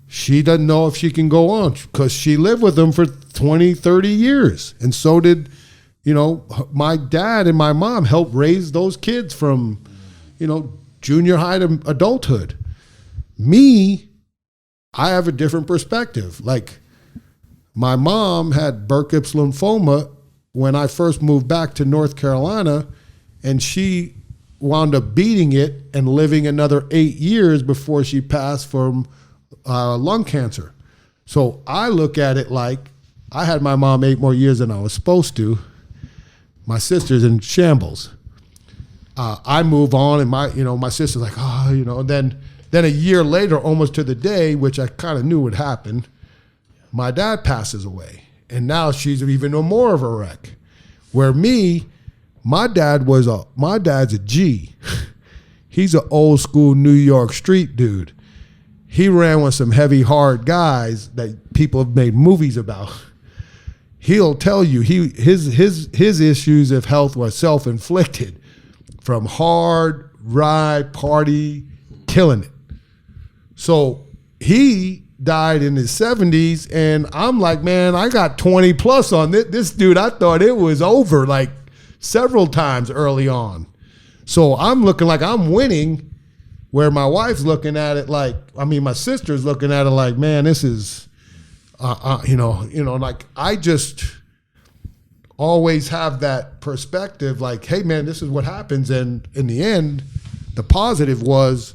She doesn't know if she can go on because she lived with them for 20, 30 years. And so did, my dad and my mom helped raise those kids from, junior high to adulthood. Me, I have a different perspective. Like, my mom had Burkitt's lymphoma when I first moved back to North Carolina, and she wound up beating it and living another 8 years before she passed from lung cancer. So I look at it like I had my mom 8 more years than I was supposed to. My sister's in shambles. I move on, and my sister's like, then a year later, almost to the day, which I kind of knew would happen, my dad passes away, and now she's even more of a wreck. Where my dad's a G. He's an old school New York street dude. He ran with some heavy, hard guys that people have made movies about. He'll tell you his issues of health were self-inflicted from hard ride, party, killing it. So he died in his 70s, and I'm like, man, I got 20 plus on this dude. I thought it was over like several times early on. So I'm looking like I'm winning, where my wife's looking at it like, my sister's looking at it like, man, this is, like I just always have that perspective like, hey man, this is what happens. And in the end, the positive was,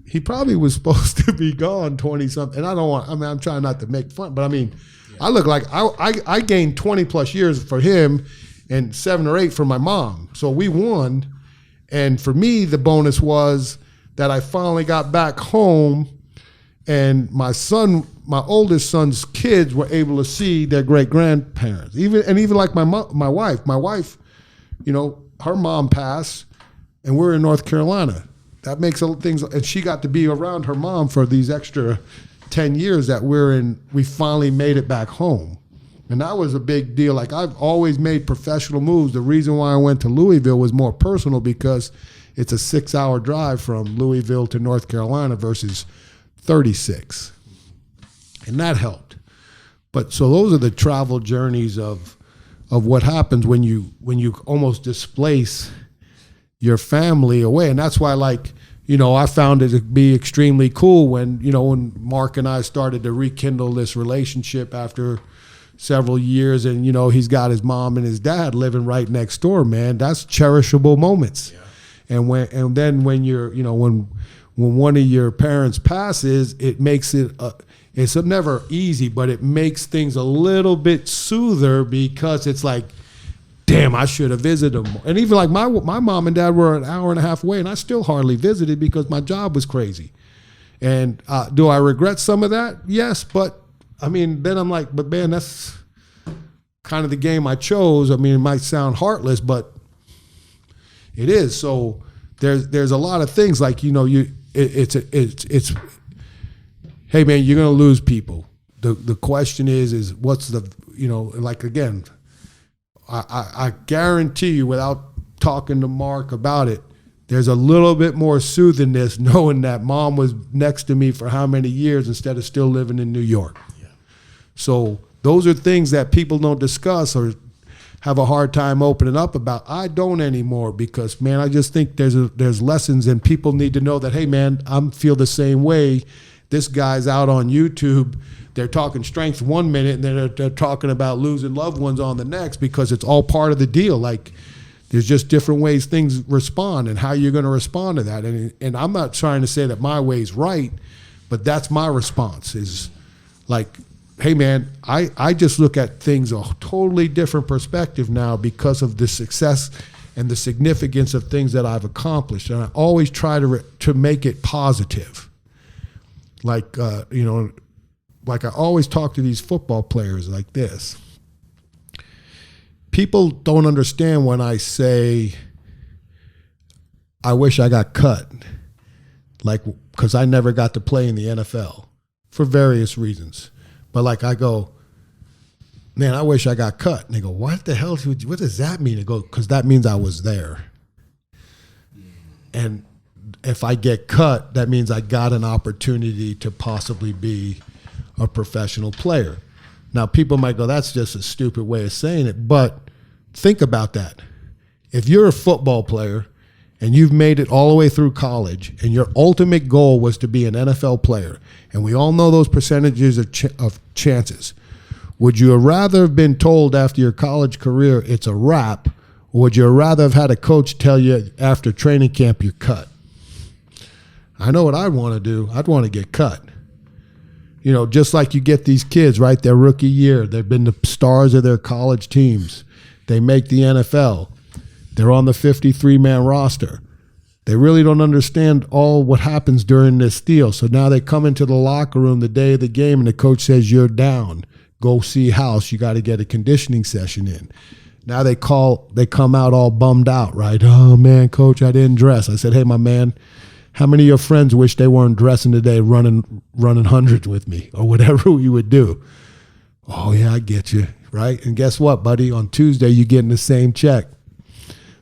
he probably was supposed to be gone 20 something. And I'm trying not to make fun, but I look like I gained 20 plus years for him and 7 or 8 for my mom. So we won. And for me, the bonus was that I finally got back home And my oldest son's kids were able to see their great grandparents. Even like my wife. My wife, her mom passed, and we're in North Carolina. That makes things, and she got to be around her mom for these extra 10 years that we finally made it back home. And that was a big deal. Like, I've always made professional moves. The reason why I went to Louisville was more personal because it's a 6-hour drive from Louisville to North Carolina versus 36. And that helped. But so those are the travel journeys of what happens when you almost displace your family away. And that's why, I found it to be extremely cool when Mark and I started to rekindle this relationship after several years, and he's got his mom and his dad living right next door, man. That's cherishable moments. Yeah. And then when you're, when one of your parents passes, it makes it it's never easy, but it makes things a little bit soother because it's like, damn, I should have visited them. And even like my mom and dad were an hour and a half away, and I still hardly visited because my job was crazy. And do I regret some of that? Yes, but then I'm like, but man, that's kind of the game I chose. It might sound heartless, but it is. So there's a lot of things like, it's hey man, you're gonna lose people. The question is what's the, again, I guarantee you, without talking to Mark about it, there's a little bit more soothingness knowing that mom was next to me for how many years instead of still living in New York. Yeah. So those are things that people don't discuss or have a hard time opening up about. I don't anymore because, man, I just think there's lessons, and people need to know that, hey, man, I feel the same way. This guy's out on YouTube. They're talking strength one minute, and then they're talking about losing loved ones on the next, because it's all part of the deal. Like, there's just different ways things respond and how you're going to respond to that. And I'm not trying to say that my way's right, but that's my response is like, hey, man, I just look at things a totally different perspective now because of the success and the significance of things that I've accomplished. And I always try to make it positive. Like, like I always talk to these football players like this. People don't understand when I say, I wish I got cut, like, because I never got to play in the NFL for various reasons. But like I go, man, I wish I got cut. And they go, what the hell? What does that mean? I go, because that means I was there. And if I get cut, that means I got an opportunity to possibly be a professional player. Now, people might go, that's just a stupid way of saying it, but think about that. If you're a football player and you've made it all the way through college and your ultimate goal was to be an NFL player, and we all know those percentages of chances, would you rather have been told after your college career it's a wrap, or would you rather have had a coach tell you after training camp you're cut? I know what I'd want to do. I'd want to get cut. Just like you get these kids, right, their rookie year, they've been the stars of their college teams. They make the NFL. They're on the 53-man roster. They really don't understand all what happens during this deal. So now they come into the locker room the day of the game and the coach says, you're down. Go see House. You got to get a conditioning session in. Now they come out all bummed out, right? Oh, man, coach, I didn't dress. I said, hey, my man, how many of your friends wish they weren't dressing today, running hundreds with me or whatever we would do? Oh, yeah, I get you, right? And guess what, buddy? On Tuesday, you're getting the same check.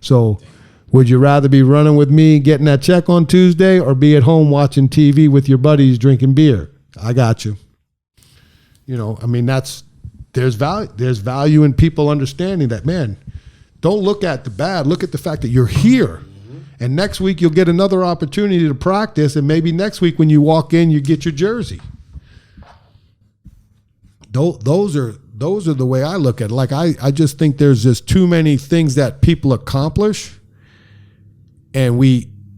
So would you rather be running with me getting that check on Tuesday or be at home watching TV with your buddies drinking beer? I got you. There's value in people understanding that, man, don't look at the bad. Look at the fact that you're here. And next week you'll get another opportunity to practice, and maybe next week when you walk in, you get your jersey. Those are the way I look at it. Like I just think there's just too many things that people accomplish, and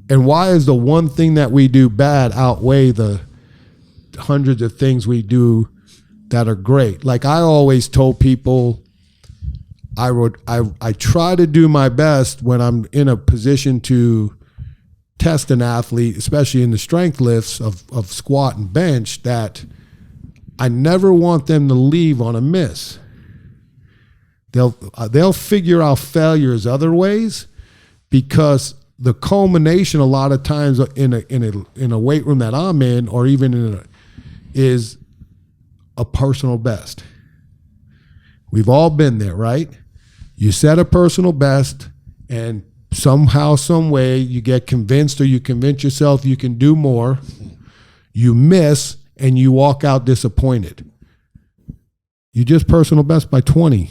why is the one thing that we do bad outweigh the hundreds of things we do that are great? Like I always told people, I try to do my best when I'm in a position to test an athlete, especially in the strength lifts of squat and bench, that I never want them to leave on a miss. They'll figure out failures other ways, because the culmination a lot of times in a weight room that I'm in, or even is a personal best. We've all been there, right? You set a personal best, and somehow, some way, you get convinced, or you convince yourself you can do more. You miss, and you walk out disappointed. You just personal best by 20.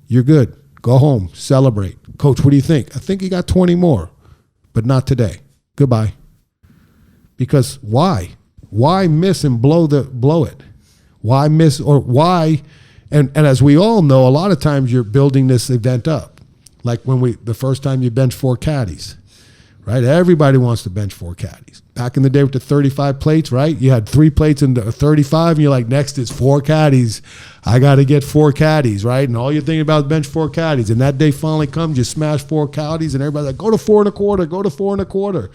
You're good. Go home. Celebrate. Coach, what do you think? I think you got 20 more, but not today. Goodbye. Because why? Why miss and blow it? Why miss, or why? And as we all know, a lot of times you're building this event up. Like the first time you bench 4 caddies, right? Everybody wants to bench 4 caddies. Back in the day with the 35 plates, right? You had 3 plates and 35, and you're like, next is 4 caddies. I got to get 4 caddies, right? And all you're thinking about is bench 4 caddies. And that day finally comes, you smash 4 caddies, and everybody's like, go to 4 1/4, go to 4 1/4.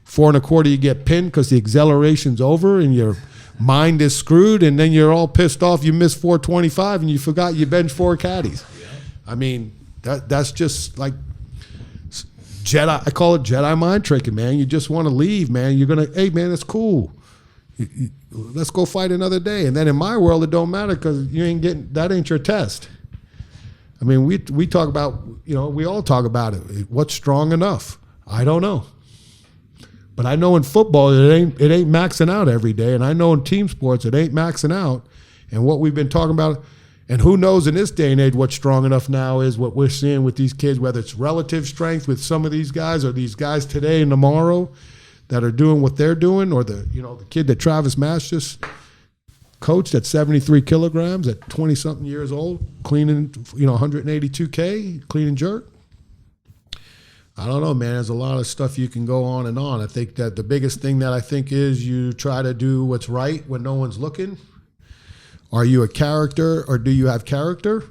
4 1/4, you get pinned because the acceleration's over and your mind is screwed, and then you're all pissed off. You missed 425 and you forgot you bench 4 caddies. I mean, that's just like Jedi. I call it Jedi mind tricking, man. You just want to leave, man. You're gonna, hey, man, it's cool. Let's go fight another day. And then in my world, it don't matter, because you ain't getting, that ain't your test. I mean, we talk about, we all talk about it. What's strong enough? I don't know. But I know in football, it ain't maxing out every day. And I know in team sports, it ain't maxing out. And what we've been talking about, and who knows in this day and age what's strong enough now, is what we're seeing with these kids, whether it's relative strength with some of these guys, or these guys today and tomorrow that are doing what they're doing, or the kid that Travis Mass just coached at 73 kilograms at 20-something years old, cleaning, 182K, clean and jerk. I don't know, man. There's a lot of stuff you can go on and on. I think that the biggest thing that I think is you try to do what's right when no one's looking. Are you a character, or do you have character?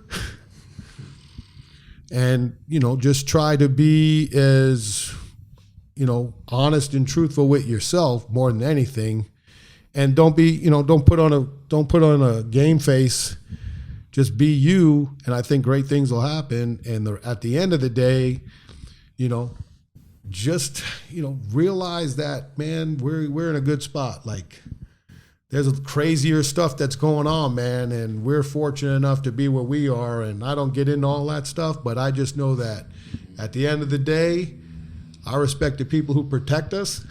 And, just try to be as, honest and truthful with yourself more than anything. And don't be, don't put on a game face. Just be you, and I think great things will happen. And at the end of the day, just, realize that, man, we're in a good spot. Like, there's crazier stuff that's going on, man, and we're fortunate enough to be where we are, and I don't get into all that stuff, but I just know that at the end of the day, I respect the people who protect us,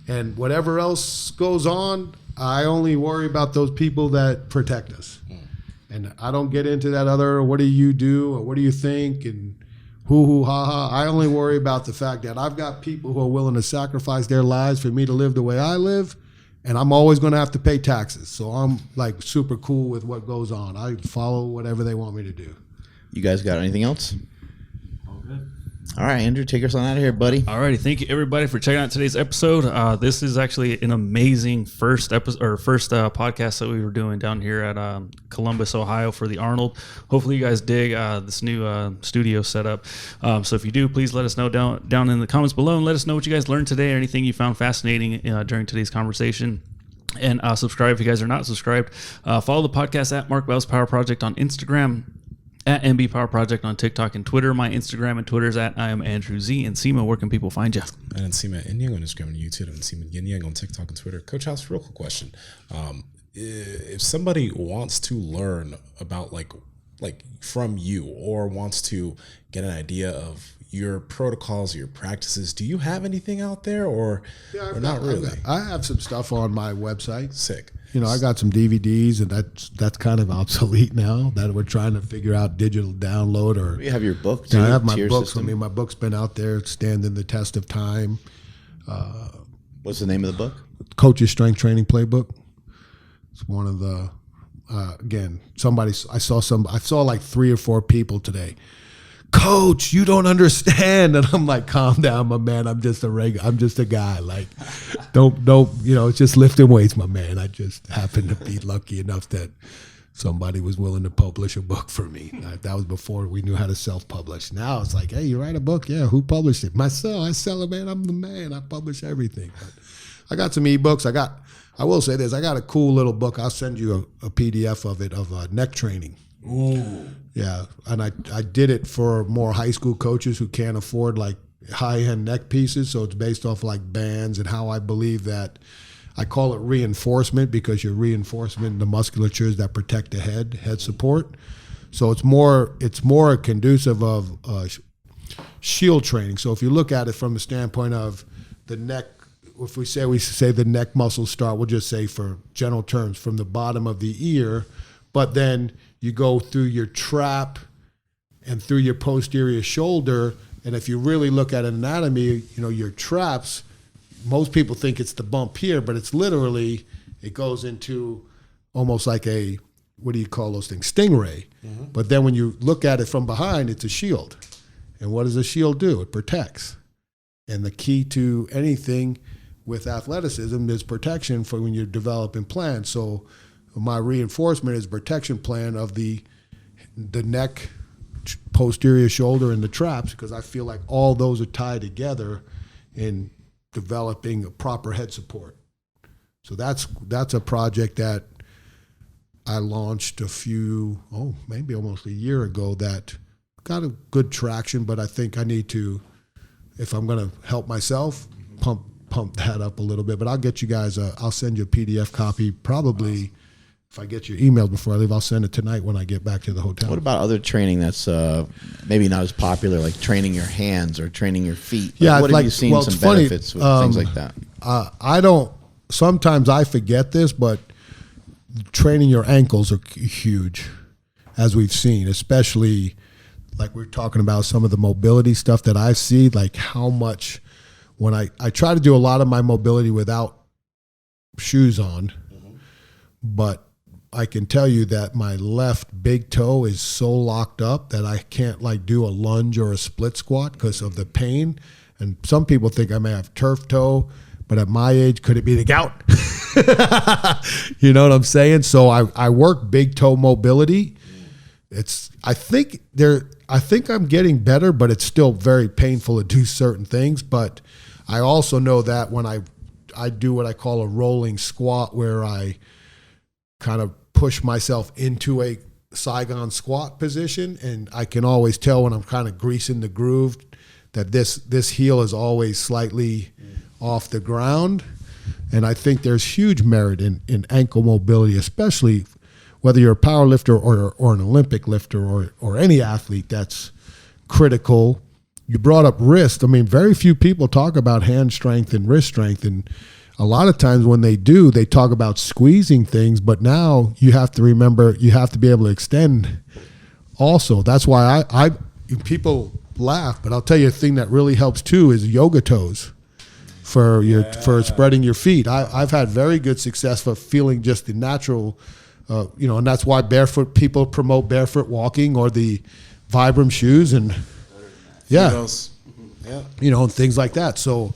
and whatever else goes on, I only worry about those people that protect us. And I don't get into that other, what do you do, or what do you think, and hoo-hoo, ha-ha. I only worry about the fact that I've got people who are willing to sacrifice their lives for me to live the way I live, and I'm always going to have to pay taxes. So I'm like super cool with what goes on. I follow whatever they want me to do. You guys got anything else? All good. All right, Andrew, take us on out of here, buddy. All righty, thank you everybody for checking out today's episode. This is actually an amazing first podcast that we were doing down here at Columbus, Ohio for the Arnold. Hopefully, you guys dig this new studio setup. So if you do, please let us know down in the comments below, and let us know what you guys learned today, or anything you found fascinating during today's conversation. And subscribe if you guys are not subscribed. Follow the podcast at Mark Bell's Power Project on Instagram, at MB Power Project on TikTok and Twitter. My Instagram and Twitter is at I am Andrew Z. And Nsima, where can people find you? And Nsima Inyang on Instagram and YouTube, and Nsima Inyang on TikTok and Twitter. Coach House, real quick question. If somebody wants to learn about like from you, or wants to get an idea of your protocols, your practices, do you have anything out there, or not really? I have some stuff on my website. Sick. I got some DVDs, and that's kind of obsolete now that we're trying to figure out digital download. Or You have your book, I have my books. I mean, my book's been out there, standing the test of time. What's the name of the book? Coach's Strength Training Playbook. It's one of the again, I saw like 3 or 4 people today. Coach, you don't understand. And I'm like, calm down, my man. I'm just a guy. Like, don't, it's just lifting weights, my man. I just happen to be lucky enough that somebody was willing to publish a book for me. That was before we knew how to self-publish. Now it's like, hey, you write a book? Yeah, who published it? Myself. I sell it, man. I'm the man. I publish everything. But I got some ebooks. I will say this. I got a cool little book. I'll send you a PDF of it, of neck training. Ooh. Yeah, and I did it for more high school coaches who can't afford like high-end neck pieces. So it's based off like bands and how I believe that. I call it reinforcement because you're reinforcing the musculatures that protect the head support. So it's more conducive of shield training. So if you look at it from the standpoint of the neck, if we say the neck muscles start, we'll just say for general terms, from the bottom of the ear, but then you go through your trap and through your posterior shoulder. And if you really look at anatomy, your traps, most people think it's the bump here, but it's literally, it goes into almost like a, what do you call those things? Stingray. Mm-hmm. But then when you look at it from behind, it's a shield. And what does a shield do? It protects. And the key to anything with athleticism is protection for when you're developing plans. So my reinforcement is protection plan of the neck, posterior shoulder, and the traps, because I feel like all those are tied together in developing a proper head support. So that's a project that I launched maybe almost a year ago that got a good traction, but I think I need to, if I'm going to help myself, pump that up a little bit. But I'll get you guys, I'll send you a PDF copy probably. If I get your emails before I leave, I'll send it tonight when I get back to the hotel. What about other training that's maybe not as popular, like training your hands or training your feet? Yeah, what have you seen some benefits with things like that? Sometimes I forget this, but training your ankles are huge, as we've seen, especially like we're talking about some of the mobility stuff that I see, like how much when I try to do a lot of my mobility without shoes on, but I can tell you that my left big toe is so locked up that I can't like do a lunge or a split squat because of the pain. And some people think I may have turf toe, but at my age, could it be the gout? You know what I'm saying? So I work big toe mobility. I think I'm getting better, but it's still very painful to do certain things. But I also know that when I do what I call a rolling squat, where I kind of push myself into a Saigon squat position, and I can always tell when I'm kind of greasing the groove that this heel is always slightly off the ground. And I think there's huge merit in ankle mobility, especially whether you're a power lifter or an Olympic lifter or any athlete. That's critical. You brought up wrist. I mean, very few people talk about hand strength and wrist strength, and a lot of times when they do, they talk about squeezing things, but now you have to remember you have to be able to extend also. That's why people laugh, but I'll tell you a thing that really helps too is yoga toes for spreading your feet. I've had very good success for feeling just the natural, and that's why barefoot people promote barefoot walking or the Vibram shoes and and things like that. So.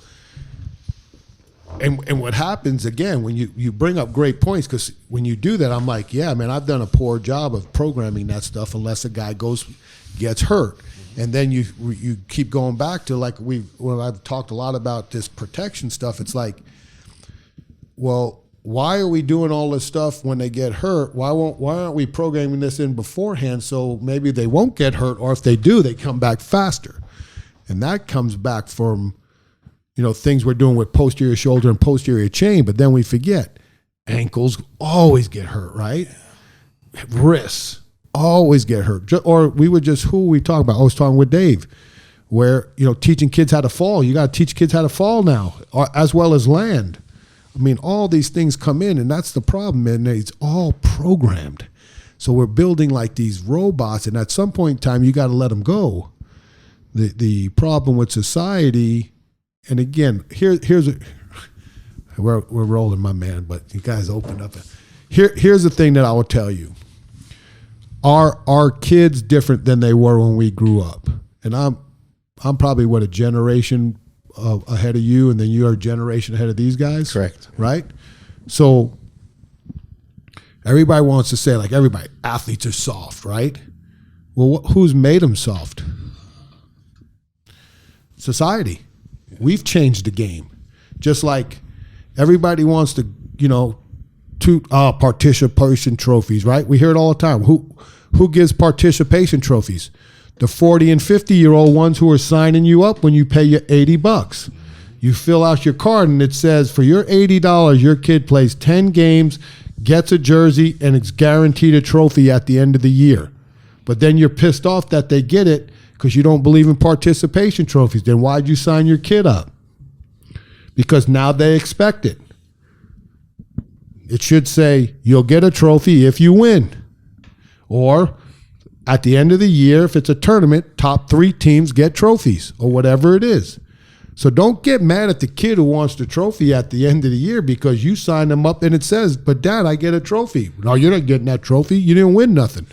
And what happens, again, when you bring up great points, because when you do that, I'm like, yeah, man, I've done a poor job of programming that stuff unless a guy gets hurt. And then you keep going back to like when I've talked a lot about this protection stuff, it's like, well, why are we doing all this stuff when they get hurt? Why aren't we programming this in beforehand so maybe they won't get hurt, or if they do, they come back faster? And that comes back from things we're doing with posterior shoulder and posterior chain, but then we forget ankles always get hurt, right? Wrists always get hurt. Or who we talk about? I was talking with Dave, where, teaching kids how to fall. You got to teach kids how to fall now, as well as land. I mean, all these things come in, and that's the problem, and it's all programmed. So we're building like these robots, and at some point in time, you got to let them go. The problem with society. And again, we're rolling, my man, but you guys opened up. Here's the thing that I will tell you. Are kids different than they were when we grew up? And I'm probably a generation ahead of you, and then you are a generation ahead of these guys. Correct. Right? So Everybody wants to say, like, everybody, athletes are soft, right? Well, who's made them soft? Society. We've changed the game. Just like everybody wants to, participation trophies, right? We hear it all the time. Who gives participation trophies? The 40 and 50-year-old ones who are signing you up when you pay your $80. You fill out your card and it says, for your $80, your kid plays 10 games, gets a jersey, and it's guaranteed a trophy at the end of the year. But then you're pissed off that they get it because you don't believe in participation trophies. Then why'd you sign your kid up? Because now they expect it. It should say, you'll get a trophy if you win. Or at the end of the year, if it's a tournament, top 3 teams get trophies or whatever it is. So don't get mad at the kid who wants the trophy at the end of the year because you signed them up and it says, but Dad, I get a trophy. No, you're not getting that trophy. You didn't win nothing.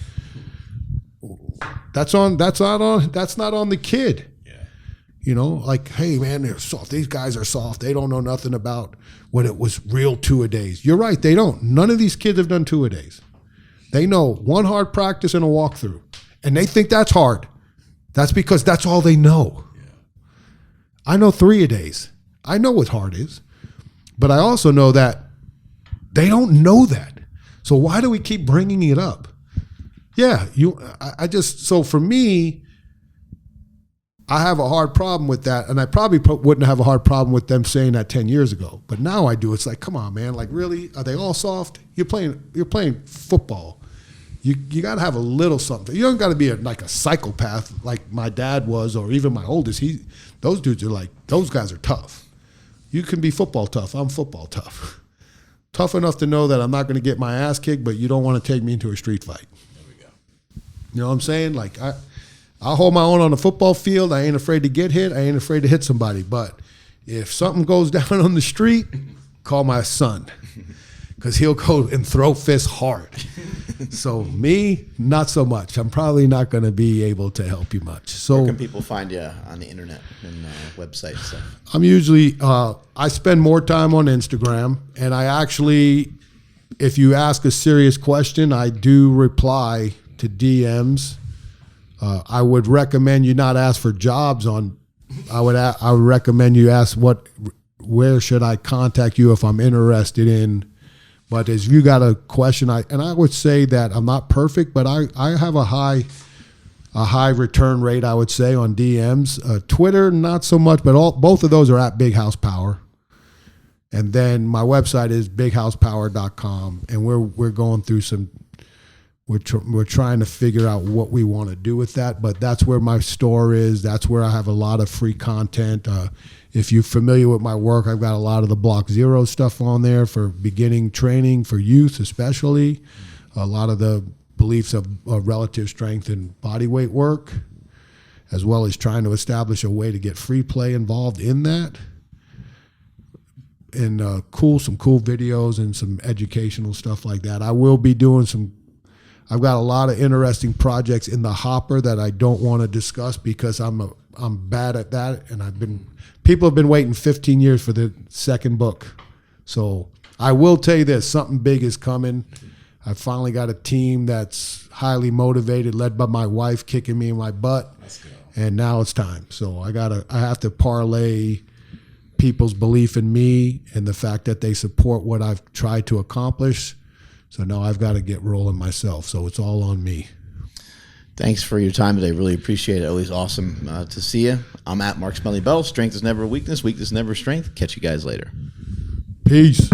That's not on the kid. Yeah. Like, hey man, they're soft. These guys are soft. They don't know nothing about what it was real 2-a-days. You're right, they don't. None of these kids have done 2-a-days. They know one hard practice and a walkthrough. And they think that's hard. That's because that's all they know. I know 3-a-days. I know what hard is. But I also know that they don't know that. So why do we keep bringing it up? Yeah, so for me, I have a hard problem with that. And I probably wouldn't have a hard problem with them saying that 10 years ago. But now I do. It's like, come on, man. Like, really? Are they all soft? You're playing football. You got to have a little something. You don't got to be like a psychopath like my dad was, or even my oldest. Those dudes are like, those guys are tough. You can be football tough. I'm football tough. Tough enough to know that I'm not going to get my ass kicked, but you don't want to take me into a street fight. There we go. You know what I'm saying? Like, I'll hold my own on the football field. I ain't afraid to get hit. I ain't afraid to hit somebody. But if something goes down on the street, call my son, because he'll go and throw fists hard. So me, not so much. I'm probably not going to be able to help you much. So where can people find you on the internet and website and stuff? I'm usually, I spend more time on Instagram, and I actually, if you ask a serious question, I do reply to DMs. I would recommend you not ask for jobs on, I would recommend you ask where should I contact you if I'm interested in. But if you got a question, I would say that I'm not perfect, but I have a high return rate, I would say, on DMs. Twitter, not so much, but both of those are at Big House Power. And then my website is bighousepower.com, and we're going through we're trying to figure out what we want to do with that, but that's where my store is. That's where I have a lot of free content. If you're familiar with my work, I've got a lot of the Block Zero stuff on there for beginning training for youth, especially. A lot of the beliefs of relative strength and body weight work, as well as trying to establish a way to get free play involved in that. And some cool videos and some educational stuff like that. I will be doing I've got a lot of interesting projects in the hopper that I don't want to discuss because I'm bad at that, and people have been waiting 15 years for the second book. So I will tell you this, something big is coming. I finally got a team that's highly motivated, led by my wife kicking me in my butt. Let's go. And now it's time. So I have to parlay people's belief in me and the fact that they support what I've tried to accomplish. So now I've got to get rolling myself. So it's all on me. Thanks for your time today. Really appreciate it. Always awesome to see you. I'm at Mark Smelly Bell. Strength is never a weakness. Weakness is never strength. Catch you guys later. Peace.